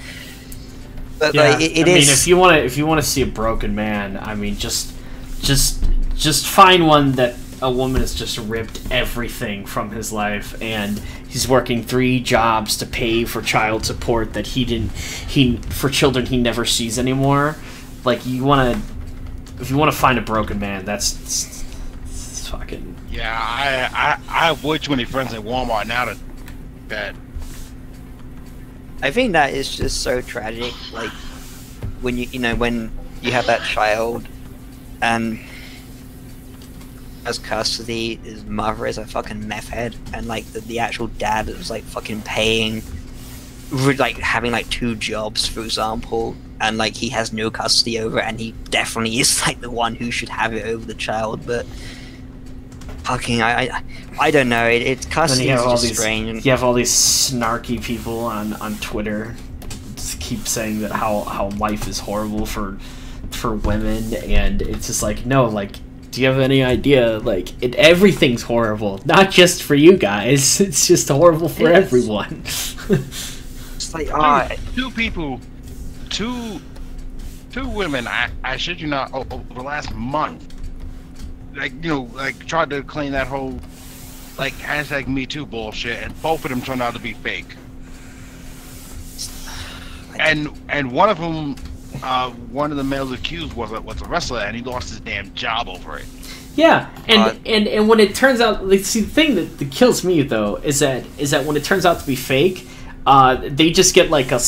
But yeah, like, it is. I mean, if you want to see a broken man, I mean, just find one that a woman has just ripped everything from his life, and he's working 3 jobs to pay for child support that for children he never sees anymore. Like, if you want to find a broken man, that's fucking. Yeah, I have way too many friends at Walmart now that. I think that is just so tragic. Like when you have that child, and has custody. His mother is a fucking meth head, and like the actual dad is like fucking paying, like having like 2 jobs, for example, and like he has no custody over it, and he definitely is like the one who should have it over the child. But fucking, I don't know. It custody is just strange. You have all these snarky people on Twitter just keep saying that how life is horrible for women, and it's just like, no, like, do you have any idea? Like, everything's horrible, not just for you guys. It's just horrible for everyone. It's like, two women, I shit you not, over the last month, like, you know, like, tried to claim that whole, like, hashtag Me Too bullshit, and both of them turned out to be fake. And one of them, one of the males accused was a wrestler, and he lost his damn job over it. Yeah, and when it turns out, like, see, the thing that kills me though is that when it turns out to be fake, they just get like a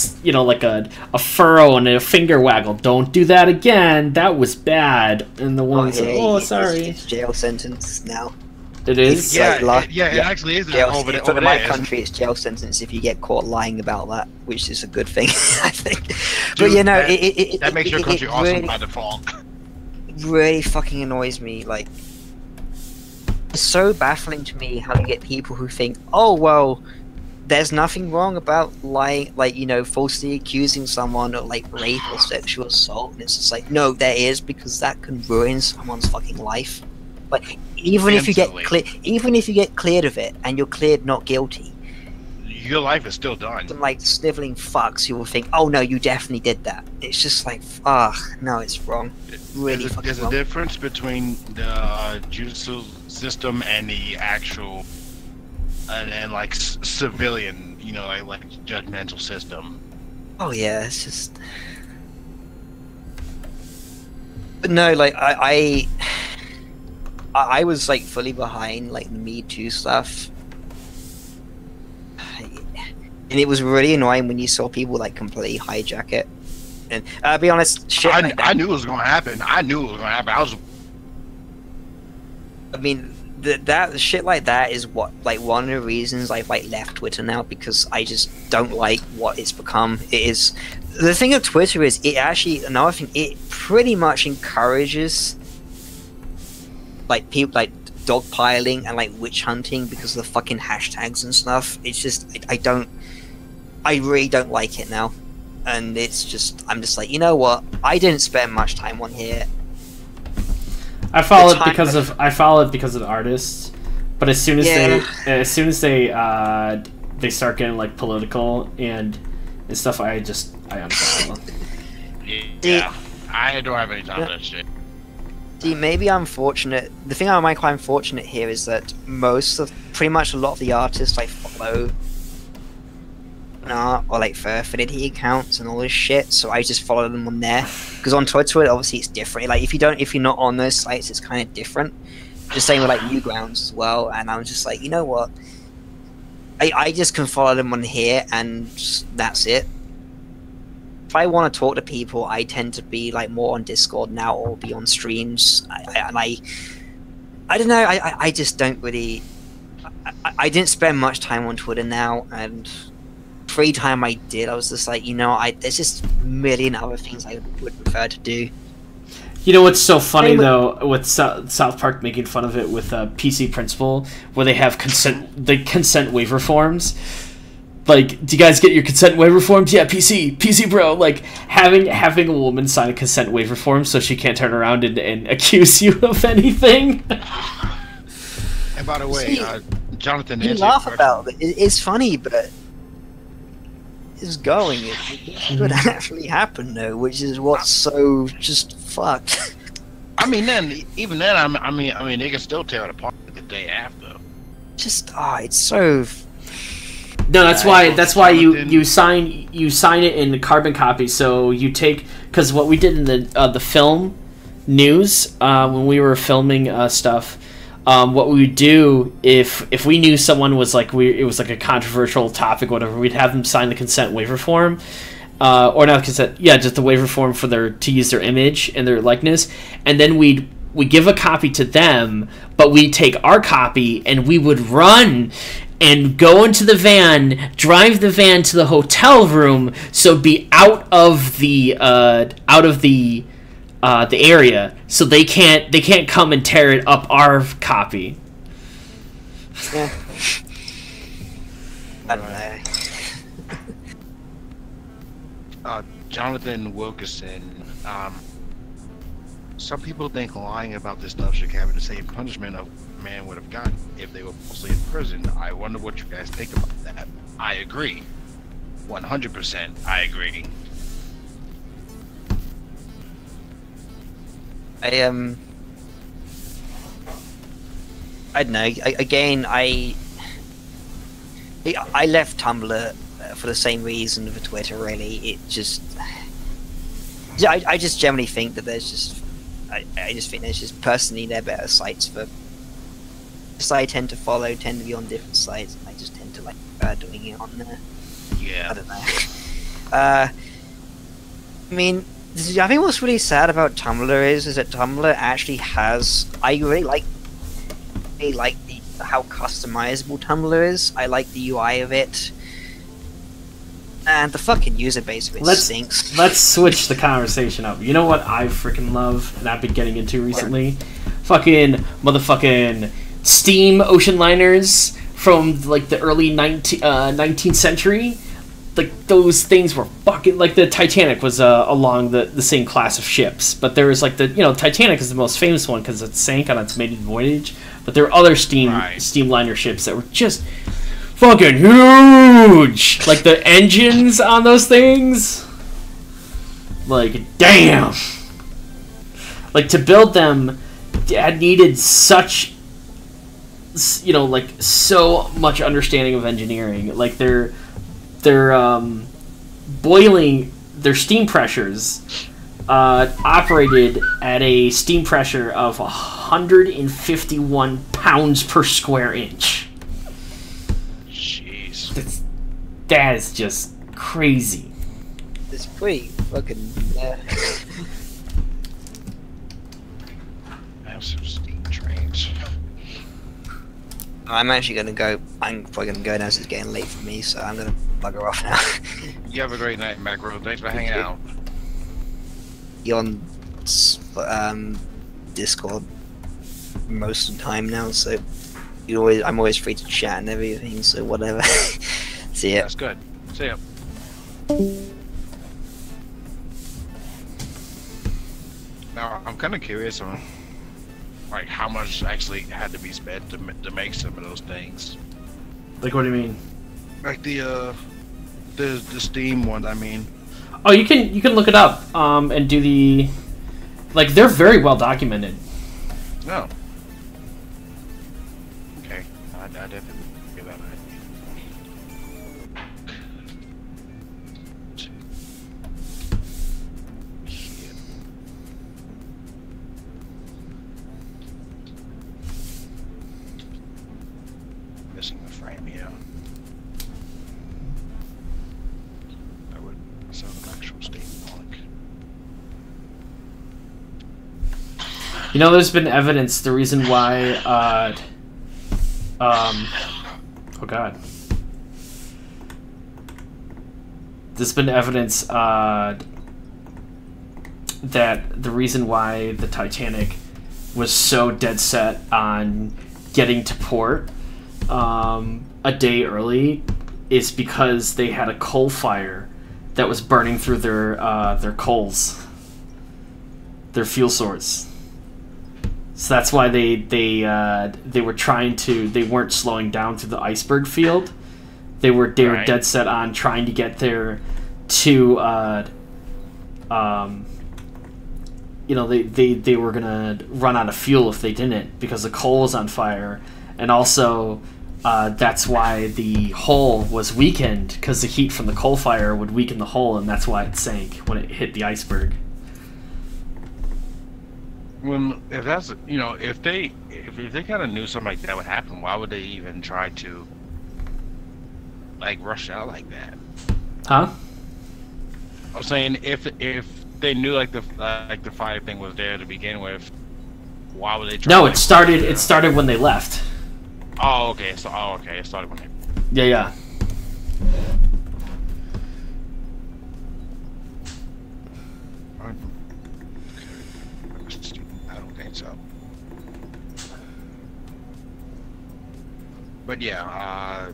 furrow and a finger waggle. Don't do that again. That was bad. And the one's like, sorry. It's jail sentence now. It is. It actually is. For my country, it's jail sentence if you get caught lying about that, which is a good thing, I think. But you know, that makes your country awesome really, by default. Really fucking annoys me. Like, it's so baffling to me how you get people who think, oh well, there's nothing wrong about lying, like, you know, falsely accusing someone of like rape or sexual assault, and it's just like, no, there is, because that can ruin someone's fucking life. Like, even if you get cleared of it and you're cleared not guilty, your life is still done. Some like sniveling fucks who will think, oh no, you definitely did that. It's just like, no, it's wrong. Really fucking wrong. There's a difference between the judicial system and the actual and like civilian, you know, like judgmental system. Oh yeah, it's just. But no, like I was like fully behind like the Me Too stuff, and it was really annoying when you saw people like completely hijack it. And I'll be honest, shit. I knew it was gonna happen. I mean, that shit like that is what, like, one of the reasons I've like left Twitter now, because I just don't like what it's become. It is, the thing of Twitter is, it actually, another thing, it pretty much encourages like people like dogpiling and like witch hunting because of the fucking hashtags and stuff. It's just, I really don't like it now. And it's just, I'm just like, you know what, I didn't spend much time on here. I follow it because of the artists, but as soon as they start getting like political and stuff, I unfollow. Yeah, I don't have any time for that shit. See, maybe I'm fortunate. The thing I might find fortunate here is that pretty much a lot of the artists I follow or like for affinity accounts and all this shit, so I just follow them on there. Because on Twitter, obviously it's different. Like if you're not on those sites, it's kind of different. Just same with like Newgrounds as well. And I'm just like, you know what? I just can follow them on here, and that's it. If I want to talk to people, I tend to be like more on Discord now, or be on streams. I don't know. I just don't really. I didn't spend much time on Twitter now, and free time I did, I was just like, you know, there's just a million other things I would prefer to do. You know what's so funny though, with South Park making fun of it with PC Principle, where they have consent waiver forms. Like, do you guys get your consent waiver forms? Yeah, PC bro. Like having a woman sign a consent waiver form so she can't turn around and accuse you of anything. And by the way, Jonathan, you laugh about it. It's funny, but it's going. It could actually happen though, which is what's so just fucked. I mean, even then, I mean, they can still tear it apart the day after. Just it's so. No, that's why you sign it in carbon copy. So you take, because what we did in the film news when we were filming stuff. What we would do if we knew someone was like it was like a controversial topic, whatever, we'd have them sign the consent waiver form, or not consent, yeah, just the waiver form for to use their image and their likeness, and then we'd we give a copy to them, but we take our copy and we would run and go into the van, drive the van to the hotel room, so it'd be out of the area, so they can't come and tear it up our copy. Yeah. I don't know. Jonathan Wilkerson, some people think lying about this stuff should have the same punishment a man would have gotten if they were mostly in prison. I wonder what you guys think about that. I agree. 100% I agree. I don't know. I left Tumblr for the same reason for Twitter. Really, it just I just generally think that there's just I just think there's just personally they're better sites for. I tend to follow tend to be on different sites, and I just tend to like doing it on there. Yeah. I don't know. I mean, I think what's really sad about Tumblr is that Tumblr actually has. I really like how customizable Tumblr is. I like the UI of it, and the fucking user base of it stinks. Let's switch the conversation up. You know what I freaking love, and I've been getting into recently? Fucking motherfucking steam ocean liners from like the early 19th century. Like those things were fucking like the Titanic was along the same class of ships, but there was like Titanic is the most famous one because it sank on its maiden voyage. But there were other steamliner ships that were just fucking huge. Like the engines on those things, like damn. Like to build them, it needed such like so much understanding of engineering. Like they're boiling their steam pressures operated at a steam pressure of 151 pounds per square inch. Jeez. That is just crazy. It's pretty fucking I have some steam trains. I'm actually gonna go. I'm probably gonna go now since it's getting late for me, so I'm gonna bugger off now. You have a great night, Macro. Thanks for hanging out. You're on Discord most of the time now, so I'm always free to chat and everything. So whatever. See ya. That's good. See ya. Now I'm kind of curious on like how much actually had to be spent to make some of those things. Like what do you mean? Like the Steam one, I mean. Oh, you can look it up and do the they're very well documented. No. Okay, I definitely give that an idea. Missing the frame here. I would sell an actual Steam link. You know, there's been evidence. The reason why, oh god, there's been evidence that the reason why the Titanic was so dead set on getting to port a day early is because they had a coal fire that was burning through their coals, their fuel source. So that's why they were trying to. They weren't slowing down through the iceberg field. They were dead set on trying to get there to. They were gonna run out of fuel if they didn't, because the coal was on fire, and also that's why the hull was weakened, because the heat from the coal fire would weaken the hull, and that's why it sank when it hit the iceberg. Well, if that's if they kind of knew something like that would happen, why would they even try to rush out like that? Huh? I'm saying if they knew the fire thing was there to begin with, Why would they try? No, it started. It started when they left. Oh, okay. So, okay. It started when they. Yeah, yeah. I don't think so. But yeah,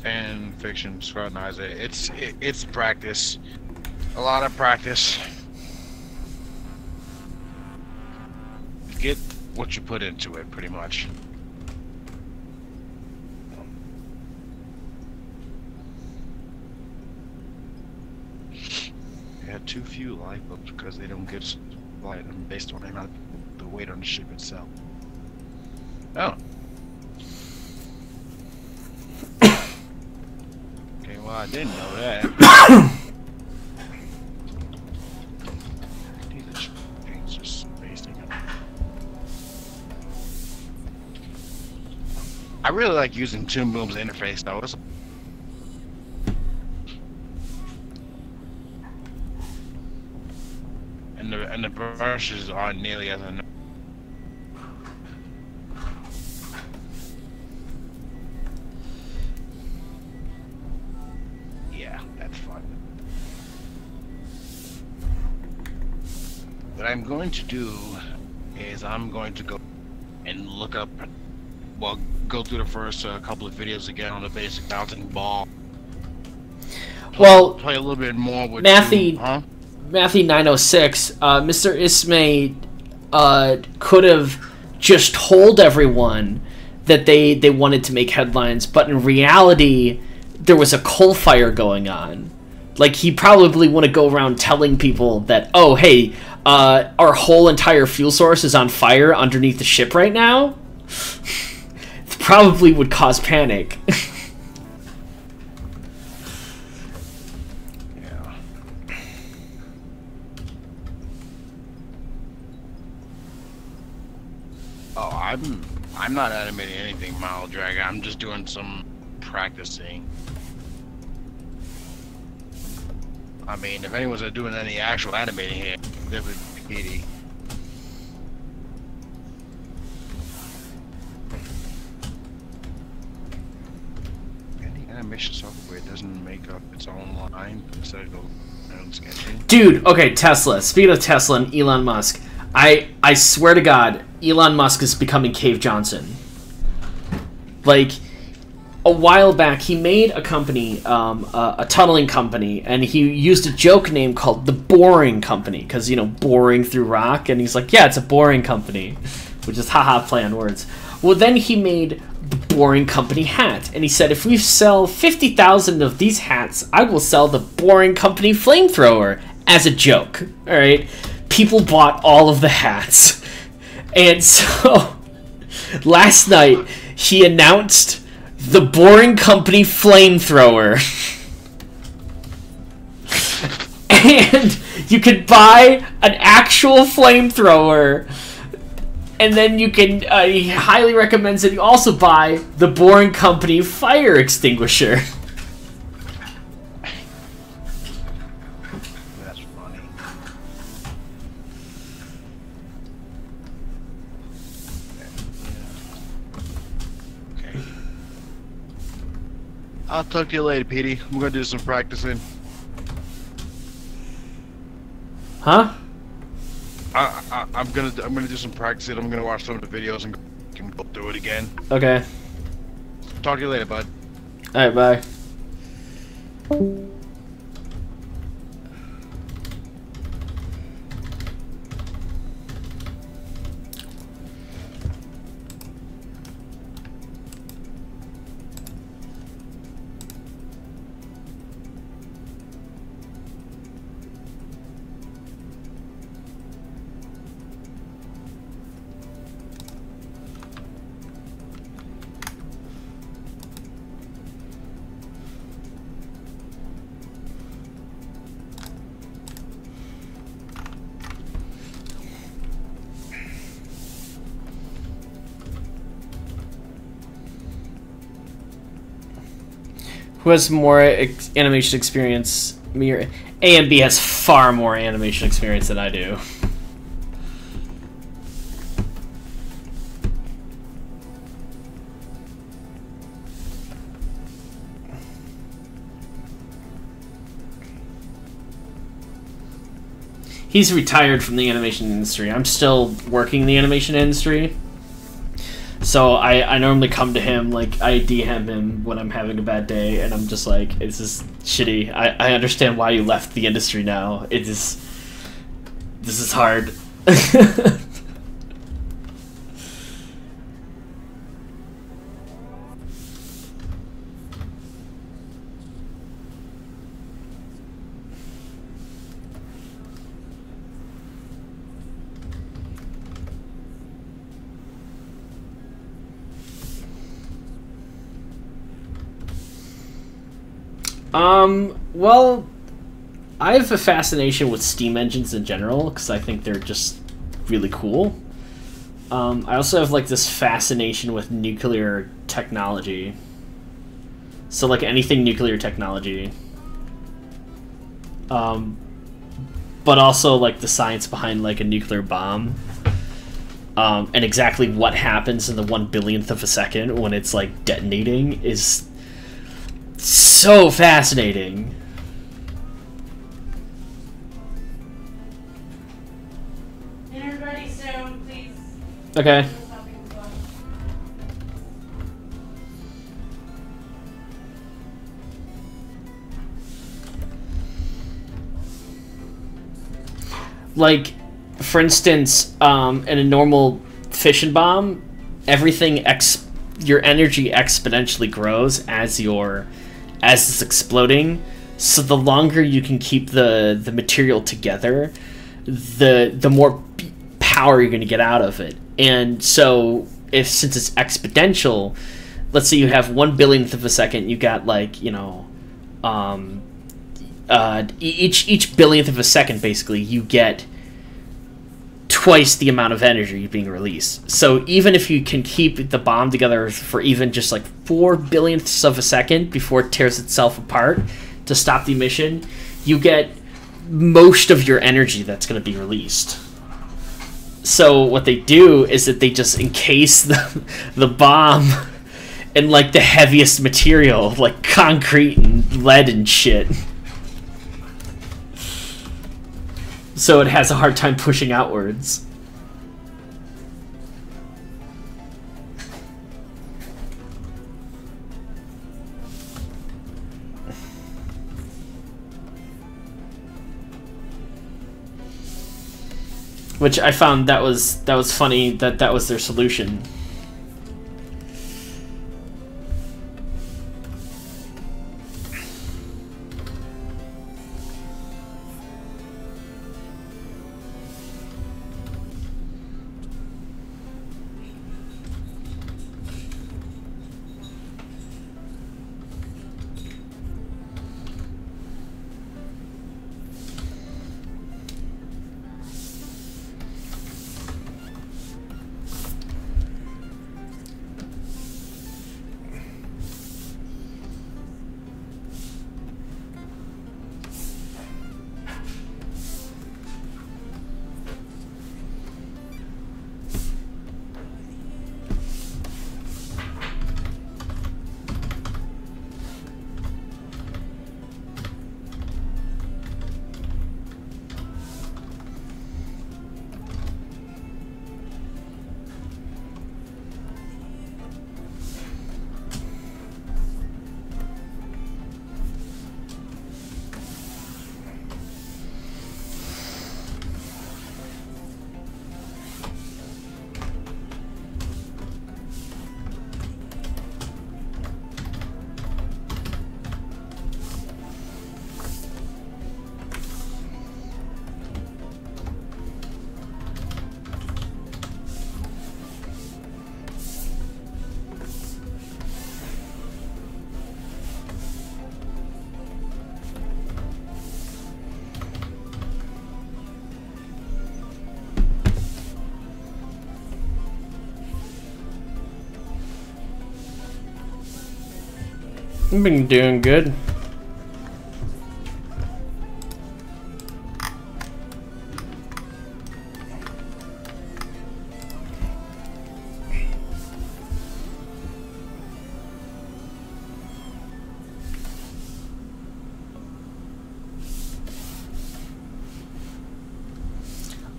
fan fiction, scrutinize it. It's practice, a lot of practice. Get what you put into it, pretty much. They had too few lifeboats because they don't get supplied them based on the weight on the ship itself. Oh. Okay, well, I didn't know that. These things just spacing out. I really like using Toonboom's interface though. And the brushes aren't nearly as annoying. Yeah, that's fun. What I'm going to do is I'm going to go and look up, well, go through the first couple of videos again on the basic bouncing ball. Well, play a little bit more with Matthew. Huh? Matthew 906, Mr. Ismay could have just told everyone that they wanted to make headlines, but in reality, there was a coal fire going on. Like, he probably wouldn't go around telling people that, oh, hey, our whole entire fuel source is on fire underneath the ship right now. It probably would cause panic. Oh, I'm not animating anything, Mile Dragon. I'm just doing some practicing. I mean, if anyone's doing any actual animating here, it would be Pikapetey. Any animation software doesn't make up its own line instead of own sketching. Dude, okay, Tesla. Speaking of Tesla and Elon Musk, I swear to God, Elon Musk is becoming Cave Johnson. Like, a while back, he made a company, a tunneling company, and he used a joke name called the Boring Company, because, you know, boring through rock, and he's like, yeah, it's a boring company, which is haha play on words. Well, then he made the Boring Company hat, and he said, if we sell 50,000 of these hats, I will sell the Boring Company flamethrower, as a joke, alright? People bought all of the hats. And so, last night, he announced the Boring Company flamethrower. And you could buy an actual flamethrower. And then you can, he highly recommends that you also buy the Boring Company fire extinguisher. I'll talk to you later, Petey. I'm gonna do some practicing. Huh? I'm gonna do some practicing. I'm gonna watch some of the videos and can go through it again. Okay. Talk to you later, bud. Alright, bye. Who has more animation experience? Me or A and B has far more animation experience than I do. he's retired from the animation industry. I'm still working in the animation industry. So I normally come to him, like, I DM him when I'm having a bad day, and I'm just like, this is shitty. I understand why you left the industry now. This is hard. Well, I have a fascination with steam engines in general, because I think they're just really cool. I also have, like, this fascination with nuclear technology. So, like, anything nuclear technology. But also, like, the science behind, like, a nuclear bomb. And exactly what happens in the 1/1000th of a second when it's, like, detonating is so fascinating. Dinner's ready soon, please. Okay. Like, for instance, in a normal fission bomb, everything your energy exponentially grows as it's exploding. So the longer you can keep the material together, the more power you're going to get out of it. And so since it's exponential, let's say you have 1/1000th of a second, you got, like, you know, each billionth of a second, basically, you get twice the amount of energy being released. So even if you can keep the bomb together for even just, like, 4/1000ths of a second before it tears itself apart to stop the emission, you get most of your energy that's going to be released. So what they do is that they just encase the bomb in, like, the heaviest material, like concrete and lead and shit. So it has a hard time pushing outwards. Which I found that was funny that was their solution. I've been doing good.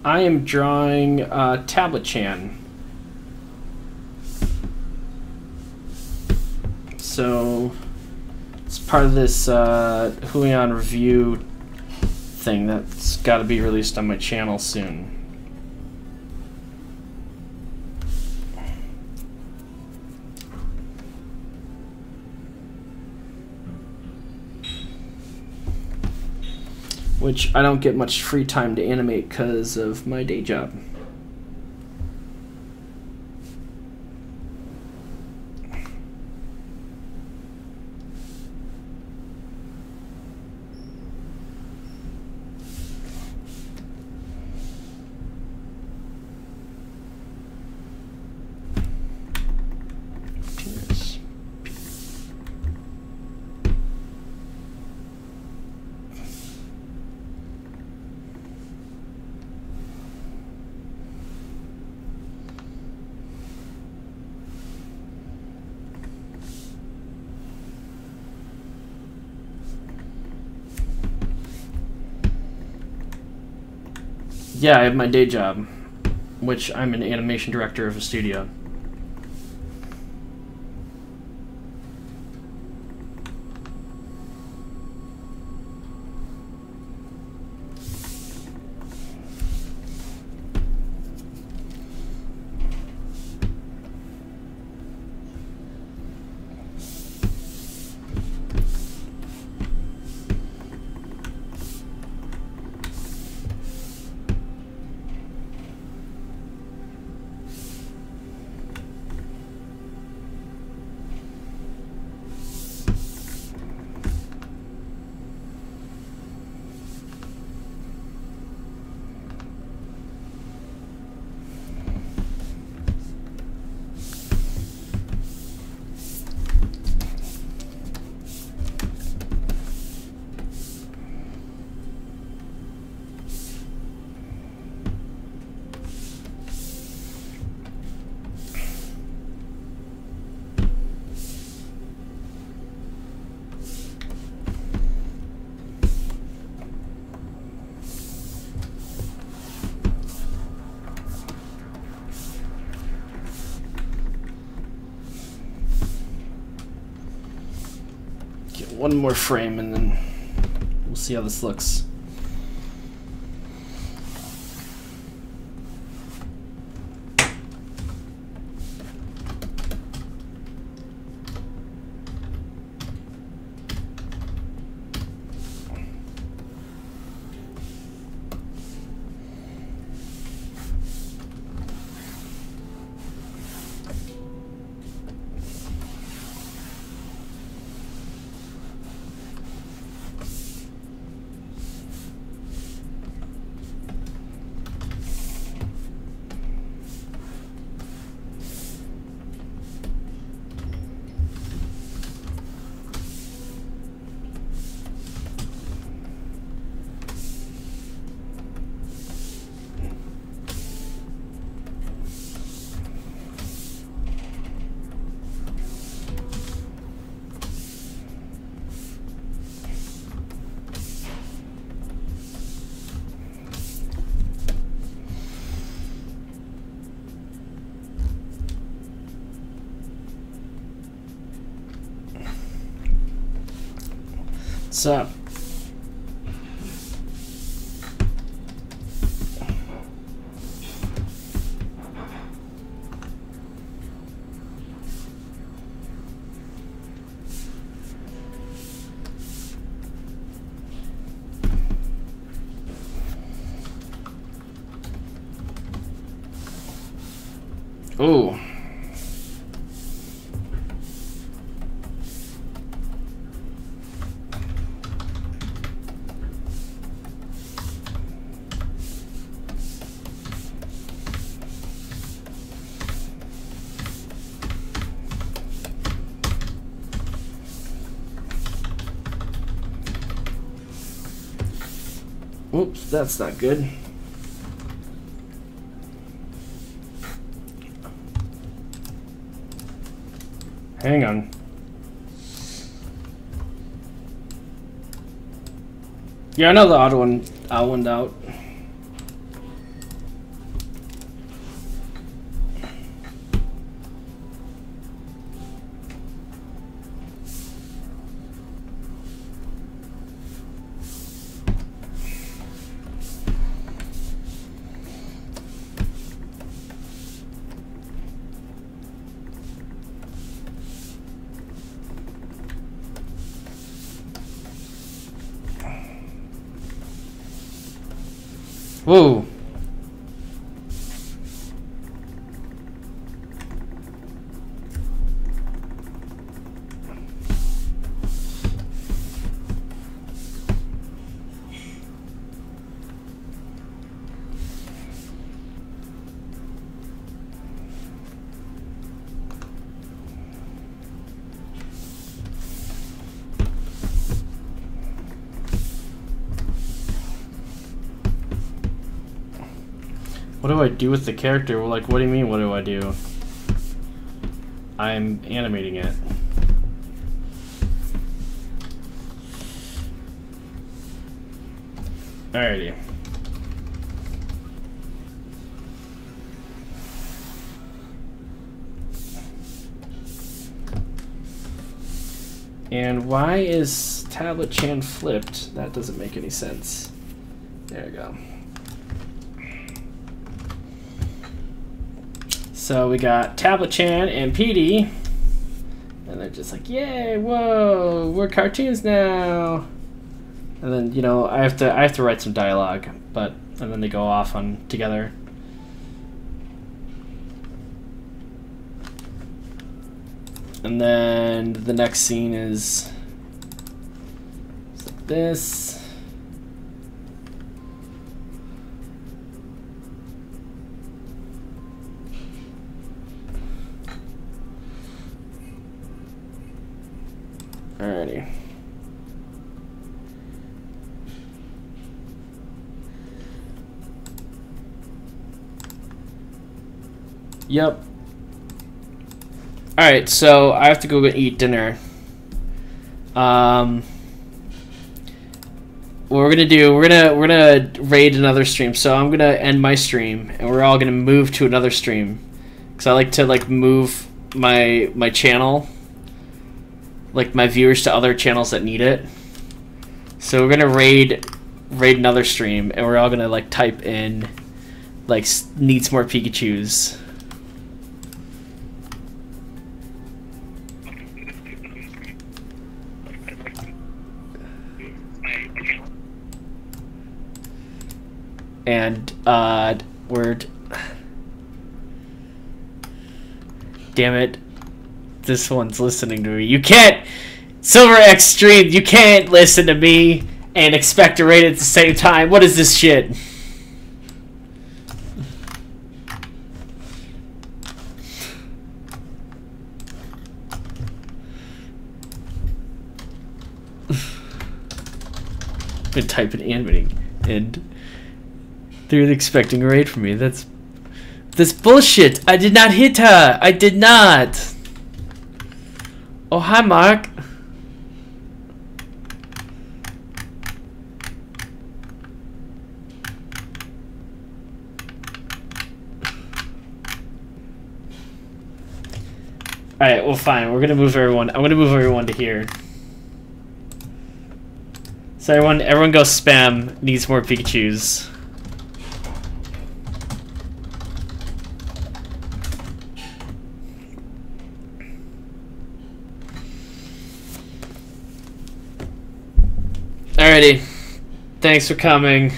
I am drawing Tablet-chan. So it's part of this Huion review thing that's got to be released on my channel soon. Which I don't get much free time to animate because of my day job. Yeah, I have my day job, which I'm an animation director of a studio. One more frame and then we'll see how this looks. What's up? Oh. Oops, that's not good. Hang on. Yeah, I know the auto one out. Whoa. What do I do with the character? Well, like, what do you mean, what do I do? I'm animating it. Alrighty. And why is Tablet Chan flipped? That doesn't make any sense. There we go. So we got Tablet Chan and PD, and they're just like, "Yay! Whoa! We're cartoons now!" And then, you know, I have to write some dialogue, and then they go off on together. And then the next scene is like this. Alrighty. Yep. Alright, so I have to go eat dinner. What we're gonna do, we're gonna raid another stream. So I'm gonna end my stream, and we're all gonna move to another stream, because I like to move my channel, like my viewers, to other channels that need it. So we're gonna raid another stream, and we're all gonna type in needs more Pikachus. And word. Damn it. This one's listening to me. You can't, Silver X stream, you can't listen to me and expect to rate it at the same time. What is this shit? I'm gonna type in animating, and they're expecting a raid from me. That's bullshit. I did not hit her. I did not. Oh, hi, Mark. Alright, well, fine. We're gonna move everyone. I'm gonna move everyone to here. So everyone go spam needs more Pikachus. Alrighty. Thanks for coming.